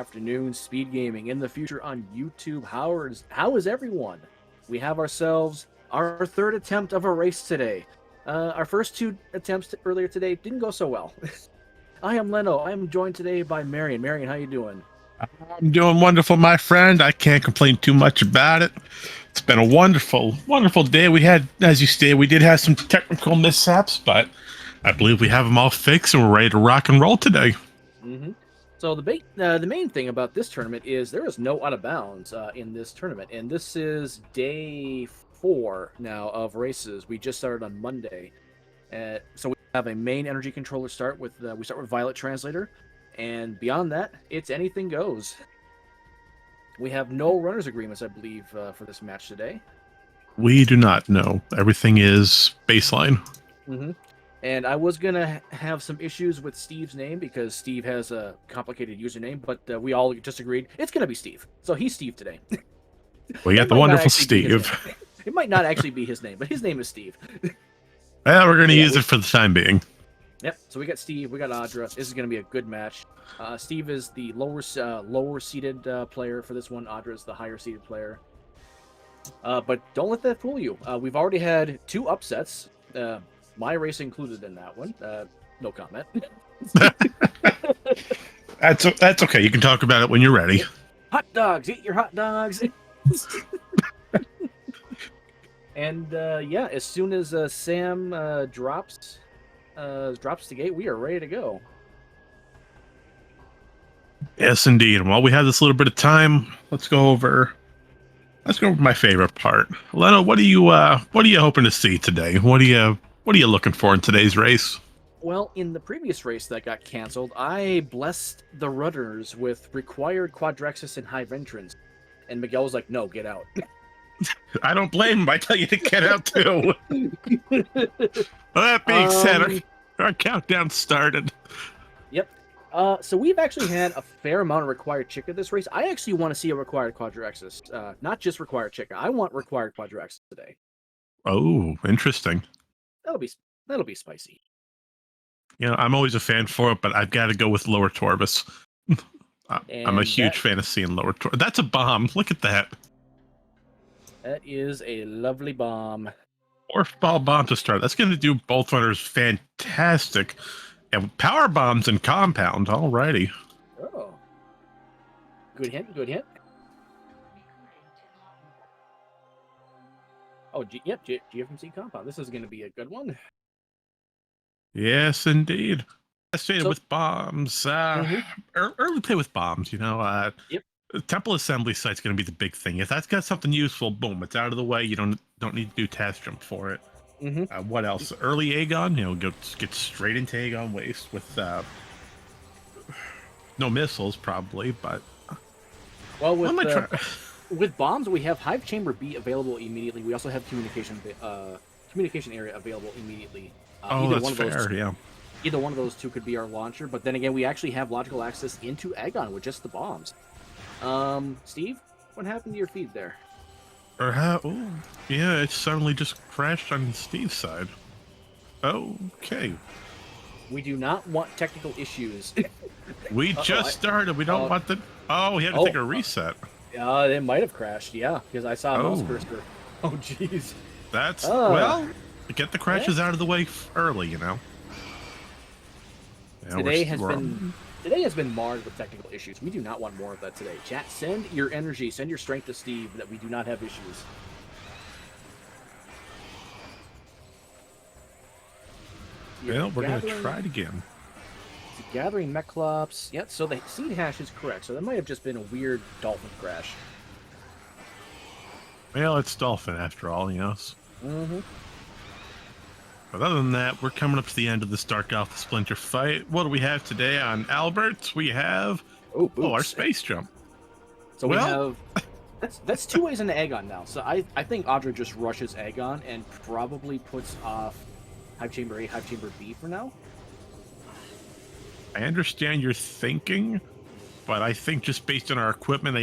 afternoon, Speed Gaming in the future on YouTube. How is everyone? We have ourselves our third attempt of a race today. Our first two attempts earlier today didn't go so well. I am Leno. I am joined today by Marion. Marion, how you doing? I'm doing wonderful, my friend. I can't complain too much about it. It's been a wonderful, wonderful day. We had, as you stated, we did have some technical mishaps, but I believe we have them all fixed and we're ready to rock and roll today. Mm-hmm. So the main thing about this tournament is there is no out of bounds in this tournament, and this is day 4 now of races. We just started on Monday, so we have a main energy controller start with we start with Violet Translator, and beyond that, it's anything goes. We have no runners agreements, I believe, for this match today. We do not know. Everything is baseline. Mm-hmm. And I was gonna have some issues with Steve's name because Steve has a complicated username, but we all just agreed it's gonna be Steve. So he's Steve today. We got the wonderful Steve. It might not actually be his name, but his name is Steve. Well, we're gonna use it for the time being. Yep. So we got Steve, we got Audra. This is gonna be a good match. Steve is the lower seated player for this one. Audra is the higher seated player. But don't let that fool you. We've already had 2 upsets. My race included in that one. No comment. That's okay. You can talk about it when you're ready. Hot dogs, eat your hot dogs. And yeah, as soon as Sam drops the gate, we are ready to go. Yes, indeed. And while we have this little bit of time, let's go over my favorite part. Leno, what are you hoping to see today? What are you looking for in today's race? Well, in the previous race that got canceled, I blessed the runners with required Audraxys and Hive entrance, and Miguel was like, "No, get out." I don't blame him. I tell you to get out too. That being said, our countdown started. Yep. So we've actually had a fair amount of required Chica this race. I actually want to see a required Audraxys, not just required Chica. I want required Audraxys today. Oh, interesting. That'll be spicy. You know, I'm always a fan for it, but I've got to go with lower Torbus. I'm a huge fan of seeing lower Torbus. That's a bomb. Look at that. That is a lovely bomb. Orf ball bomb to start. That's going to do both runners fantastic. And power bombs and compound. Alrighty. Oh. Good hint, good hint. Oh, yep, GFMC compound. This is going to be a good one. Yes, indeed. Frustrated with bombs. Early play with bombs, you know. Yep. Temple assembly site's going to be the big thing. If that's got something useful, boom, it's out of the way. You don't need to do task jump for it. What else? Early Aegon, you know, get straight into Aegon waste with no missiles probably, but well, with bombs, we have Hive Chamber B available immediately. We also have communication area available immediately. That's fair. Yeah. Either one of those two could be our launcher, but then again, we actually have logical access into Aegon with just the bombs. Steve, what happened to your feed there? Yeah, it suddenly just crashed on Steve's side. Okay. We do not want technical issues. We just started. We don't want the... Oh, he had to take a reset. It might have crashed, yeah, because I saw a mouse cursor. Oh, jeez. That's... well, get the crashes out of the way early, you know. Yeah, Today has been marred with technical issues. We do not want more of that today. Chat, send your energy, send your strength to Steve that we do not have issues. Well, we're going to try it again. Gathering Mechlops. Yep, so the seed hash is correct. So that might have just been a weird dolphin crash. Well, it's dolphin after all, you know. But other than that, we're coming up to the end of this Dark Alpha Splinter fight. What do we have today on Albert? We have our space jump. So we have that's 2 ways into Aegon now. So I think Audra just rushes Aegon and probably puts off Hive Chamber A, Hive Chamber B for now. I understand your thinking, but I think just based on our equipment,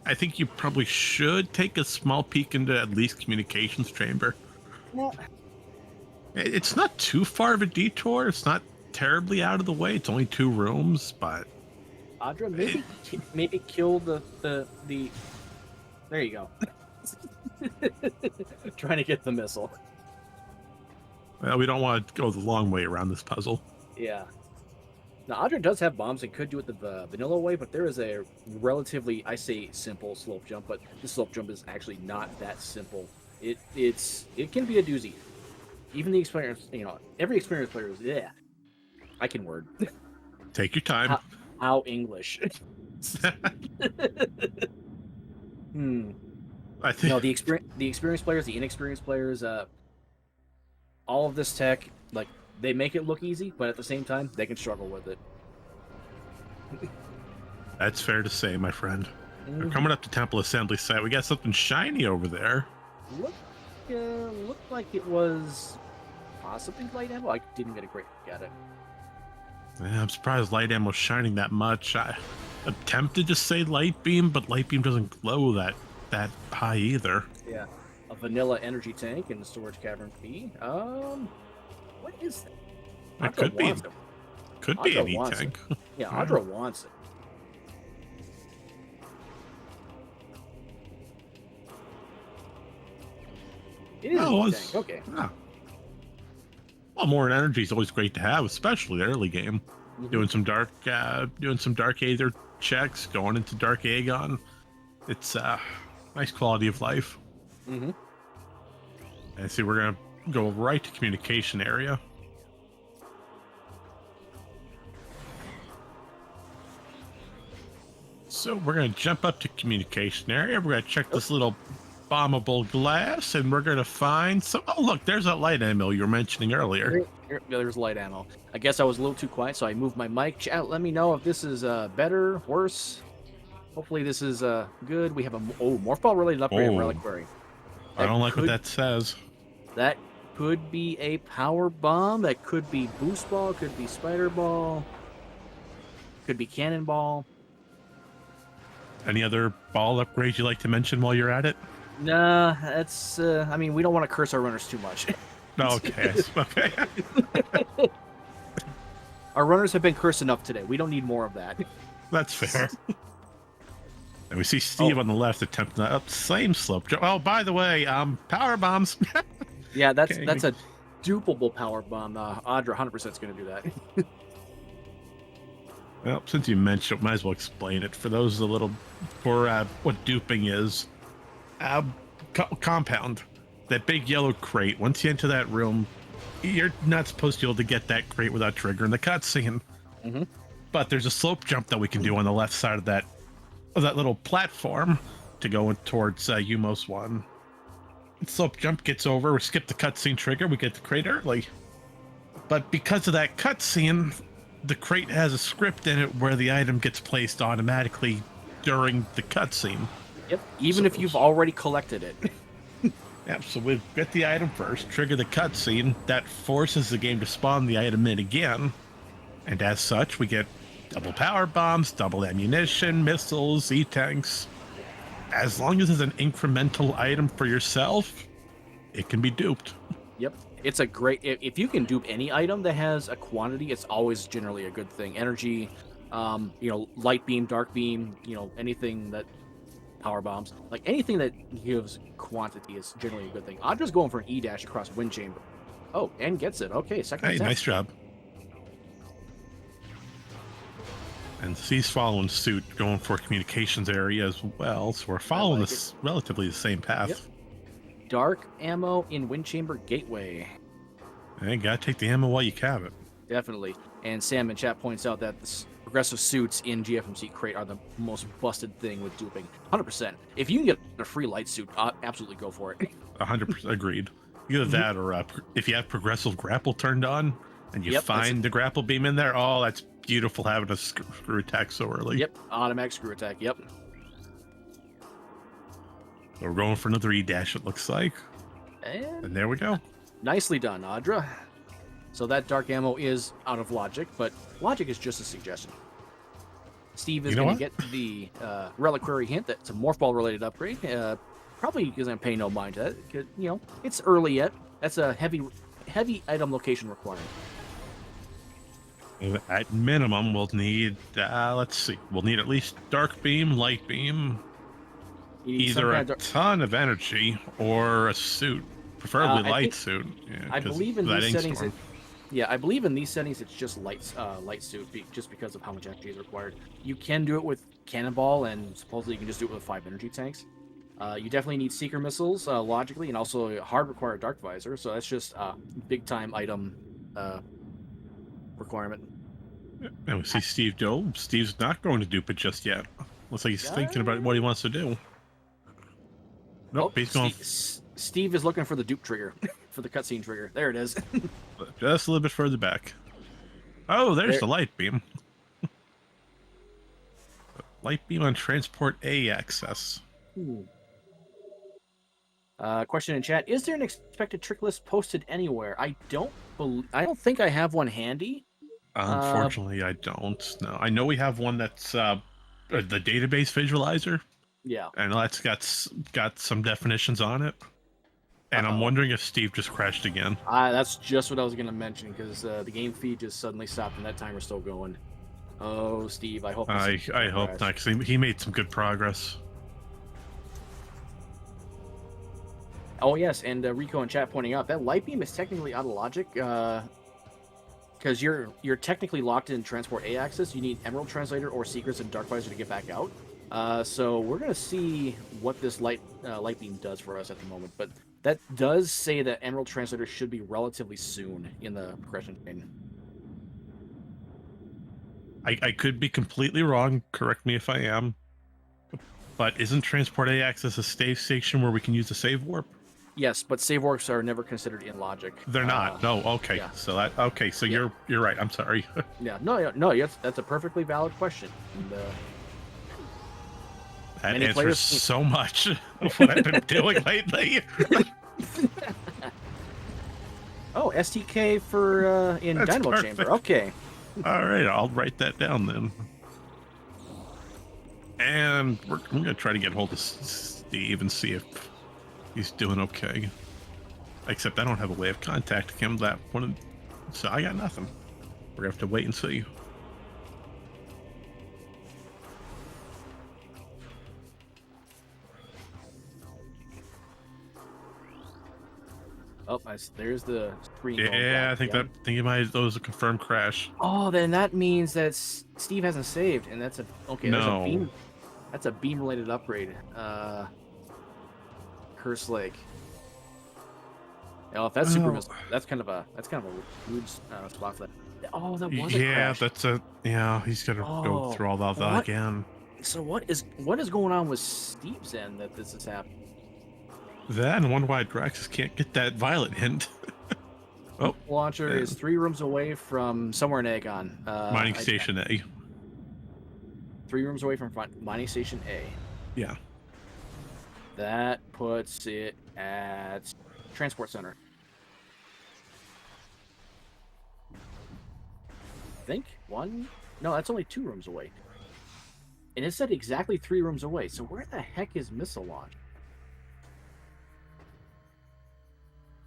I think you probably should take a small peek into at least communications chamber. Well, it's not too far of a detour. It's not terribly out of the way. It's only 2 rooms, but Audra, maybe kill the. There you go. Trying to get the missile. Well, we don't want to go the long way around this puzzle. Yeah. Now, Audra does have bombs and could do it the vanilla way, but there is a relatively, I say, simple slope jump, but the slope jump is actually not that simple. It can be a doozy. Even the experienced, every experienced player is, yeah. I can word. Take your time. How English. I think the experienced players, the inexperienced players, all of this tech, like, they make it look easy, but at the same time, they can struggle with it. that's fair to say, my friend. We're coming up to Temple Assembly site. We got something shiny over there. Looked like it was possibly light ammo. I didn't get a great look at it. Yeah, I'm surprised light ammo's shining that much. I'm tempted to say light beam, but light beam doesn't glow that high either. Yeah, a vanilla energy tank in the storage cavern B. What is that? It could be an E-tank. Yeah, Audra wants it. It is an E-tank. Okay. Yeah. Well, more energy is always great to have, especially early game. Doing some dark Aether checks, going into Dark Aegon. It's nice quality of life. And see, we're gonna go right to communication area. So we're gonna jump up to communication area. We're gonna check this little bombable glass, and we're gonna find some. Oh, look, there's that light ammo you were mentioning earlier. There's light ammo. I guess I was a little too quiet, so I moved my mic. Chat, let me know if this is better, worse. Hopefully this is good. We have a morph ball related upgrade and reliquary. I don't like what that says. That could be a power bomb. That could be boost ball. Could be spider ball. Could be cannonball. Any other ball upgrades you'd like to mention while you're at it? Nah, that's. I mean, we don't want to curse our runners too much. Okay. Okay. Our runners have been cursed enough today. We don't need more of that. That's fair. And we see Steve on the left attempting that same slope. Oh, by the way, power bombs. Yeah, that's a dupable power bomb. Audra 100% is going to do that. Well, since you mentioned it, might as well explain it for those for what duping is. Compound, that big yellow crate. Once you enter that room, you're not supposed to be able to get that crate without triggering the cutscene. But there's a slope jump that we can do on the left side of that little platform to go towards Umos 1. Slope jump gets over, we skip the cutscene trigger, we get the crate early. But because of that cutscene, the crate has a script in it where the item gets placed automatically during the cutscene. Yep, even if you've already collected it. Yeah, so we get the item first, trigger the cutscene, that forces the game to spawn the item in again, and as such, we get double power bombs, double ammunition, missiles, E-tanks. As long as it's an incremental item for yourself, it can be duped. Yep. It's a great... If you can dupe any item that has a quantity, it's always generally a good thing. Energy, light beam, dark beam, anything that... Power bombs. Like, anything that gives quantity is generally a good thing. Audra's going for an E-dash across Wind Chamber. Oh, and gets it. Okay, second attempt. Nice job. And he's following suit, going for communications area as well. So we're following relatively the same path. Yep. Dark ammo in Wind Chamber Gateway. Hey, gotta take the ammo while you have it. Definitely. And Sam in chat points out that the progressive suits in GFMC crate are the most busted thing with duping. 100%. If you can get a free light suit, absolutely go for it. 100% agreed. Either that or if you have progressive grapple turned on and you find the grapple beam in there, oh, that's beautiful having a screw attack so early. Yep, automatic screw attack, yep. So we're going for another E-dash, it looks like. And there we go. Nicely done, Audra. So that dark ammo is out of logic, but logic is just a suggestion. Steve is going to get the reliquary hint that it's a morph ball related upgrade. Probably isn't going to pay no mind to that. It's early yet. That's a heavy item location requirement. At minimum, we'll need, let's see, we'll need at least dark beam, light beam, You need some either a kind of ton of energy or a suit, preferably I light think suit, yeah, I because believe in that these settings storm. yeah, I believe in these settings it's just light suit just because of how much energy is required. You can do it with cannonball, and supposedly you can just do it with 5 energy tanks. You definitely need seeker missiles, logically, and also a hard required dark visor. So that's just big time item requirement. And we see Steve Joe. Steve's not going to dupe it just yet. Looks like he's thinking about what he Uh, wants to do. Nope, oh, he's going Steve is looking for the dupe trigger, for the cutscene trigger. There it is. just a little bit further back. Oh, there's There. the light beam. Light beam on transport A access. Question in chat: is there an expected trick list posted anywhere? I don't think I have one handy. Unfortunately, I don't. No, I know we have one that's the database visualizer, Yeah. and that's got some definitions on it. And I'm wondering if Steve just crashed again. That's just what I was going to mention, because the game feed just suddenly stopped and that timer's still going. Oh, Steve, I hope. I hope not, because he made some good progress. Oh yes, and Rico in chat pointing out that light beam is technically out of logic, because you're technically locked in transport A access. You need Emerald Translator or Secrets and Dark Visor to get back out. So we're gonna see what this light beam does for us at the moment, but that does say that Emerald Translator should be relatively soon in the progression chain. I could be completely wrong. Correct me if I am. But isn't Transport A access a save station where we can use the save warp? Yes, but save warps are never considered in logic. They're not. No. Okay. Yeah. So that. Okay. So you're right. I'm sorry. Yeah. No. Yes, that's a perfectly valid question. And, that many answers players so much of what I've been doing lately. Oh, STK for in That's Dynamo perfect. Chamber. Okay. All right. I'll write that down then. And I'm gonna try to get hold of Steve and see if he's doing okay. Except I don't have a way of contacting him. That one, so I got nothing. We're gonna have to wait and see. Oh, there's the screen. Yeah, I think that was a confirmed crash. Oh, then that means that Steve hasn't saved, and that's okay. No. There's a beam. That's a beam related upgrade. Curse Lake. Oh, if that's super missile, that's kind of a weird spot for that. Oh, that was a crash. He's gonna go through all of that again. So what is going on with Steve's end that this is happening? That and wonder why Audraxys can't get that violet hint. Oh, launcher is 3 rooms away from somewhere in Aegon. Mining Station A. 3 rooms away from Mining Station A. Yeah. That puts it at Transport Center. I think 1. No, that's only 2 rooms away. And it said exactly 3 rooms away. So where the heck is missile launch?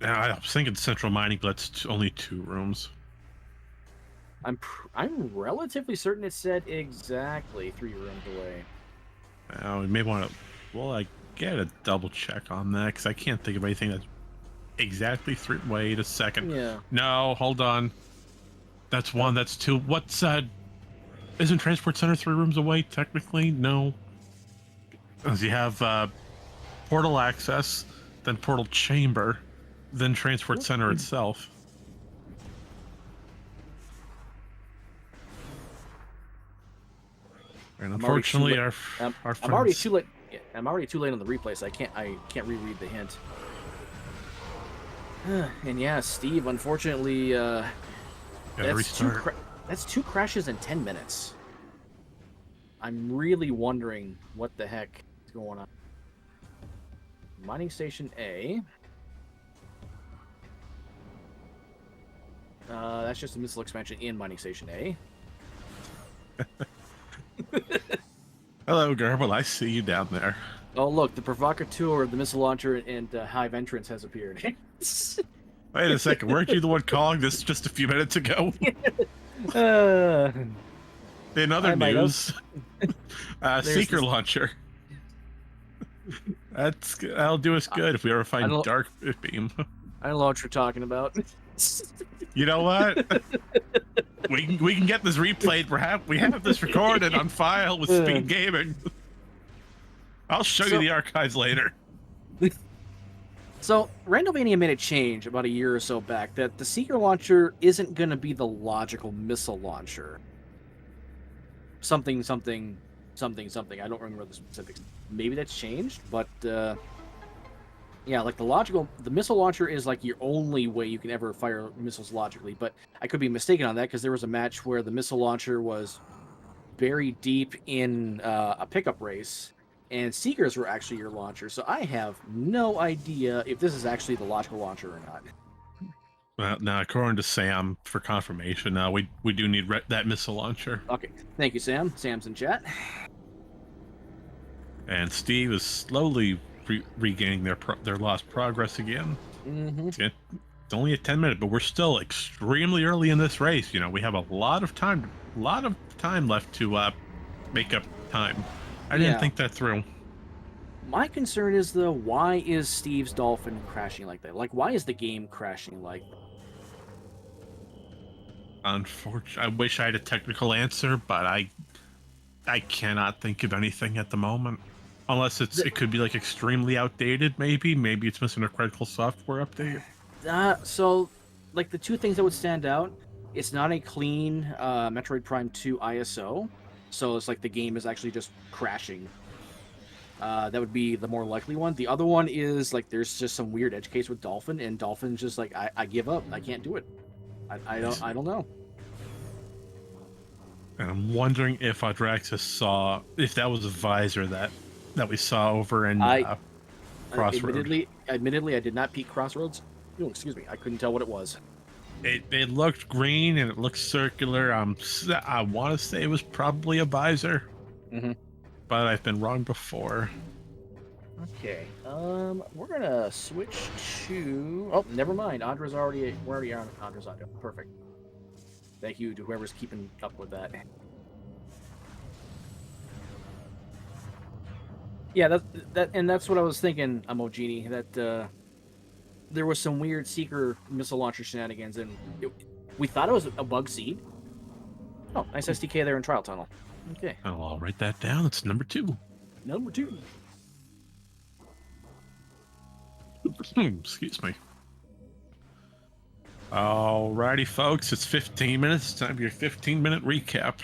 Yeah, I was thinking Central Mining, but that's only 2 rooms. I'm relatively certain it said exactly 3 rooms away. We may want to. Well, I get a double check on that because I can't think of anything that's exactly 3. Wait a second. Yeah. No, hold on. That's 1. That's 2. What's Isn't Transport Center 3 rooms away technically? No. Because you have portal access, then portal chamber, then Transport Center itself. And unfortunately, our I'm friends... already too late. I'm already too late on the replay, so I can't reread the hint. And yeah, Steve, unfortunately, that's 2 crashes in 10 minutes. I'm really wondering what the heck is going on. Mining Station A. That's just a missile expansion in Mining Station A. Hello, Garble. I see you down there. Oh, look, the provocateur, the missile launcher, and Hive entrance has appeared. Wait a second. Weren't you the one calling this just a few minutes ago? Uh, In other I might have. news, There's Seeker this. launcher. That'll do us good if we ever I find don't. Dark Beam. I don't know what you're talking about. You know what? we can get this replayed. Perhaps we have this recorded on file with SpeedGaming. I'll show you the archives later. So, Randomania made a change about a year or so back that the Seeker launcher isn't going to be the logical missile launcher. Something. I don't remember the specifics. Maybe that's changed, but yeah, like the missile launcher is like your only way you can ever fire missiles logically. But I could be mistaken on that because there was a match where the missile launcher was buried deep in a pickup race, and Seekers were actually your launcher. So I have no idea if this is actually the logical launcher or not. Well, now, according to Sam, for confirmation, we do need that missile launcher. Okay, thank you, Sam. Sam's in chat. And Steve is slowly regaining their lost progress again. Mm-hmm. It's only a 10-minute, but we're still extremely early in this race. You know, we have a lot of time left to make up time. I didn't think that through. My concern is, though, why is Steve's Dolphin crashing like that? Like, why is the game crashing like that? Unfortunately, I wish I had a technical answer, but I cannot think of anything at the moment. Unless it could be like extremely outdated, maybe it's missing a critical software update. So, like the two things that would stand out, it's not a clean Metroid Prime 2 ISO, so it's like the game is actually just crashing. That would be the more likely one. The other one is like there's just some weird edge case with Dolphin, and Dolphin's just like I give up. I can't do it. I don't know. And I'm wondering if Audraxys saw if that was a visor that we saw over in Crossroads. Admittedly, I did not peek Crossroads. Oh, excuse me, I couldn't tell what it was. It looked green and it looked circular. I want to say it was probably a visor, but I've been wrong before. Okay, we're gonna switch to. Oh, never mind. We're already on Andra's audio. Perfect. Thank you to whoever's keeping up with that. Yeah, that's what I was thinking, Amogini, that there was some weird Seeker missile launcher shenanigans, and we thought it was a bug seed. Oh, nice SDK there in Trial Tunnel. Okay. I'll write that down. It's number 2. Number 2. Excuse me. Alrighty, folks. It's 15 minutes. It's time for your 15-minute recap.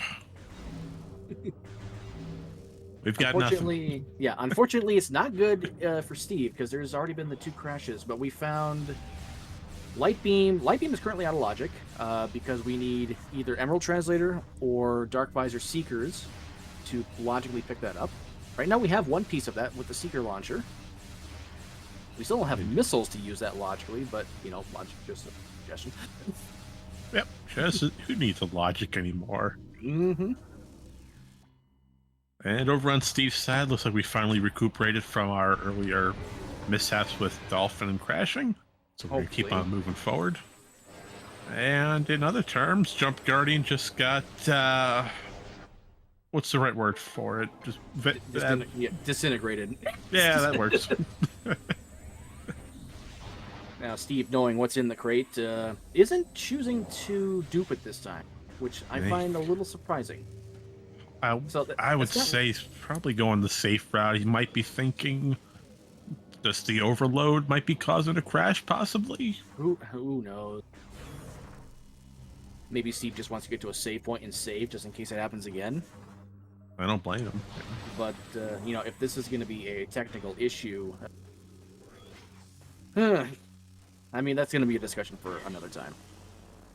We've got nothing. Yeah, unfortunately, it's not good for Steve because there's already been the 2 crashes. But we found Light Beam. Light Beam is currently out of logic because we need either Emerald Translator or Dark Visor Seekers to logically pick that up. Right now, we have one piece of that with the Seeker launcher. We still don't have missiles to use that logically, but you know, logic just a suggestion. Yep. Who needs a logic anymore? Mm-hmm. And over on Steve's side, looks like we finally recuperated from our earlier mishaps with Dolphin and crashing. So we're going to keep on moving forward. And in other terms, Jump Guardian just got, what's the right word for it? Just disintegrated. Yeah, that works. Now, Steve, knowing what's in the crate, isn't choosing to dupe it this time, which I find a little surprising. I would say he's probably going the safe route. He might be thinking just the overload might be causing a crash, possibly. Who knows? Maybe Steve just wants to get to a save point and save just in case it happens again. I don't blame him. But, you know, if this is going to be a technical issue, I mean, that's going to be a discussion for another time.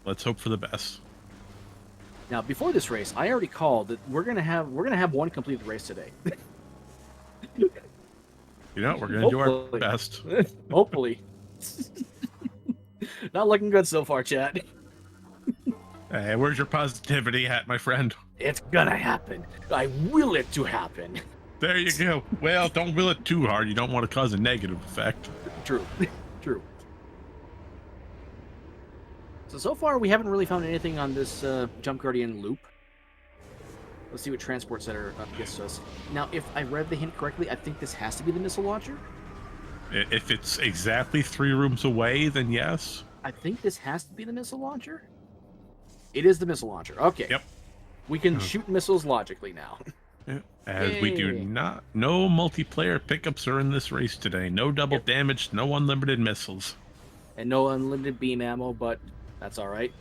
Let's hope for the best. Now, before this race, I already called that we're gonna have one completed race today. You know, we're gonna do our best. Hopefully. Not looking good so far, chat. Hey, where's your positivity at, my friend? It's gonna happen. I will it to happen. There you go. Well, don't will it too hard. You don't want to cause a negative effect. True. True. So far, we haven't really found anything on this Jump Guardian loop. Let's see what Transport Center gets us. Now, if I read the hint correctly, I think this has to be the missile launcher. If it's exactly 3 rooms away, then yes. I think this has to be the missile launcher. It is the missile launcher. Okay. Yep. We can shoot missiles logically now. As we do not, no multiplayer pickups are in this race today. No double damage, no unlimited missiles. And no unlimited beam ammo, but that's all right.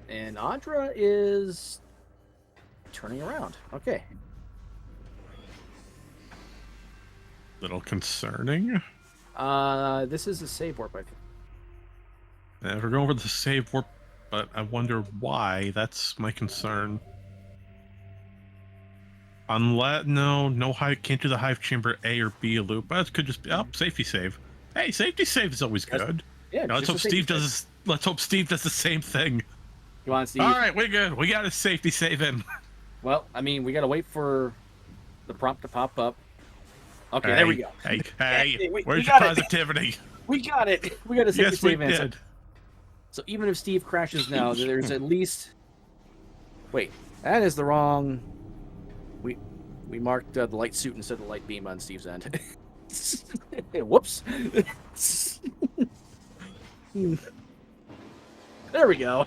And Audra is turning around. Okay. Little concerning. This is a save warp, I think. We're going over the save warp, but I wonder why. That's my concern. Unless no hive, can't do the hive chamber A or B loop. That could just be safety save. Hey, safety save is always good. Yeah. Now, let's hope Steve does. Let's hope Steve does the same thing. Come on, Steve. All right, we're good. We got a safety save in. Well, I mean, we gotta wait for the prompt to pop up. Okay, there we go. Hey, where's your positivity? We got it. We got a safety save in. Did. So even if Steve crashes now, there's at least. Wait, that is the wrong. We marked the light suit instead of the light beam on Steve's end. Whoops. There we go.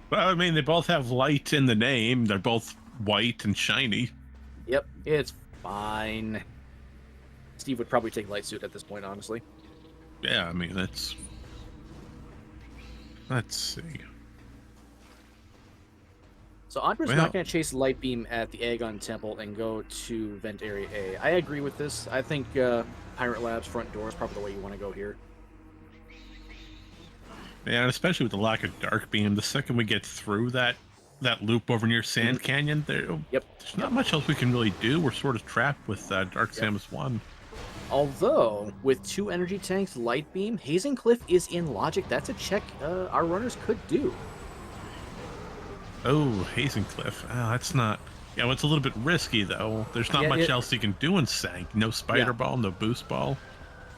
Well, I mean, they both have light in the name. They're both white and shiny. Yep, it's fine. Steve would probably take light suit at this point, honestly. Yeah, I mean, that's... Let's see. So Audra's not going to chase light beam at the Aegon Temple and go to Vent Area A. I agree with this. I think Pirate Lab's front door is probably the way you want to go here. Yeah, and especially with the lack of dark beam, the second we get through that loop over near Sand Canyon, there's not much else we can really do. We're sort of trapped with Dark Samus 1. Although, with 2 energy tanks, light beam, Hazing Cliff is in logic. That's a check our runners could do. Oh, Hazing Cliff. Oh, that's not... Yeah, well, it's a little bit risky, though. There's not much else you can do in Sank. No Spider Ball, no Boost Ball.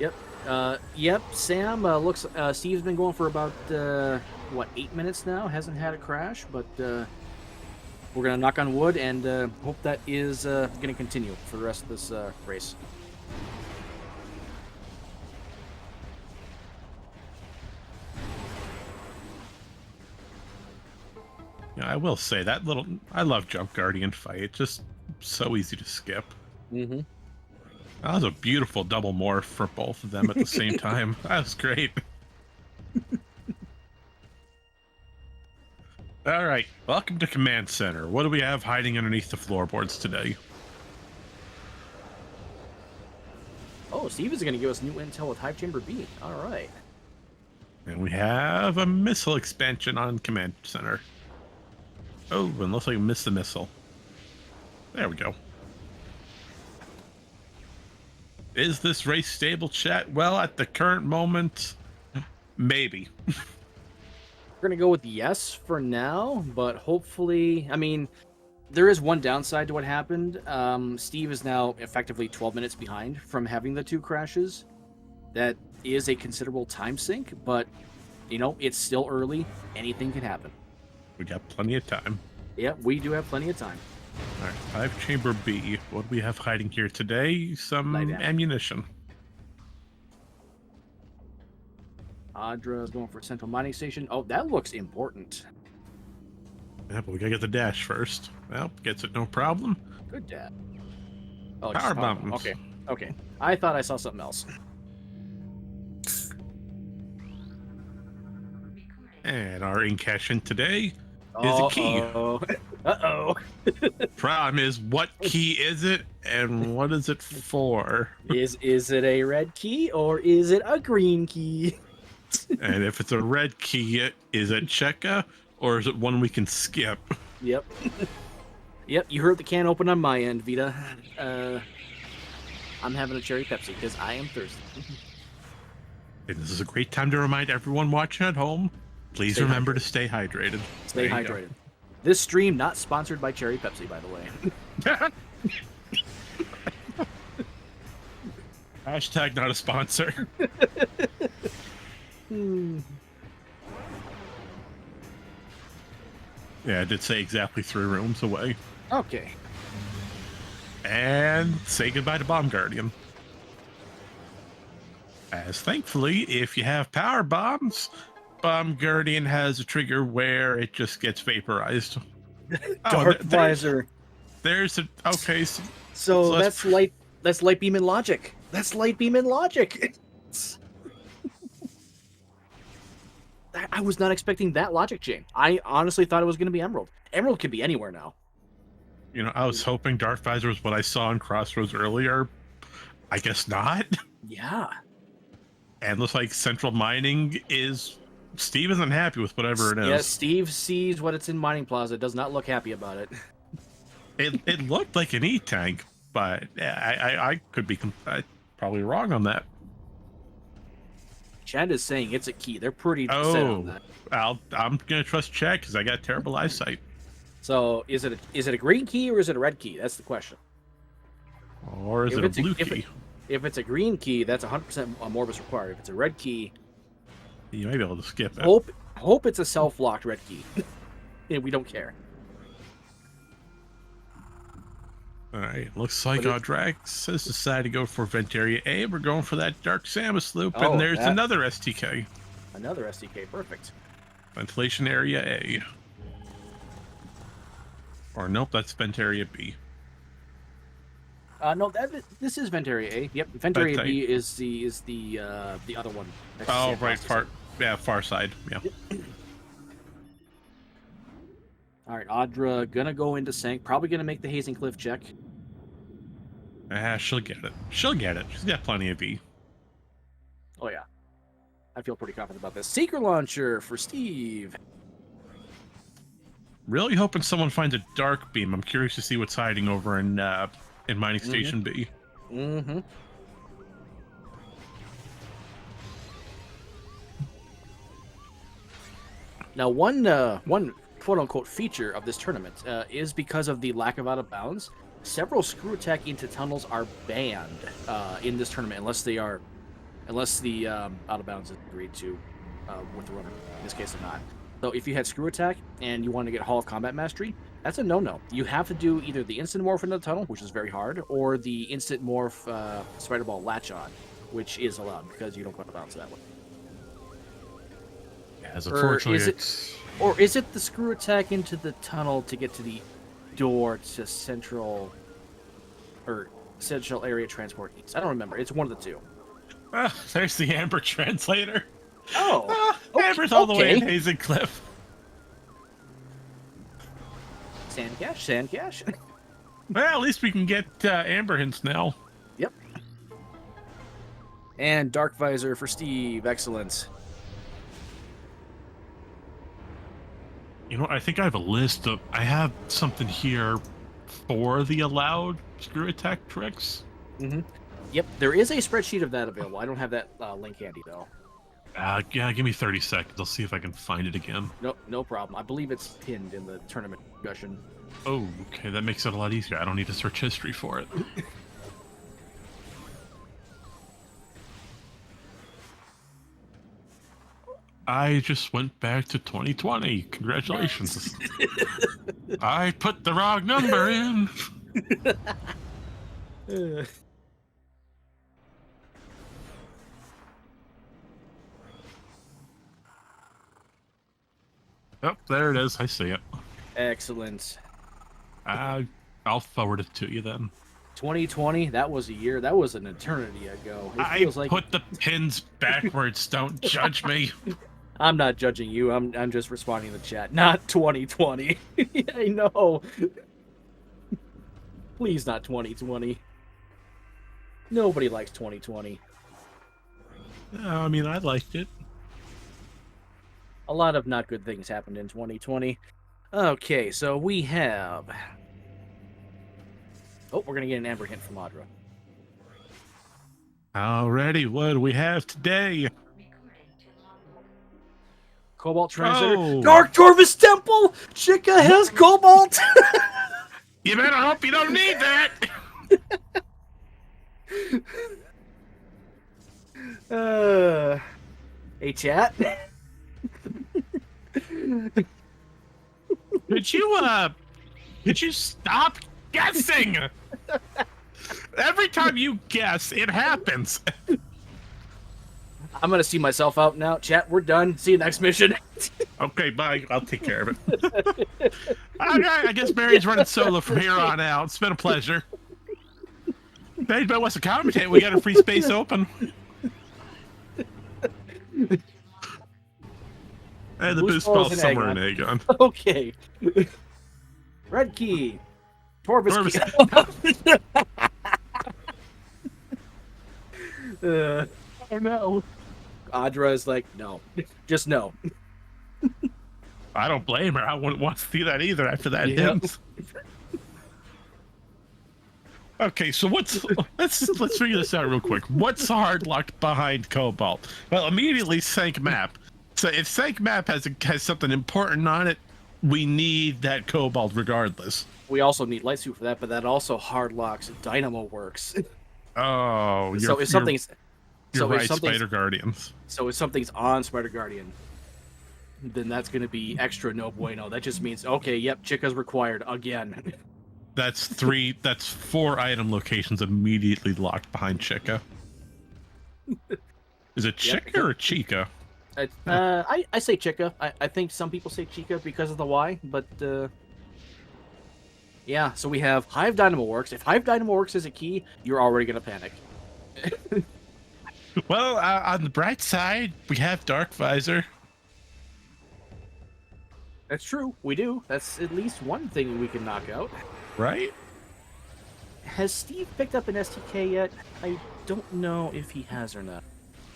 Yep. Sam looks... Steve's been going for about, 8 minutes now? Hasn't had a crash, but we're going to knock on wood and hope that is going to continue for the rest of this race. Yeah, I will say that little... I love Jump Guardian fight. It's just so easy to skip. Mm-hmm. That was a beautiful double morph for both of them at the same time. That was great. All right, welcome to Command Center. What do we have hiding underneath the floorboards today? Oh, Steve is going to give us new intel with Hive Chamber B. All right. And we have a missile expansion on Command Center. Oh, unless I missed the missile. There we go. Is this race stable, chat? Well, at the current moment, maybe. We're going to go with yes for now, but hopefully... I mean, there is one downside to what happened. Steve is now effectively 12 minutes behind from having the 2 crashes. That is a considerable time sink, but, you know, it's still early. Anything can happen. We got plenty of time. Yeah, we do have plenty of time. All right, Hive Chamber B. What do we have hiding here today? Some ammunition. Audra is going for Central Mining Station. Oh, that looks important. Yeah, but we gotta get the dash first. Well, gets it no problem. Good dad. Oh, power bombs. Okay. I thought I saw something else. And our in-cash in today is a key. Uh-oh. Problem is, what key is it, and what is it for? Is it a red key, or is it a green key? And if it's a red key, is it Cheka, or is it one we can skip? Yep. Yep, you heard the can open on my end, Vita. I'm having a cherry Pepsi, because I am thirsty. And this is a great time to remind everyone watching at home, please remember to stay hydrated. Stay hydrated. This stream not sponsored by Cherry Pepsi, by the way. Hashtag not a sponsor. Yeah, I did say exactly 3 rooms away. Okay. And say goodbye to Bomb Guardian. As thankfully, if you have power bombs, Bomb Guardian has a trigger where it just gets vaporized. Dark Visor. There's a okay. So that's light. That's light beam in logic. That's light beam in logic. I was not expecting that logic chain. I honestly thought it was going to be Emerald. Emerald could be anywhere now. You know, I was hoping Dark Visor was what I saw in Crossroads earlier. I guess not. Yeah. And looks like Central Mining is... Steve isn't happy with whatever it is. Yeah, Steve sees what it's in Mining Plaza. Does not look happy about it. It looked like an E-tank, but I could be probably wrong on that. Chad is saying it's a key. They're pretty set on that. I'm gonna trust Chad because I got terrible eyesight. So is it a green key or is it a red key? That's the question. Or is it a blue key? If it's a green key, that's 100% Morbus required. If it's a red key, you may be able to skip it. Hope it's a self-locked red key. We don't care. All right, looks like Audraxys has decided to go for Vent Area A. We're going for that Dark Samus loop, and there's another STK. Another STK, perfect. Ventilation Area A. Or nope, that's Vent Area B. No, this is Vent Area A. Yep, Vent Area B is the other one. Oh, right, far side. Yeah. All right, Audra gonna go into Sank. Probably gonna make the Hazing Cliff check. She'll get it. She'll get it. She's got plenty of V. Oh yeah, I feel pretty confident about this. Secret Launcher for Steve. Really hoping someone finds a Dark Beam. I'm curious to see what's hiding over in Mining Station B. Mm-hmm. Now, one quote-unquote feature of this tournament is because of the lack of out of bounds. Several screw attack into tunnels are banned in this tournament unless the out of bounds is agreed to with the runner. In this case, they're not. So if you had screw attack and you want to get Hall of Combat Mastery, that's a no-no. You have to do either the instant morph into the tunnel, which is very hard, or the instant morph Spider Ball latch on, which is allowed because you don't go out of bounds that way. As unfortunately, or is it the screw attack into the tunnel to get to the door to central area transport east? I don't remember. It's one of the two. There's the Amber translator. Oh, Amber's all the way in Hazing Cliff. Sand cash. Well, at least we can get Amber hints now. Yep. And Dark Visor for Steve. Excellent. You know, I think I have a list of... I have something here for the allowed screw attack tricks. Mm-hmm. Yep, there is a spreadsheet of that available. I don't have that link handy, though. Yeah, give me 30 seconds. I'll see if I can find it again. No problem. I believe it's pinned in the tournament discussion. Oh, okay. That makes it a lot easier. I don't need to search history for it. I just went back to 2020. Congratulations. I put the wrong number in. Oh, there it is. I see it. Excellent. I'll forward it to you then. 2020, that was a year. That was an eternity ago. I put the pins backwards. Don't judge me. I'm not judging you. I'm just responding to the chat. Not 2020. I know. Please, not 2020. Nobody likes 2020. No, I mean, I liked it. A lot of not good things happened in 2020. Okay, so we have... Oh, we're going to get an Amber hint from Audra. Alrighty, what do we have today? Cobalt Translator. Dark Torvus Temple! Chica has Cobalt! You better hope you don't need that! Hey, chat. Could you stop guessing? Every time you guess, it happens. I'm gonna see myself out now. Chat, we're done. See you next mission. Okay, bye. I'll take care of it. I guess Barry's running solo from here on out. It's been a pleasure. If anybody wants to commentate, we got a free space open. And the boost ball's somewhere in Aegon. Okay. Red key. Torvis key. Oh no. Audra is like, no. Just no. I don't blame her. I wouldn't want to see that either after that hint. Okay, so let's figure this out real quick. What's hard locked behind Cobalt? Well, immediately sync map. So if sync map has something important on it, we need that Cobalt regardless. We also need light suit for that, but that also hard locks Dynamo Works. Oh, so if something's Spider Guardians. So if something's on Spider Guardian, then that's going to be extra no bueno. That just means, okay, yep, Chica's required again. That's 4 item locations immediately locked behind Chica. Is it Chica or Chica? I say Chica. I think some people say Chica because of the Y, but yeah, so we have Hive Dynamo Works. If Hive Dynamo Works is a key, you're already going to panic. Well, on the bright side, we have Dark Visor. That's true. We do. That's at least one thing we can knock out. Right? Has Steve picked up an STK yet? I don't know if he has or not.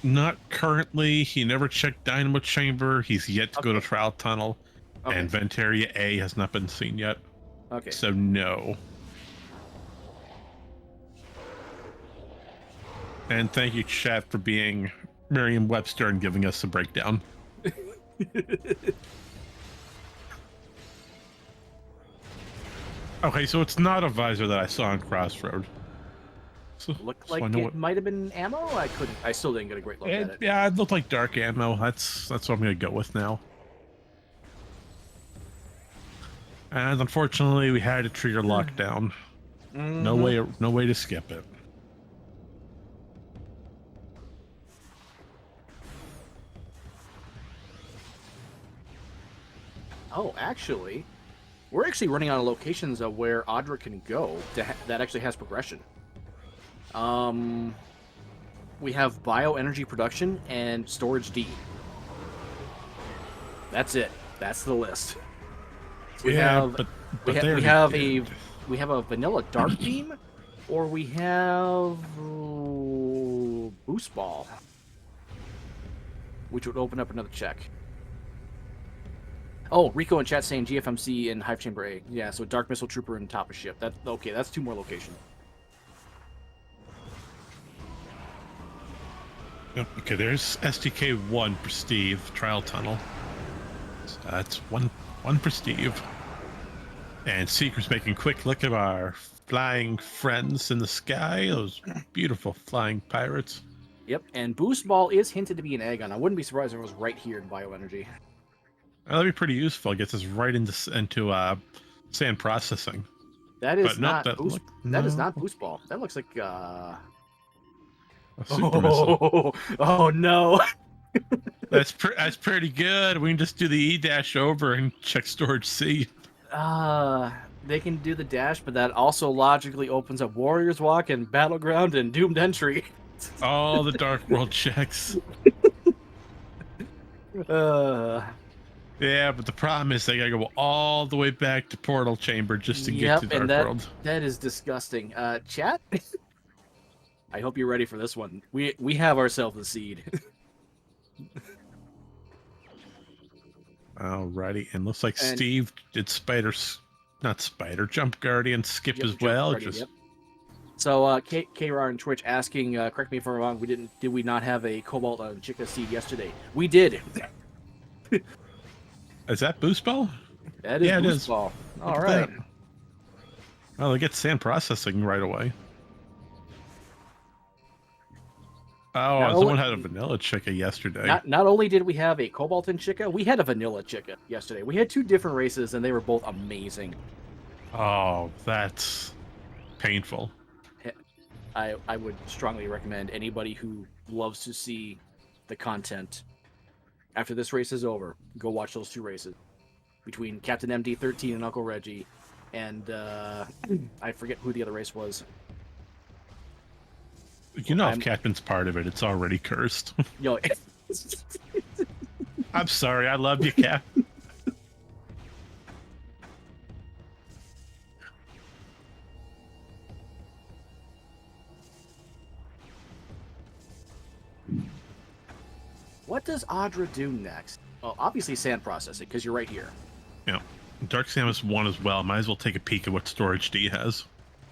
Not currently. He never checked Dynamo Chamber. He's yet to go to Trial Tunnel. Okay. And Ventaria A has not been seen yet. Okay. So no. And thank you, chat, for being Merriam-Webster and giving us a breakdown. Okay, so it's not a visor that I saw on Crossroad. So, looked like it might have been ammo. I still didn't get a great look at it. Yeah, it looked like dark ammo. That's what I'm gonna go with now. And unfortunately, we had a trigger lockdown. No way to skip it. Oh, actually, we're actually running out of locations of where Audra can go that actually has progression. We have bioenergy production and storage D. That's it. That's the list. So we have a vanilla dark beam, or we have boost ball, which would open up another check. Oh, Rico in chat saying GFMC and Hive Chamber A. Yeah, so Dark Missile Trooper and top of ship. Okay, that's 2 more locations. Okay, there's STK1 for Steve, Trial Tunnel. So that's one for Steve. And Seeker's making quick look at our flying friends in the sky, those beautiful flying pirates. Yep, and Boost Ball is hinted to be an Aegon. I wouldn't be surprised if it was right here in Bioenergy. That'd be pretty useful. It gets us right into sand processing. That is not Boost. That is not Boost Ball. That looks like a super missile. Oh no. That's pretty good. We can just do the E-dash over and check storage C. They can do the dash, but that also logically opens up Warrior's Walk and Battleground and Doomed Entry. All the Dark World checks. Yeah, but the problem is they gotta go all the way back to Portal Chamber just to get to Dark World. That is disgusting. Chat? I hope you're ready for this one. We have ourselves a seed. Alrighty, and looks like Steve did Jump Guardian skip as well. Yep. So K-Rar and Twitch asking, correct me if I'm wrong, did we not have a Cobalt on Chica seed yesterday? We did. Is that Boost Ball? That is Boost Ball. All right. Well, they get sand processing right away. Oh, someone had a vanilla chica yesterday. Not only did we have a Cobalt and Chica, we had a vanilla Chica yesterday. We had 2 different races, and they were both amazing. Oh, that's painful. I would strongly recommend anybody who loves to see the content after this race is over, go watch those 2 races between Captain MD13 and Uncle Reggie, and I forget who the other race was. You know, if Captain's part of it, it's already cursed. Yo, I'm sorry. I love you, Cap. what does Audra do next? Well, obviously sand processing, because you're right here. Yeah. Dark Samus 1 as well. Might as well take a peek at what storage D has.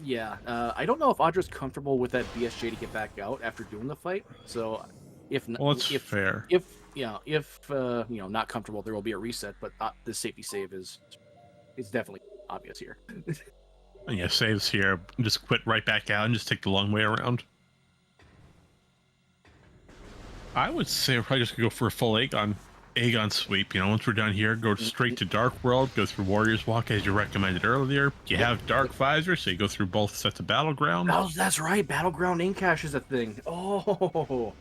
Yeah, I don't know if Audra's comfortable with that BSJ to get back out after doing the fight. So, if well, that's fair. If not comfortable, there will be a reset. But the safety save is definitely obvious here. And yeah, saves here. Just quit right back out and just take the long way around. I would say we're probably just gonna go for a full Aegon sweep. You know, once we're done here, go straight to Dark World, go through Warrior's Walk as you recommended earlier. You have Dark Visor, so you go through both sets of Battleground. Oh, that's right. Battleground ink cache is a thing. Oh.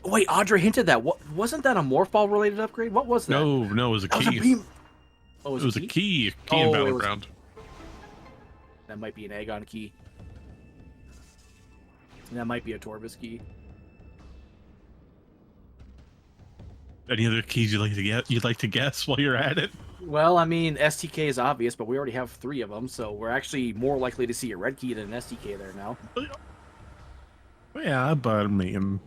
Wait, Audra hinted that. Wasn't that a Morph Ball related upgrade? What was that? No, it was a key. Was a beam. Oh, it was a key in Battleground. That might be an Aegon key. That might be a Torvus key. Any other keys you'd like to guess while you're at it? Well, I mean, STK is obvious, but we already have 3 of them, so we're actually more likely to see a red key than an STK there now. Yeah, but I mean,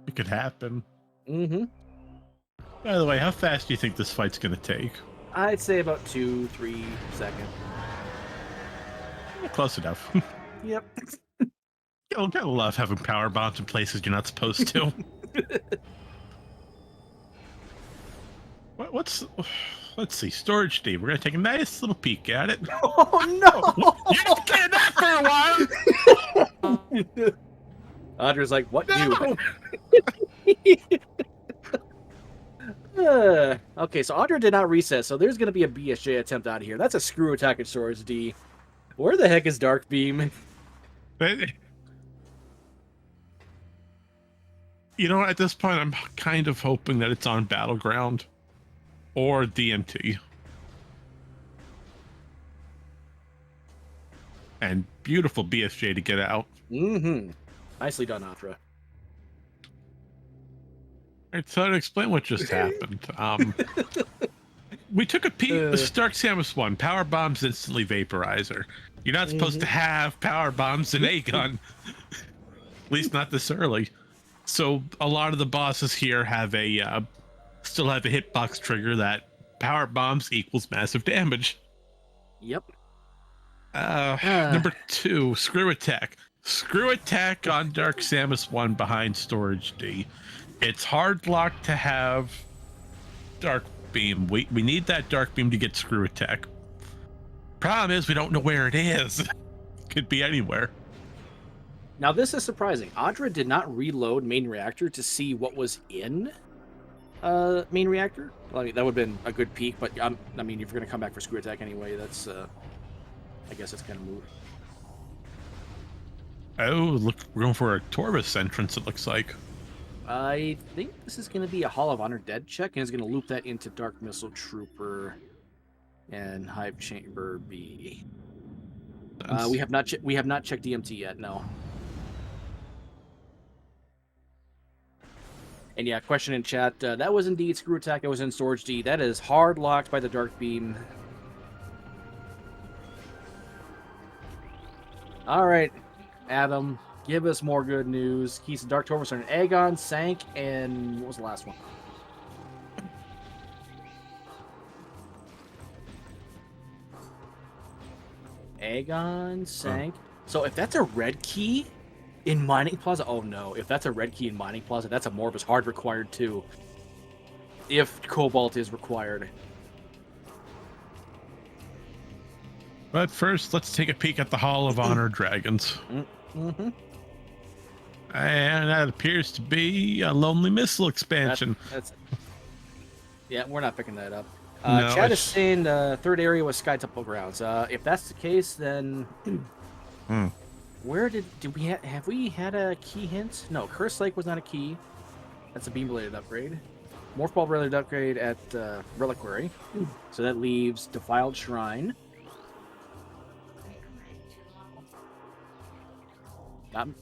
it could happen. Mm-hmm. By the way, how fast do you think this fight's gonna take? I'd say about 2-3 seconds. Close enough. Yep. You gotta love having power bombs in places you're not supposed to. Let's see, storage D. We're gonna take a nice little peek at it. Oh no! You don't get that for a while. Audra's like, what No! Okay, so Audra did not reset, so there's gonna be a BSJ attempt out of here. That's a screw attack at storage D. Where the heck is Dark Beam? You know, at this point, I'm kind of hoping that it's on Battleground or DMT. And beautiful BSJ to get out. Mm-hmm. Nicely done, Audra. All right, so to explain what just happened, we took a peek. Dark Samus 1, power bombs instantly vaporizer. You're not supposed to have power bombs in Aegon, at least not this early. So a lot of the bosses here have still have a hitbox trigger that power bombs equals massive damage. Yep. Number 2, screw attack. Screw attack on Dark Samus 1 behind storage D. It's hard lock to have Dark Beam. We need that Dark Beam to get screw attack. Problem is we don't know where it is. Could be anywhere. Now this is surprising. Audra did not reload main reactor to see what was in main reactor. Well, I mean, that would have been a good peek, but I mean, if you're going to come back for screw attack anyway, that's I guess it's kind of moot. Oh, look, we're going for a Torvus entrance, it looks like. I think this is going to be a Hall of Honor dead check, and it's going to loop that into Dark Missile Trooper and Hive Chamber B. We have not checked DMT yet, no. And yeah, question in chat, that was indeed screw attack, that was in storage D. That is hard locked by the Dark Beam. Alright, Adam, give us more good news. Keys to Dark Torvus are an Aegon, Sank, and what was the last one? Aegon, Sank. So if that's a red key in Mining Plaza, oh no. If that's a red key in Mining Plaza, that's a Morbus hard required too. If Cobalt is required. But first, let's take a peek at the Hall of Honor Dragons. Mm-hmm. And that appears to be a Lonely Missile expansion. Yeah, we're not picking that up. No, Chad is it's... saying third area was Sky Temple Grounds. If that's the case, then where did we have we had a key hint? No, Curse Lake was not a key. That's a beam related upgrade. Morph Ball related upgrade at Reliquary. So that leaves Defiled Shrine.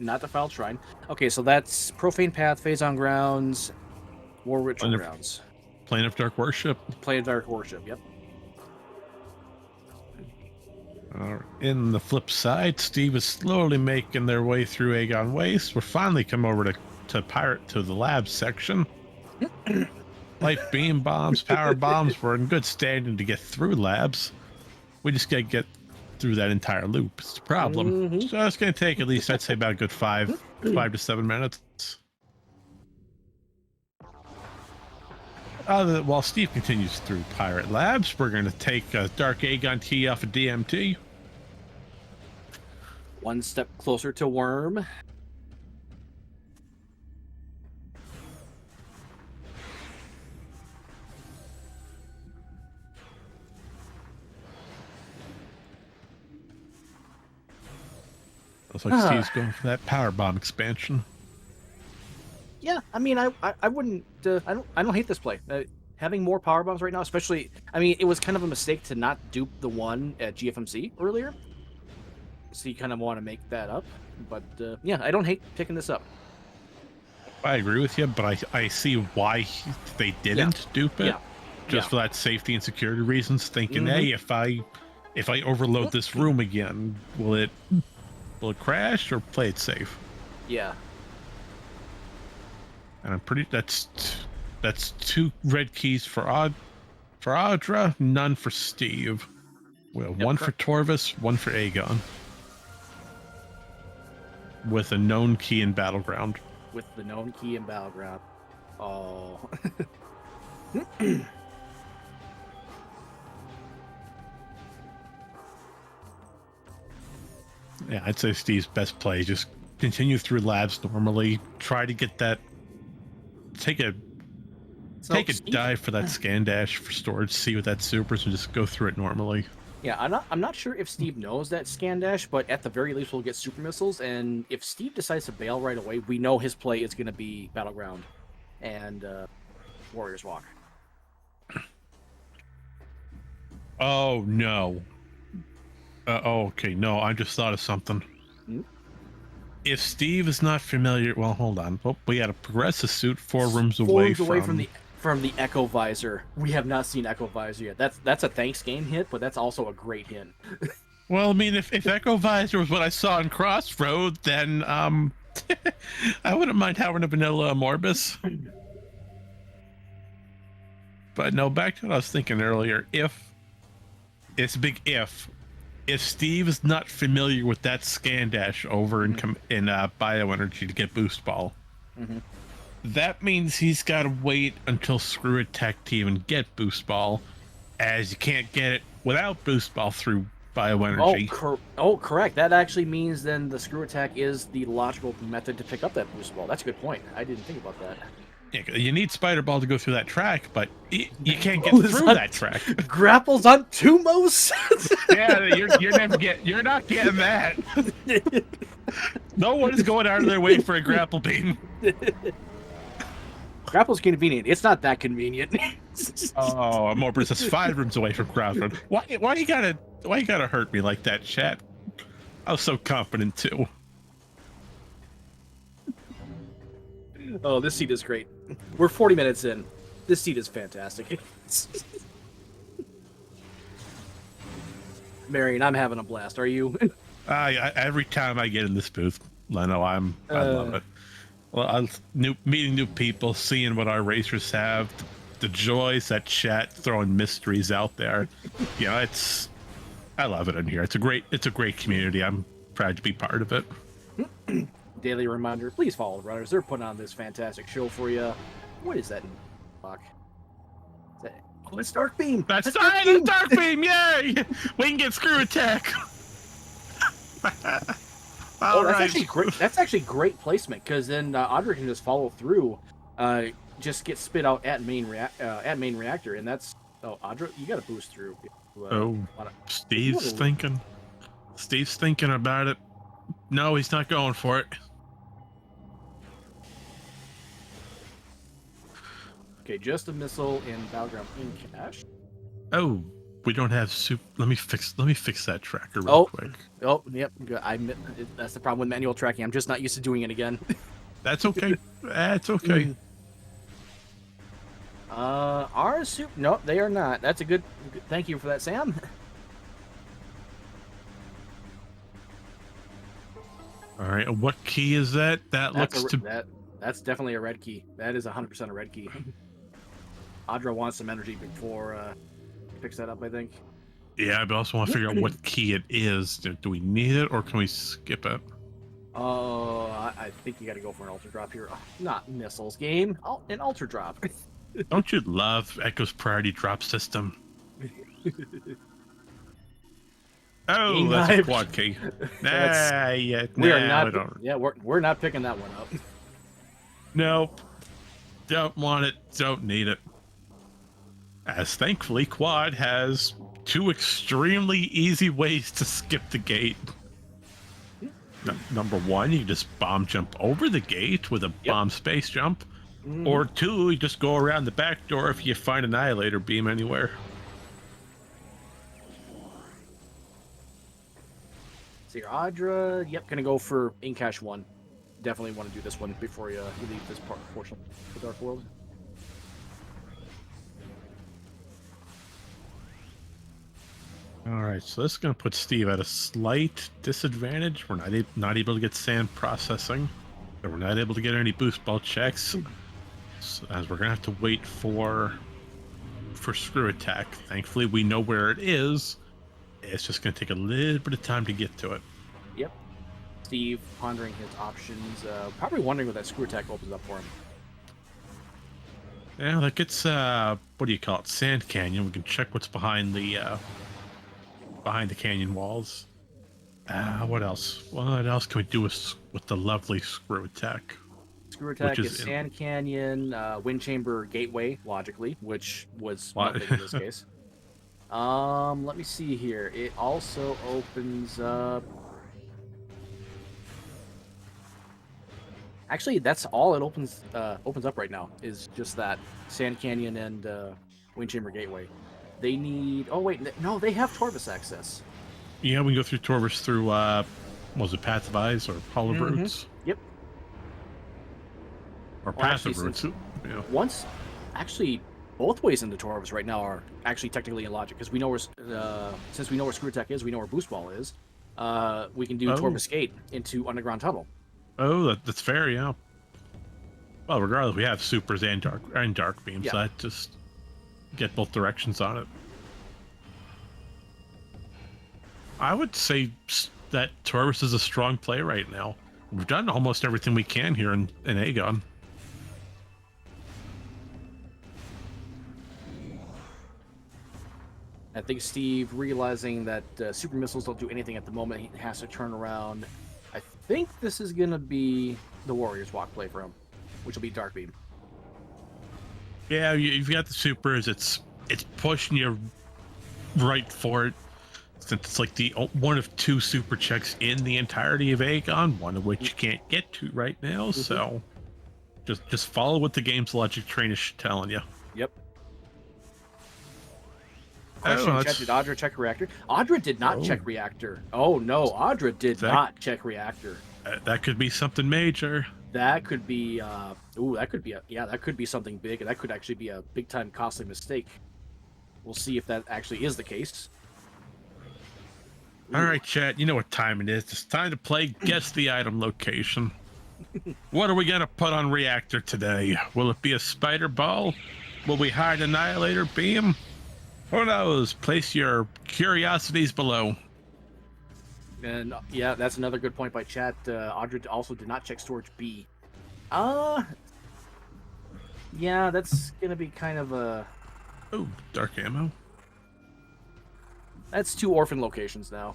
Not Defiled Shrine. Okay, so that's Profane Path, Phazon Grounds, War Ritual Grounds. Plane of Dark Worship. Plane of Dark Worship, yep. In the flip side, Steve is slowly making their way through Aegon Waste. We're finally come over to the lab section. Light beam bombs, power bombs, we're in good standing to get through labs. We just gotta get through that entire loop. It's the problem. So it's gonna take at least, I'd say, about a good 5 to 7 minutes. While Steve continues through Pirate Labs, we're going to take a Dark Aegon key off of DMT. One step closer to Worm. Looks like Steve's going for that power bomb expansion. Yeah, I mean, I wouldn't. I don't hate this play. Having more power bombs right now, especially. I mean, it was kind of a mistake to not dupe the one at GFMC earlier. So you kind of want to make that up. But yeah, I don't hate picking this up. I agree with you, but I see why they didn't dupe it. Just for that safety and security reasons, thinking, hey, if I overload this room again, will it crash or play it safe? Yeah. And I'm pretty. That's 2 red keys for Audra, none for Steve. Well, one for Torvis, one for Aegon. With a known key in Battleground. With the known key in Battleground. Oh. Yeah, I'd say Steve's best play. Just continue through labs normally. Try to get that. Take a dive for that scan dash for storage. See what that supers and just go through it normally. Yeah, I'm not sure if Steve knows that scan dash, but at the very least we'll get super missiles. And if Steve decides to bail right away, we know his play is going to be Battleground and Warriors Walk. Oh no. Okay, no, I just thought of something. If Steve is not familiar, well, hold on. Oh, we got a progressive suit 4 rooms away from the Echo Visor. We have not seen Echo Visor yet. That's a thanks game hit, but that's also a great hint. Well, I mean, if Echo Visor was what I saw in Crossroad, then I wouldn't mind having a vanilla Morbus. But no, back to what I was thinking earlier. It's a big if Steve is not familiar with that scan dash over in bioenergy to get boost ball, that means he's got to wait until Screw Attack to even get boost ball, as you can't get it without boost ball through bioenergy. Correct. That actually means then the Screw Attack is the logical method to pick up that boost ball. That's a good point. I didn't think about that. Yeah, you need Spider Ball to go through that track, but you can't get through that track. Grapples on Tumos. Yeah, you're not getting that. No one is going out of their way for a grapple beam. Grapple's convenient. It's not that convenient. Oh, Morbus is 5 rooms away from Crossroad. Why you gotta hurt me like that, chat? I was so confident too. Oh, this seat is great. We're 40 minutes in. This seat is fantastic. Marion, I'm having a blast. Are you? Every time I get in this booth, Leno, I love it. Well, meeting new people, seeing what our racers have, the joys that chat throwing mysteries out there. You know, I love it in here. It's a great community. I'm proud to be part of it. Daily reminder, please follow the runners. They're putting on this fantastic show for you. What is that? Fuck. Oh, it's Dark Beam. That's Dark Beam. Yay! We can get Screw Attack. Oh, that's right. actually great. That's actually great placement because then Audra can just follow through, just get spit out at main reactor, and that's Audra, you got to boost through. Oh, Steve's thinking. Steve's thinking about it. No, he's not going for it. Okay, just a missile in battleground in cache. Oh, we don't have soup. Let me fix that tracker real quick. Oh, yep. That's the problem with manual tracking. I'm just not used to doing it again. That's okay. That's okay. Are soup? No, they are not. That's a good. Thank you for that, Sam. All right. What key is that? That's definitely a red key. That is 100% a red key. Audra wants some energy before picks that up, I think. Yeah, I also want to figure out what key it is. Do we need it or can we skip it? Oh, I think you got to go for an ultra drop here. Oh, not missiles game. Oh, an ultra drop. Don't you love Echo's priority drop system? Oh, Game that's a hype. quad key. We're not picking that one up. Nope. Don't want it. Don't need it. As thankfully, quad has 2 extremely easy ways to skip the gate. Number 1, you can just bomb jump over the gate with a bomb space jump. Or 2, you just go around the back door if you find annihilator beam anywhere. So your Audra, yep, gonna go for in cache 1. Definitely want to do this one before you leave this portion of the Dark World. All right, so this is going to put Steve at a slight disadvantage. We're not able to get sand processing, and we're not able to get any boost ball checks, so, as we're going to have to wait for screw attack. Thankfully, we know where it is. It's just going to take a little bit of time to get to it. Yep. Steve pondering his options, probably wondering what that screw attack opens up for him. Yeah, that gets what do you call it? Sand canyon. We can check what's behind the canyon walls. What else? What else can we do with the lovely screw attack? Screw attack is Sand Canyon, Wind Chamber Gateway, logically, which was nothing in this case. Let me see here. It also opens up. Actually, that's all it opens up right now. Is just that Sand Canyon and Wind Chamber Gateway. They need. Oh wait, no, they have Torvus access. Yeah, we can go through Torvus through. Was it Path of Eyes or Hall of Roots? Yep. Or Path of Roots. Yeah. Once, actually, both ways into Torvus right now are actually technically illogic because we know where, since we know where Screw Attack is, we know where Boost Ball is. We can do Torvus Gate into Underground Tunnel. Oh, that's fair, yeah. Well, regardless, we have supers and dark beams, so that just get both directions on it. I would say that Torvus is a strong play right now. We've done almost everything we can here in Aegon. I think Steve, realizing that super missiles don't do anything at the moment, he has to turn around. I think this is going to be the Warriors walk play for him, which will be Dark Beam. Yeah, you've got the supers. It's pushing you right for it. Since it's like the one of 2 super checks in the entirety of Aegon, one of which you can't get to right now. So just follow what the game's logic train is telling you. Yep. Question, did Audra check reactor? Audra did not check reactor. Oh no, Audra did not check reactor. That could be something major. That could be that could be something big, and that could actually be a big time costly mistake. We'll see if that actually is the case. All right, chat, you know what time it is. It's time to play Guess the Item Location. What are we going to put on Reactor today? Will it be a spider ball? Will we hide Annihilator Beam? Who knows? Place your curiosities below. And yeah, that's another good point by chat. Audra also did not check storage B. Yeah, that's going to be kind of a... Oh, dark ammo. That's 2 orphan locations now.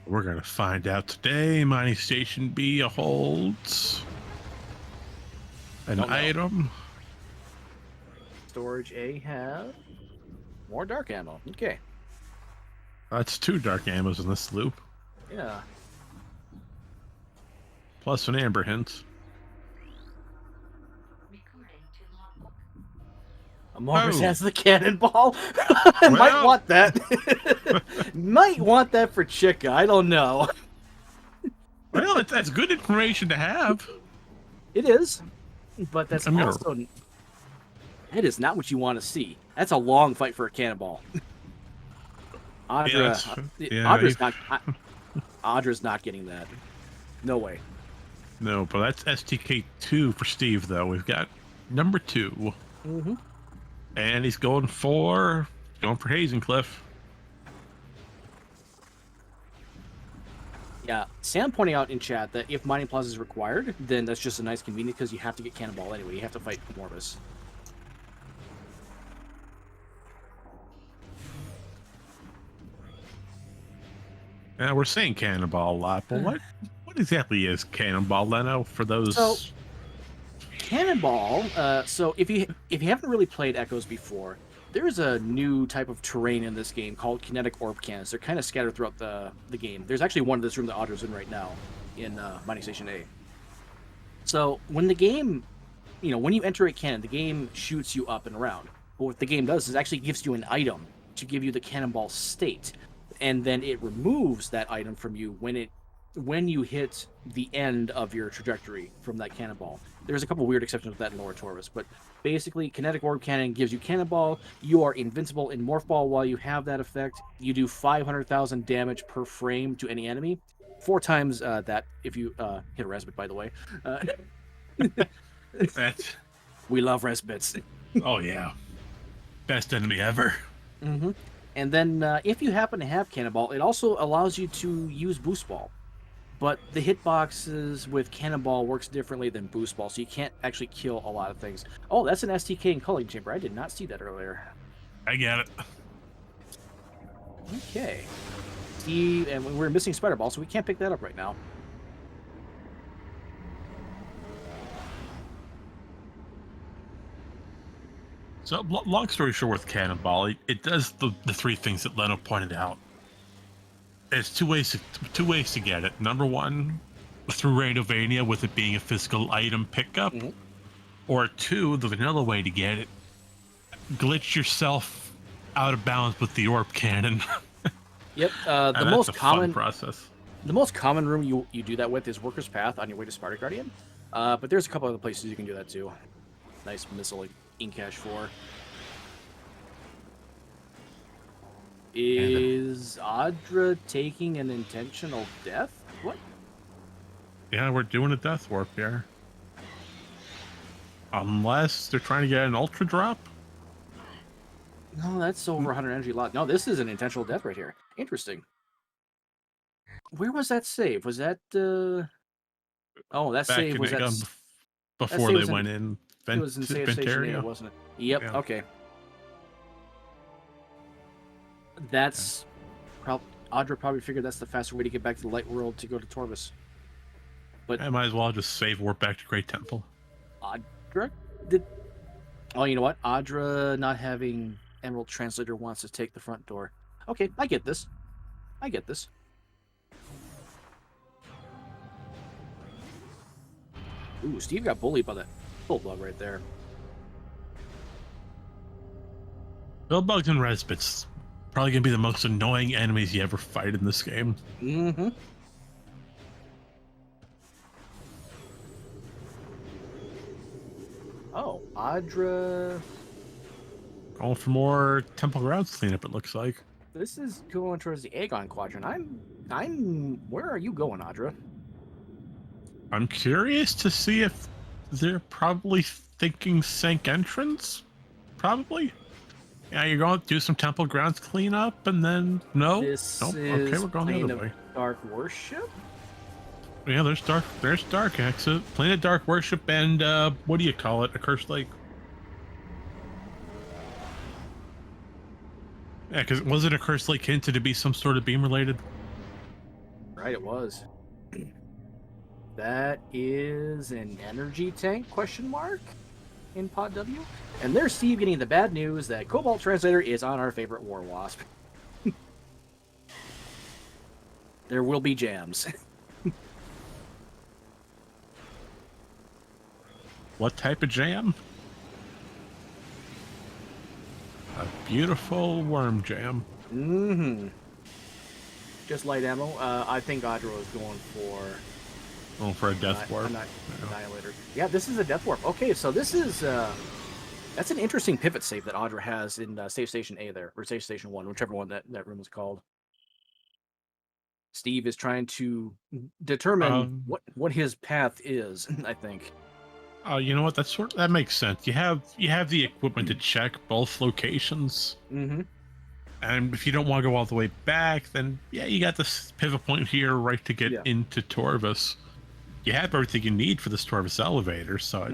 We're gonna find out today. Mining Station B holds an Don't know. item. Storage A have more dark ammo. Okay. That's 2 dark ammos in this loop, Yeah. plus an amber hint. Amorphous Oh. has the cannonball. I might Well. want that. Might want that for Chica. I don't know. Well, that's good information to have. It is, but that's I'm gonna- also that is not what you want to see. That's a long fight for a cannonball. Audra, Audra's not getting that. No way. No, but that's STK2 for Steve, though. We've got number 2. Mm-hmm. And he's going for Hazencliff. Yeah, Sam pointing out in chat that if mining plaza is required, then that's just a nice convenience because you have to get cannonball anyway. You have to fight Morvis. We're saying cannonball a lot, but what exactly is cannonball, Leno? For those. So, cannonball. So if you haven't really played Echoes before, there's a new type of terrain in this game called kinetic orb cannons. They're kind of scattered throughout the game. There's actually one in this room that Audra's in right now, in Mining Station A. So when the game, when you enter a cannon, the game shoots you up and around. But what the game does is actually gives you an item to give you the cannonball state, and then it removes that item from you when you hit the end of your trajectory from that cannonball. There's a couple weird exceptions with that in Lower Taurus, but basically, Kinetic Orb Cannon gives you Cannonball. You are invincible in Morph Ball while you have that effect. You do 500,000 damage per frame to any enemy. 4 times that if you hit a Resbit, by the way. We love Resbits. Oh, yeah. Best enemy ever. Mm-hmm. And then if you happen to have Cannonball, it also allows you to use Boost Ball. But the hitboxes with Cannonball works differently than Boost Ball, so you can't actually kill a lot of things. Oh, that's an STK in Culling Chamber. I did not see that earlier. I get it. Okay. See, and we're missing Spider Ball, so we can't pick that up right now. So, long story short with Cannonball, it does the 3 things that Leno pointed out. There's two ways to get it. Number 1, through Randomania with it being a physical item pickup. Mm-hmm. Or 2, the vanilla way to get it. Glitch yourself out of bounds with the orb cannon. Yep. The most common process. The most common room you do that with is Worker's Path on your way to Sparta Guardian. But there's a couple other places you can do that too. Nice missile like Incash 4. Is Audra taking an intentional death? What? Yeah, we're doing a death warp here. Unless they're trying to get an ultra drop? No, that's over 100 energy lot. No, this is an intentional death right here. Interesting. Where was that save? Was that Oh, that Back save was that before they went in. It was in Save Station 8, wasn't it? Yep, yeah. Okay. That's Audra probably figured that's the faster way to get back to the light world to go to Torvus. But I might as well just save warp back to Great Temple. Audra did. Oh, you know what? Audra not having Emerald Translator wants to take the front door. Okay, I get this. Ooh, Steve got bullied by that Bullbug right there. Bullbugs and Resbits. Probably going to be the most annoying enemies you ever fight in this game. Mm-hmm. Oh, Audra... Going for more Temple Grounds cleanup, it looks like. This is going towards the Aegon Quadrant. Where are you going, Audra? I'm curious to see if they're probably thinking Sync entrance? Probably? Yeah, you're going to do some Temple Grounds cleanup, and then... Nope. Okay, we're going the other way. Dark Worship? Yeah, there's Dark Exit. Planet Dark Worship and, what do you call it? A Cursed Lake? Yeah, because was it a Cursed Lake hinted to be some sort of beam related? right, it was. That is an energy tank, question mark, in Pod W. And there's Steve getting the bad news that Cobalt Translator is on our favorite War Wasp. There will be jams. What type of jam? A beautiful worm jam. Mm-hmm. Just light ammo. I think Audra is going for... Oh, for a death warp. Annihilator. Yeah, this is a death warp. Okay, so this is... that's an interesting pivot save that Audra has in Save Station A there, or Save Station 1, whichever one that room is called. Steve is trying to determine what his path is, I think. Oh, you know what? That makes sense. You have the equipment to check both locations. Mm-hmm. And if you don't want to go all the way back, then yeah, you got this pivot point here, right, to get into Torvus. You have everything you need for this Torvus elevator, so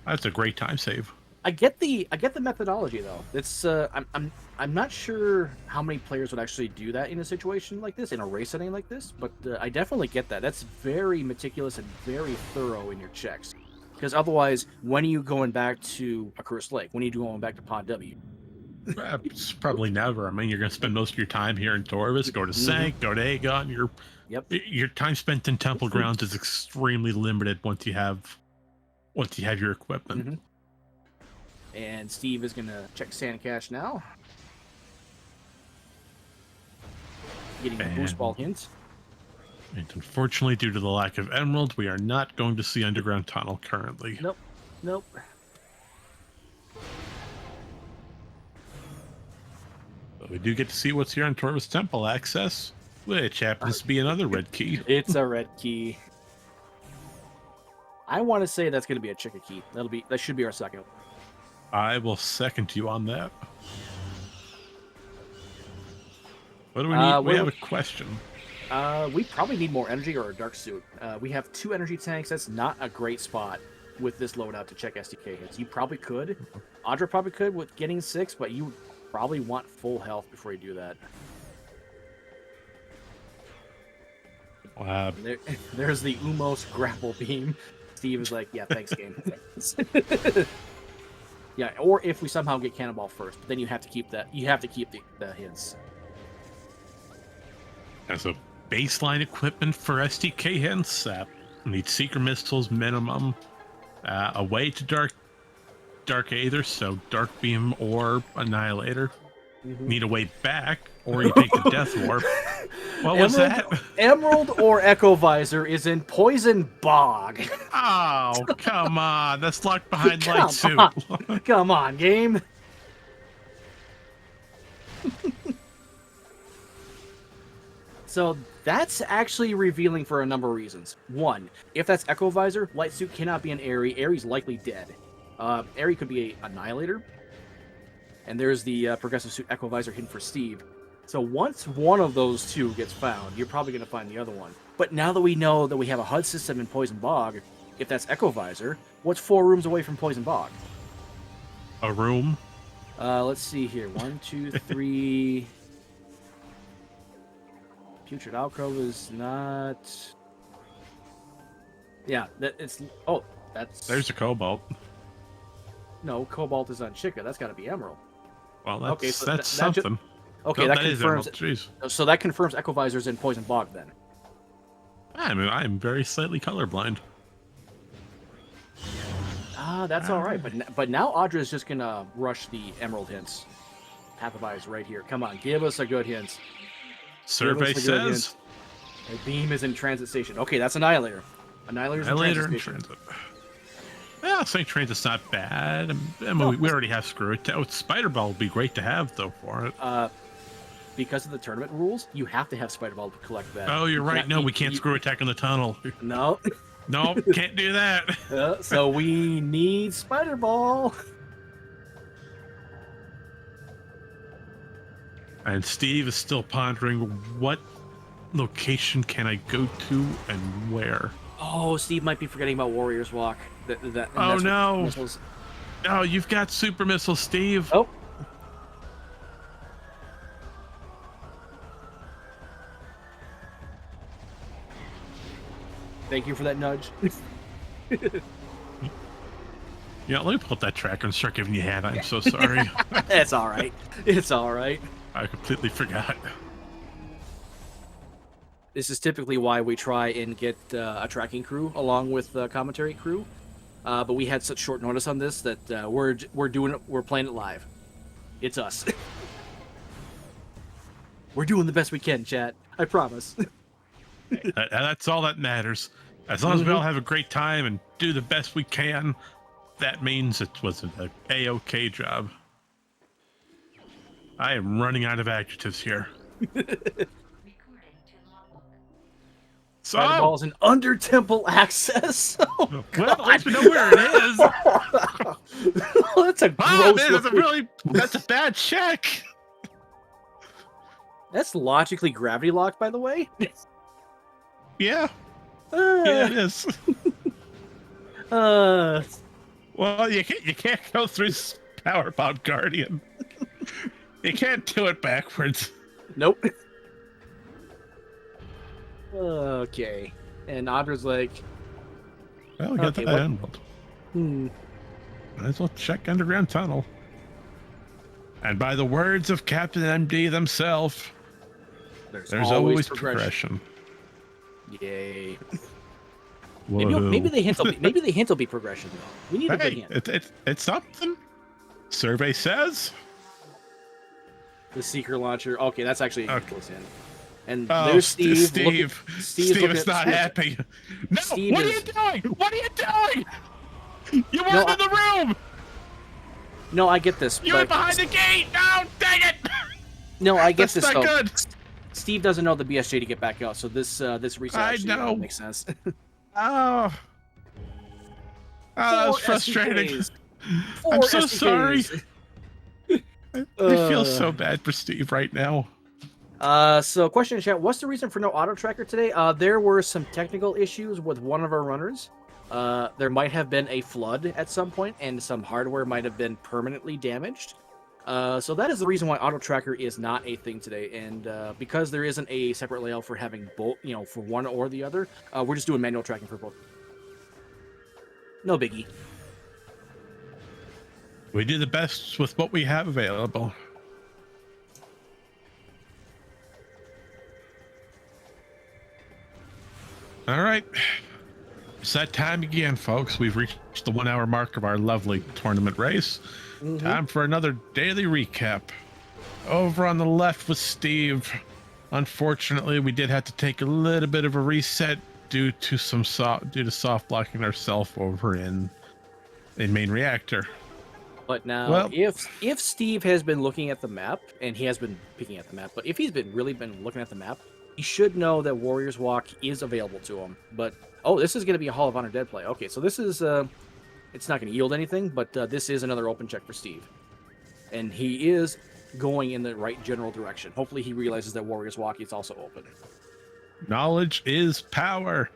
that's a great time save. I get the methodology though. It's I'm not sure how many players would actually do that in a situation like this, in a race setting like this, but I definitely get that. That's very meticulous and very thorough in your checks. Because otherwise, when are you going back to a Cursed Lake? When are you going back to Pod W? It's probably never. I mean, you're going to spend most of your time here in Torvus, go to Sank, go to Aegon. Your time spent in Temple Grounds is extremely limited once you have your equipment. And Steve is going to check Sand Cache now. Getting a boost ball hint. And unfortunately, due to the lack of emerald, we are not going to see underground tunnel currently. Nope. But we do get to see what's here on Torvus Temple access, which happens to be another red key. It's a red key. I want to say that's going to be a Chica key. That should be our second. I will second you on that. What do we need? We have a question. We probably need more energy or a dark suit. We have 2 energy tanks. That's not a great spot with this loadout to check SDK hits. You probably could. Audra probably could with getting 6, but you probably want full health before you do that. There's the Umos grapple beam. Steve is like, yeah, thanks, game. Yeah, or if we somehow get Cannonball first, but then you have to keep that. You have to keep the hints. As a baseline equipment for SDK hints, need Seeker Missiles minimum, a way to Dark Aether, so Dark Beam or Annihilator. Need a way back, or you take the Death Warp. What was that? Emerald or Echo Visor is in Poison Bog. Oh, come on. That's locked behind Light Suit. Come on, game. So that's actually revealing for a number of reasons. One, if that's Echo Visor, Light Suit cannot be an Aerie. Aerie's likely dead. Aerie could be an Annihilator. And there's the Progressive Suit Echo Visor hidden for Steve. So once one of those two gets found, you're probably going to find the other one. But now that we know that we have a HUD system in Poison Bog, if that's Echo Visor, what's 4 rooms away from Poison Bog? A room? Let's see here. 1, 2, 3... Putrid Alcove is not... Yeah, it's... Oh, that's... There's a Cobalt. No, Cobalt is on Chica. That's got to be Emerald. Well, that's something. Okay, that confirms. Jeez. So that confirms Echo Visor's in Poison Bog then. I mean, I'm very slightly colorblind. That's all right. But now Audra is just gonna rush the Emerald hints. Path of Eyes right here. Come on, give us a good hint. Survey says the beam is in transit station. Okay, that's Annihilator. Annihilator's in transit. Yeah, I think transit's not bad. I mean, we already have Screw It. Spider Ball would be great to have though for it. Because of the tournament rules, you have to have Spider Ball to collect that. Oh, you're right. No, we can't Screw Attack in the tunnel. No. No, can't do that. So we need Spider Ball. And Steve is still pondering what location can I go to and where. Oh, Steve might be forgetting about Warrior's Walk. Oh no! No, you've got super missiles, Steve. Oh. Thank you for that nudge. Yeah, let me pull up that tracker and start giving you a hand. I'm so sorry. It's all right. It's all right. I completely forgot. This is typically why we try and get a tracking crew along with the commentary crew. But we had such short notice on this that we're playing it live. It's us. We're doing the best we can, chat. I promise. That's all that matters. As long as we all have a great time and do the best we can, that means it was an A-OK job. I am running out of adjectives here. So, Fireball's an under temple access. Oh, well, at least we know where it is. That's a gross. Man, that's a bad check. That's logically gravity locked, by the way. Yeah. Yeah, it is. Well, you can't go through Power Bomb Guardian. You can't do it backwards. Nope. Okay. And Audra's like, well, we got that emerald. Hmm. Might as well check underground tunnel. And by the words of Captain MD themselves, there's always progression. Yay. Whoa. Maybe the hint will be progression though. We need a big hint. It's something. Survey says. The seeker launcher. Okay, that's actually a close in. And there's Steve. Steve is not happy. No, Steve what are you doing? What are you doing? You weren't in the room. No, I get this. You were behind the gate. No, dang it. No, I get this not though. Good. Steve doesn't know the BSJ to get back out, so this research makes sense. Oh, that was frustrating. I'm so sorry. I feel so bad for Steve right now. So question in chat, what's the reason for no auto tracker today? There were some technical issues with one of our runners. There might have been a flood at some point, and some hardware might have been permanently damaged. So that is the reason why auto tracker is not a thing today. And because there isn't a separate layout for having both, for one or the other, we're just doing manual tracking for both. No biggie. We do the best with what we have available. All right. It's that time again, folks. We've reached the 1 hour mark of our lovely tournament race. Time for another daily recap. Over on the left with Steve. Unfortunately, we did have to take a little bit of a reset due to soft blocking ourselves over in main reactor. But now, if Steve has been looking at the map, and he has been picking at the map, but if he's really been looking at the map, he should know that Warrior's Walk is available to him. But, this is going to be a Hall of Honor dead play. Okay, so this is, it's not going to yield anything, but this is another open check for Steve. And he is going in the right general direction. Hopefully he realizes that Warrior's Walk is also open. Knowledge is power.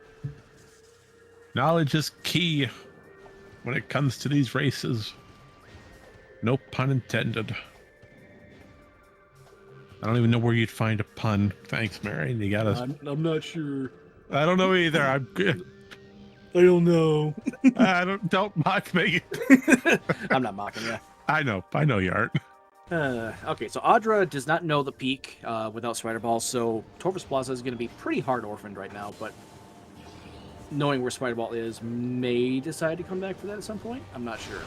Knowledge is key when it comes to these races. No pun intended. I don't even know where you'd find a pun. Thanks, Mary. You got us. I'm not sure. I don't know either. I'm good. I don't know. Don't mock me. I'm not mocking you. I know you aren't. Okay, so Audra does not know the peak without Spider Ball, so Torvus Plaza is going to be pretty hard orphaned right now, but knowing where Spider Ball is, may decide to come back for that at some point. I'm not sure.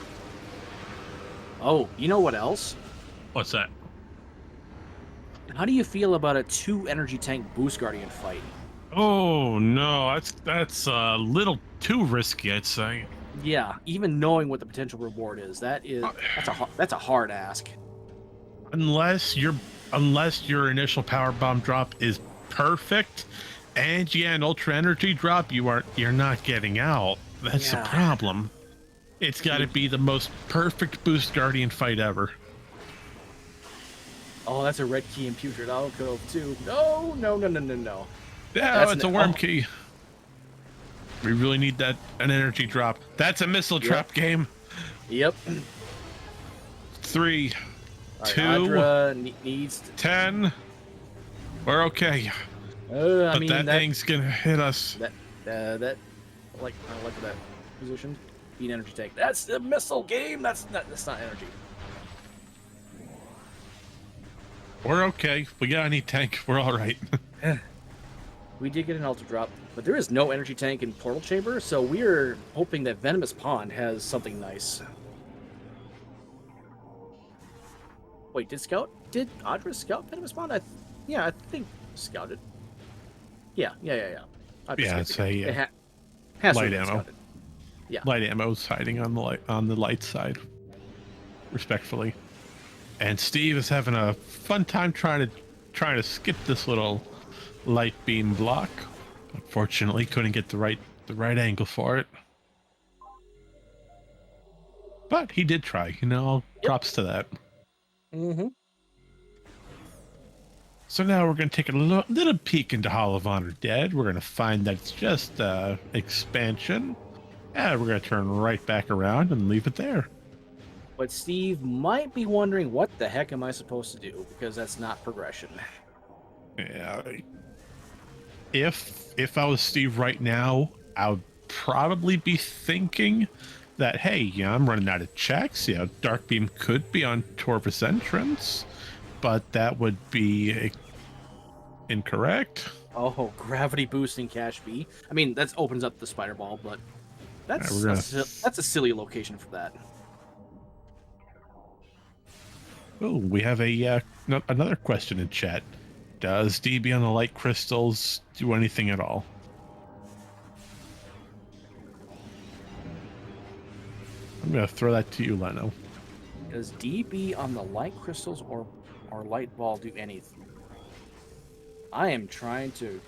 Oh, you know what else? What's that? How do you feel about a 2 energy tank boost guardian fight? Oh no, that's a little too risky, I'd say. Yeah, even knowing what the potential reward is, that's a hard ask. Unless your initial power bomb drop is perfect, and an ultra energy drop, you're not getting out. That's the problem. It's got to be the most perfect boost guardian fight ever. Oh, that's a red key in Putrid Alcove too. No. Yeah, it's a worm key. We really need an energy drop. That's a missile trap game. Yep. 3, right, 2, Audra needs 10. We're okay. That thing's gonna hit us. That I like that positioned. Beat energy tank. That's the missile game. That's not energy. We're okay. We got any tank. We're all right. We did get an ultra drop, but there is no energy tank in Portal Chamber, so we're hoping that Venomous Pond has something nice. Wait, did Audra scout Venomous Pond? Yeah, I think scouted. Yeah. Yeah, it's a has light really ammo. scouted. Yeah. Light ammo's hiding on the light side, respectfully. And Steve is having a fun time trying to skip this little light beam block. Unfortunately, couldn't get the right angle for it. But he did try. Props to that. Mm-hmm. So now we're going to take a little peek into Hall of Honor Dead. We're going to find that it's just expansion. And we're going to turn right back around and leave it there. But Steve might be wondering, what the heck am I supposed to do? Because that's not progression. Yeah. If I was Steve right now, I would probably be thinking that, hey, yeah, I'm running out of checks. Yeah, Dark Beam could be on Torvus entrance, but that would be incorrect. Oh, gravity boosting Cash B. I mean, that opens up the spider ball, but that's a silly location for that. Oh, we have another question in chat. Does DB on the light crystals do anything at all? I'm going to throw that to you, Leno. Does DB on the light crystals or light ball do anything? I am trying to.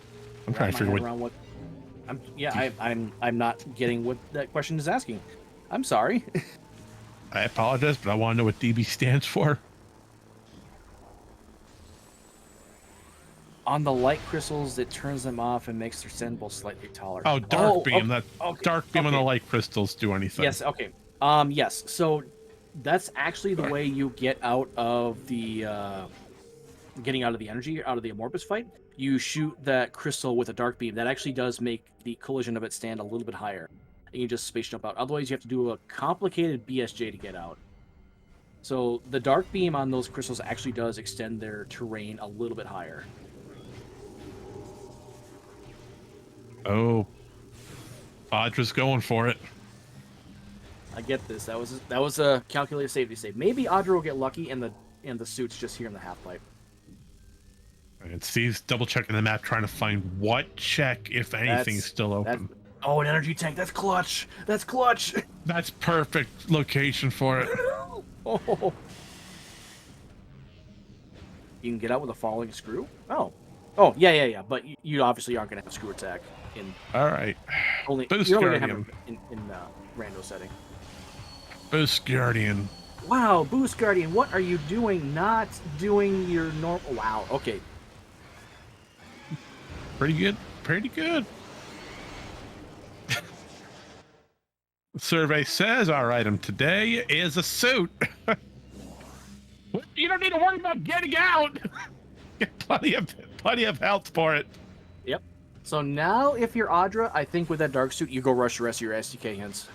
I'm trying to figure around what. I'm not getting what that question is asking. I'm sorry. I apologize, but I want to know what DB stands for. On the light crystals, it turns them off and makes their symbol slightly taller. Oh, dark beam. Okay, Dark beam on the light crystals do anything. Yes. Okay. Yes. So that's actually the way you get out of the getting out of the energy, out of the amorphous fight. You shoot that crystal with a dark beam. That actually does make the collision of it stand a little bit higher. And you just space jump out. Otherwise, you have to do a complicated BSJ to get out. So the dark beam on those crystals actually does extend their terrain a little bit higher. Oh, Audra's going for it. I get this. That was a calculated safety save. Maybe Audra will get lucky, and the suit's just here in the half pipe. And Steve's double checking the map, trying to find what check, if anything, is still open. Oh, an energy tank. That's clutch. That's clutch. That's perfect location for it. Oh. You can get out with a falling screw? Oh, yeah. But you obviously aren't going to have screw attack in. All right. Boost Guardian in rando setting. Boost Guardian. Wow, Boost Guardian, what are you doing? Not doing your normal. Wow. Okay. Pretty good. Pretty good. The survey says our item today is a suit. You don't need to worry about getting out. Get plenty of health for it. Yep. So now, if you're Audra, I think with that dark suit, you go rush the rest of your SDK hints.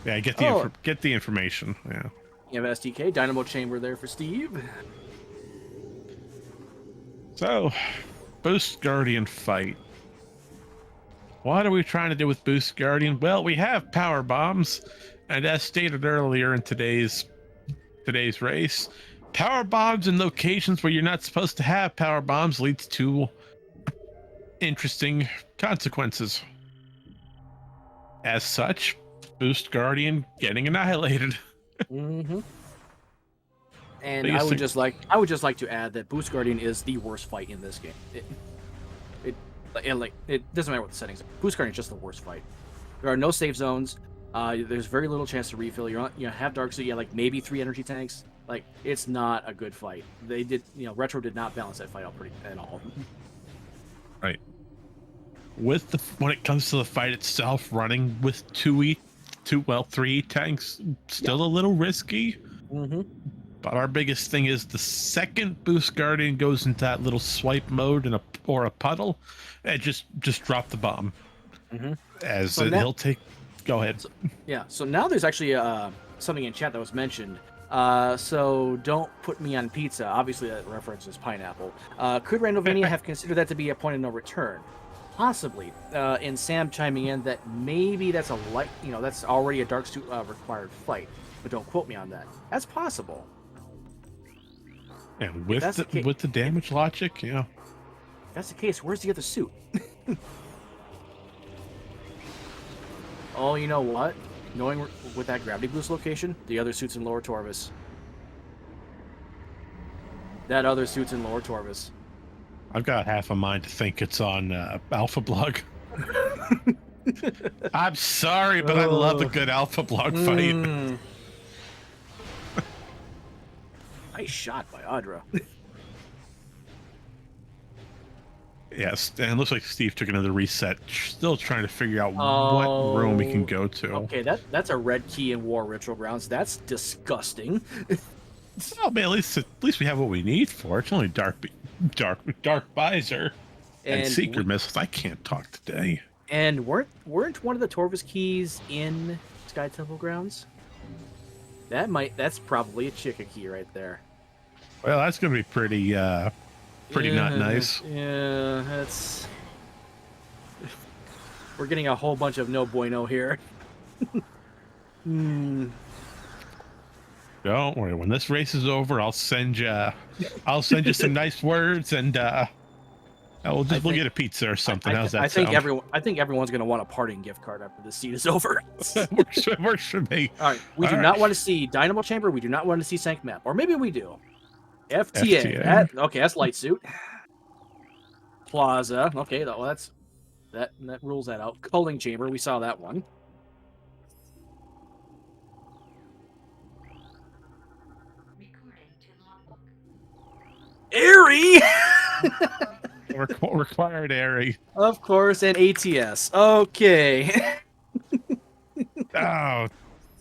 Yeah, get the information. Yeah. You have SDK Dynamo Chamber there for Steve. So, Boost Guardian fight. What are we trying to do with Boost Guardian? Well, we have power bombs, and as stated earlier in today's race, power bombs in locations where you're not supposed to have power bombs leads to interesting consequences. As such, Boost Guardian getting annihilated. Mm-hmm. And I would just like to add that Boost Guardian is the worst fight in this game. It doesn't matter what the settings are. Boost Guardian is just the worst fight. There are no save zones. There's very little chance to refill. You have Dark Suit. You have maybe 3 energy tanks. It's not a good fight. Retro did not balance that fight out at all. Right. When it comes to the fight itself, running with 3 tanks still a little risky. Mm-hmm. But our biggest thing is the second Boost Guardian goes into that little swipe mode or a puddle, and just drop the bomb. Mm-hmm. As So now, he'll take. Go ahead. so now there's actually something in chat that was mentioned. So don't put me on pizza. Obviously, that references pineapple. Could Randomania have considered that to be a point of no return? Possibly. And Sam chiming in that maybe that's a light, that's already a dark suit required fight. But don't quote me on that. That's possible. And with the damage logic, yeah. If that's the case, where's the other suit? Oh, you know what? Knowing with that gravity boost location, the other suit's in Lower Torvis. That other suit's in Lower Torvis. I've got half a mind to think it's on Alpha Blog. I'm sorry, but I love a good Alpha Blog fight. Nice shot by Audra. Yes, and it looks like Steve took another reset. Still trying to figure out what room we can go to. Okay, that's a red key in War Ritual Grounds. That's disgusting. Well, man, at least we have what we need for it. It's only dark visor and secret missiles. I can't talk today. And weren't one of the Torvis keys in Sky Temple Grounds? That's probably a Chica key right there. Well, that's gonna be pretty not nice. Yeah, we're getting a whole bunch of no bueno here. Don't worry. When this race is over, I'll send you some nice words, and we'll get a pizza or something. How's that sound? I think everyone's gonna want a parting gift card after this scene is over. works for me. All right, we do not want to see Dynamo Chamber. We do not want to see Sank Map, or maybe we do. FTA. Okay, that's Light Suit. Plaza. Okay, that rules that out. Culling Chamber. We saw that one. Airy! Required Airy. Of course, and ATS. Okay. Oh,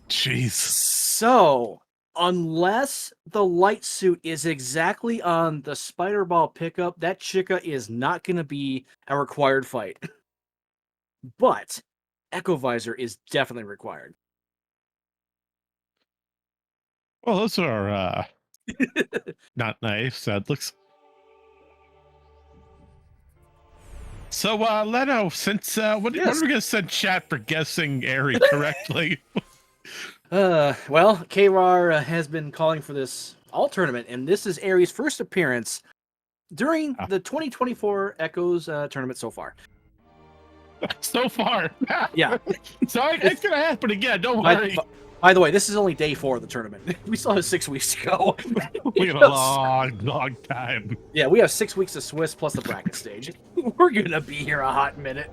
jeez. So, unless the light suit is exactly on the spider ball pickup, that Chica is not going to be a required fight. But Echo Visor is definitely required. Well, those are not nice. That looks. So, Leno, since what are we going to send chat for guessing Airy correctly? Well, KRAR has been calling for this all tournament, and this is Airy's first appearance during the 2024 Echoes tournament so far. So far, yeah. So it's gonna happen again. Don't worry. By the way, this is only day 4 of the tournament. We still have 6 weeks to go. We have a long time. Yeah, we have 6 weeks of Swiss plus the bracket stage. We're gonna be here a hot minute.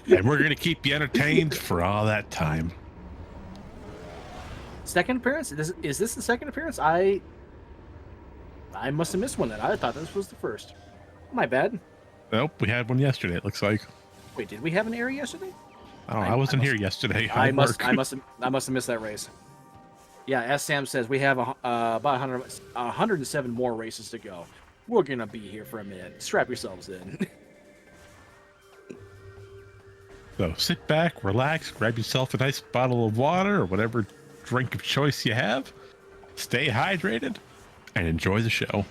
And we're gonna keep you entertained for all that time. Second appearance? Is this the second appearance? I must have missed one then. I thought this was the first. My bad. Nope, we had one yesterday, it looks like. Wait, did we have an Airy yesterday? Oh, I wasn't here yesterday. I must have missed that race. Yeah, as Sam says, we have about 107 more races to go. We're gonna be here for a minute. Strap yourselves in. So sit back, relax, grab yourself a nice bottle of water or whatever drink of choice you have. Stay hydrated and enjoy the show.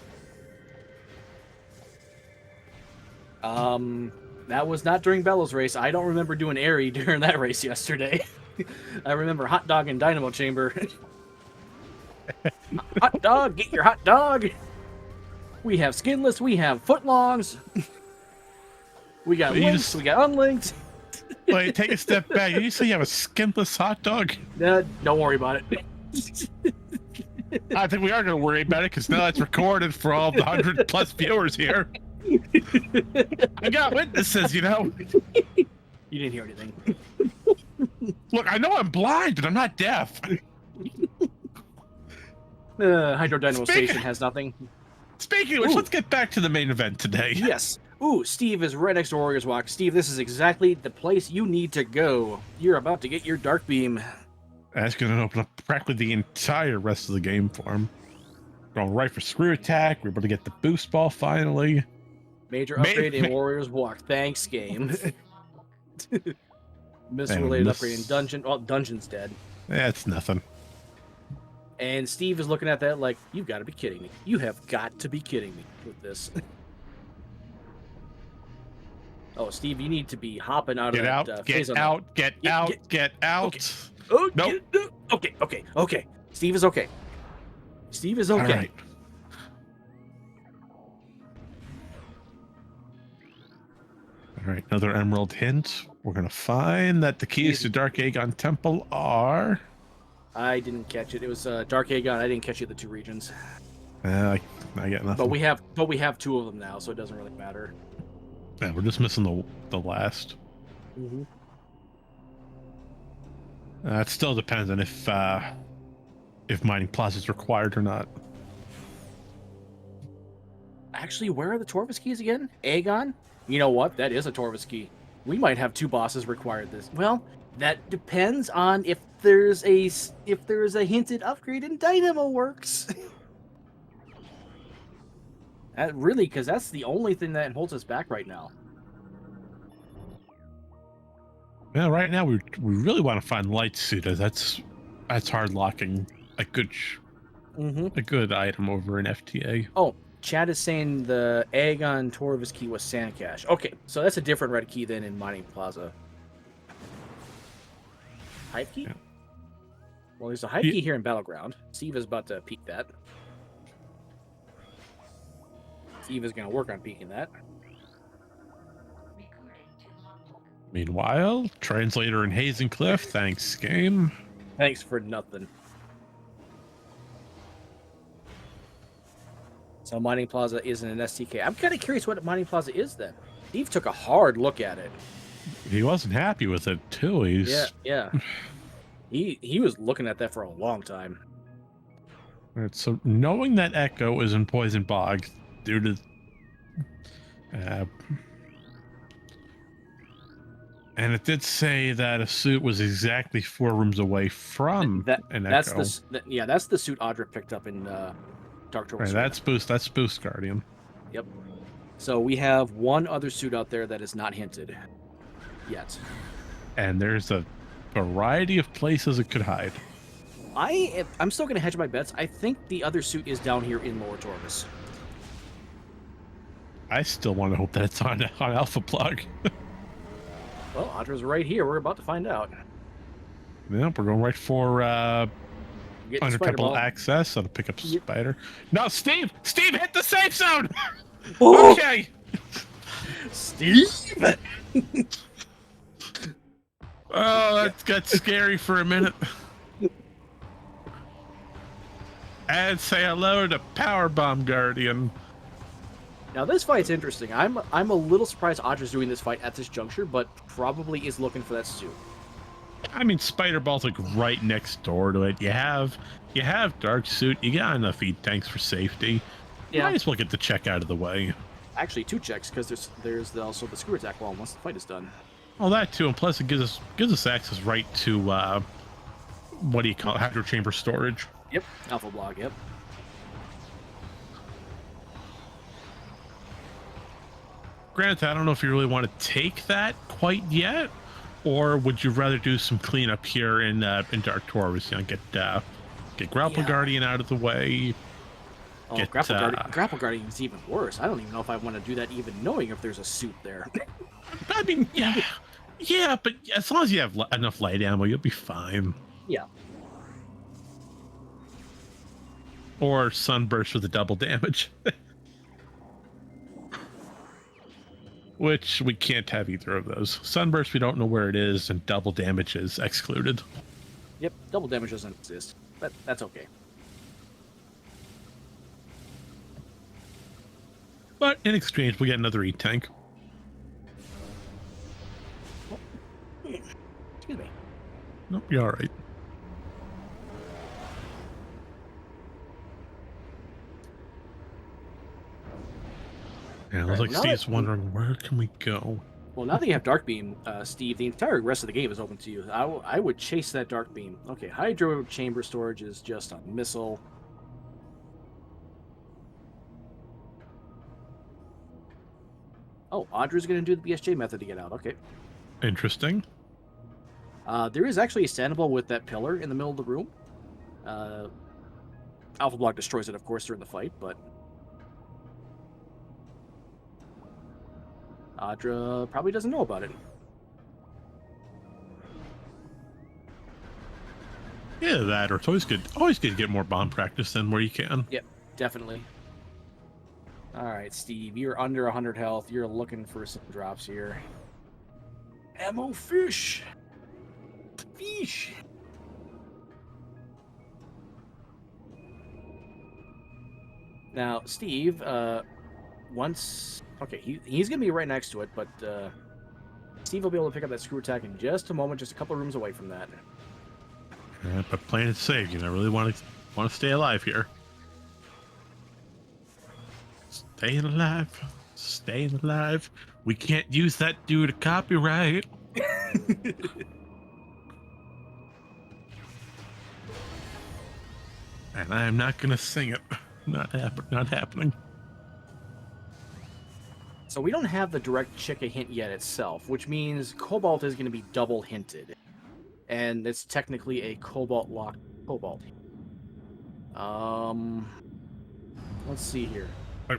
That was not during Bellows' race. I don't remember doing Airy during that race yesterday. I remember hot dog and Dynamo Chamber. Hot dog, get your hot dog. We have skinless, we have footlongs. We got links, we got unlinked. Wait, take a step back. You say you have a skinless hot dog? Don't worry about it. I think we are going to worry about it because now it's recorded for all the 100+ viewers here. I got witnesses, you know. You didn't hear anything. Look, I know I'm blind, but I'm not deaf. Hydro Dynamo Station has nothing. Speaking of which, let's get back to the main event today. Yes. Ooh, Steve is right next to Warriors Walk. Steve, this is exactly the place you need to go. You're about to get your Dark Beam. That's going to open up practically the entire rest of the game for him. Going right for screw attack. We're able to get the boost ball finally. Major upgrade in Warriors Walk. Thanks, game. Missile-related upgrade in Dungeon. Well, Dungeon's dead. That's nothing. And Steve is looking at that like, you've got to be kidding me. You have got to be kidding me with this. Oh, Steve, you need to be hopping out of that phase. Get out. Get out. Okay. Oh, nope. Okay. Steve is okay. Steve is okay. All right. All right, another emerald hint. We're going to find that the keys to Dark Aegon Temple are... I didn't catch it. It was Dark Aegon. I didn't catch it in the 2 regions. I get nothing. But we have 2 of them now, so it doesn't really matter. Yeah, we're just missing the last. Mm-hmm. It still depends on if mining plaza is required or not. Actually, where are the Torvus keys again? Aegon? You know what? That is a Torvus key. We might have 2 bosses required this. Well, that depends on if there's a hinted upgrade in Dynamo Works. That really, because that's the only thing that holds us back right now. Yeah, right now we really want to find light suit, as that's hard locking a good item over an FTA. Oh, Chad is saying the Aegon Torvus key was Sand Cache. Okay, so that's a different red key than in Mining Plaza. Hive key? Yeah. Well, there's a hive key here in Battleground. Steve is about to peek that. Steve is going to work on peeking that. Meanwhile, translator in Hazencliff, thanks, game. Thanks for nothing. So Mining Plaza isn't an STK. I'm kind of curious what Mining Plaza is then. Steve took a hard look at it. He wasn't happy with it too. Yeah. He was looking at that for a long time. All right, so knowing that Echo is in Poison Bog due to and it did say that a suit was exactly 4 rooms away from an Echo. That's the suit Audra picked up in Dark Torvus. Right, that's Boost Guardian. Yep. So we have one other suit out there that is not hinted yet. And there's a variety of places it could hide. I'm still going to hedge my bets. I think the other suit is down here in Lower Torvus. I still want to hope that it's on Alpha Plug. Well, Audra's right here. We're about to find out. Yep, we're going right for under temple access. I'll pick up Spider. No, Steve hit the safe zone. Okay. Steve. Oh, that got scary for a minute. And say hello to Powerbomb Guardian. Now this fight's interesting. I'm a little surprised Audra's doing this fight at this juncture, but probably is looking for that suit. I mean, Spider Ball's like right next door to it. You have Dark Suit. You got enough E-tanks for safety. Yeah. Might as well get the check out of the way. Actually, 2 checks because there's also the screw attack wall once the fight is done. Oh, that too, and plus it gives us access right to what do you call it? Hydro chamber storage. Yep, Alpha Block. Yep. Granted, I don't know if you really want to take that quite yet, or would you rather do some cleanup here in Dark Torvus? You know, get Grapple Guardian out of the way. Oh, Grapple Guardian is even worse. I don't even know if I want to do that, even knowing if there's a suit there. I mean, yeah, but as long as you have enough light ammo, you'll be fine. Yeah. Or Sunburst with the double damage. Which we can't have either of those. Sunburst, we don't know where it is, and double damage is excluded. Yep, double damage doesn't exist, but that's okay. But in exchange, we get another E-tank. Excuse me. Nope, you're all right. Yeah, looks like Steve's wondering, where can we go? Well, now that you have Dark Beam, Steve, the entire rest of the game is open to you. I would chase that Dark Beam. Okay, Hydro Chamber Storage is just a missile. Oh, Audra's going to do the BSJ method to get out. Okay. Interesting. There is actually a standable with that pillar in the middle of the room. Alpha Block destroys it, of course, during the fight, but Audra probably doesn't know about it. Yeah, that, or it's always good to get more bomb practice than where you can. Yep, definitely. All right, Steve, you're under 100 health. You're looking for some drops here. Ammo fish. Fish. Now, Steve, once... Okay, he's going to be right next to it, but Steve will be able to pick up that screw attack in just a moment, just a couple of rooms away from that. Yeah, but playing it safe, you know, I really want to stay alive here. Staying alive. Staying alive. We can't use that due to copyright. And I am not going to sing it. Not happening. So we don't have the direct Chica hint yet itself, which means Cobalt is going to be double hinted. And it's technically a Cobalt locked Cobalt. Let's see here.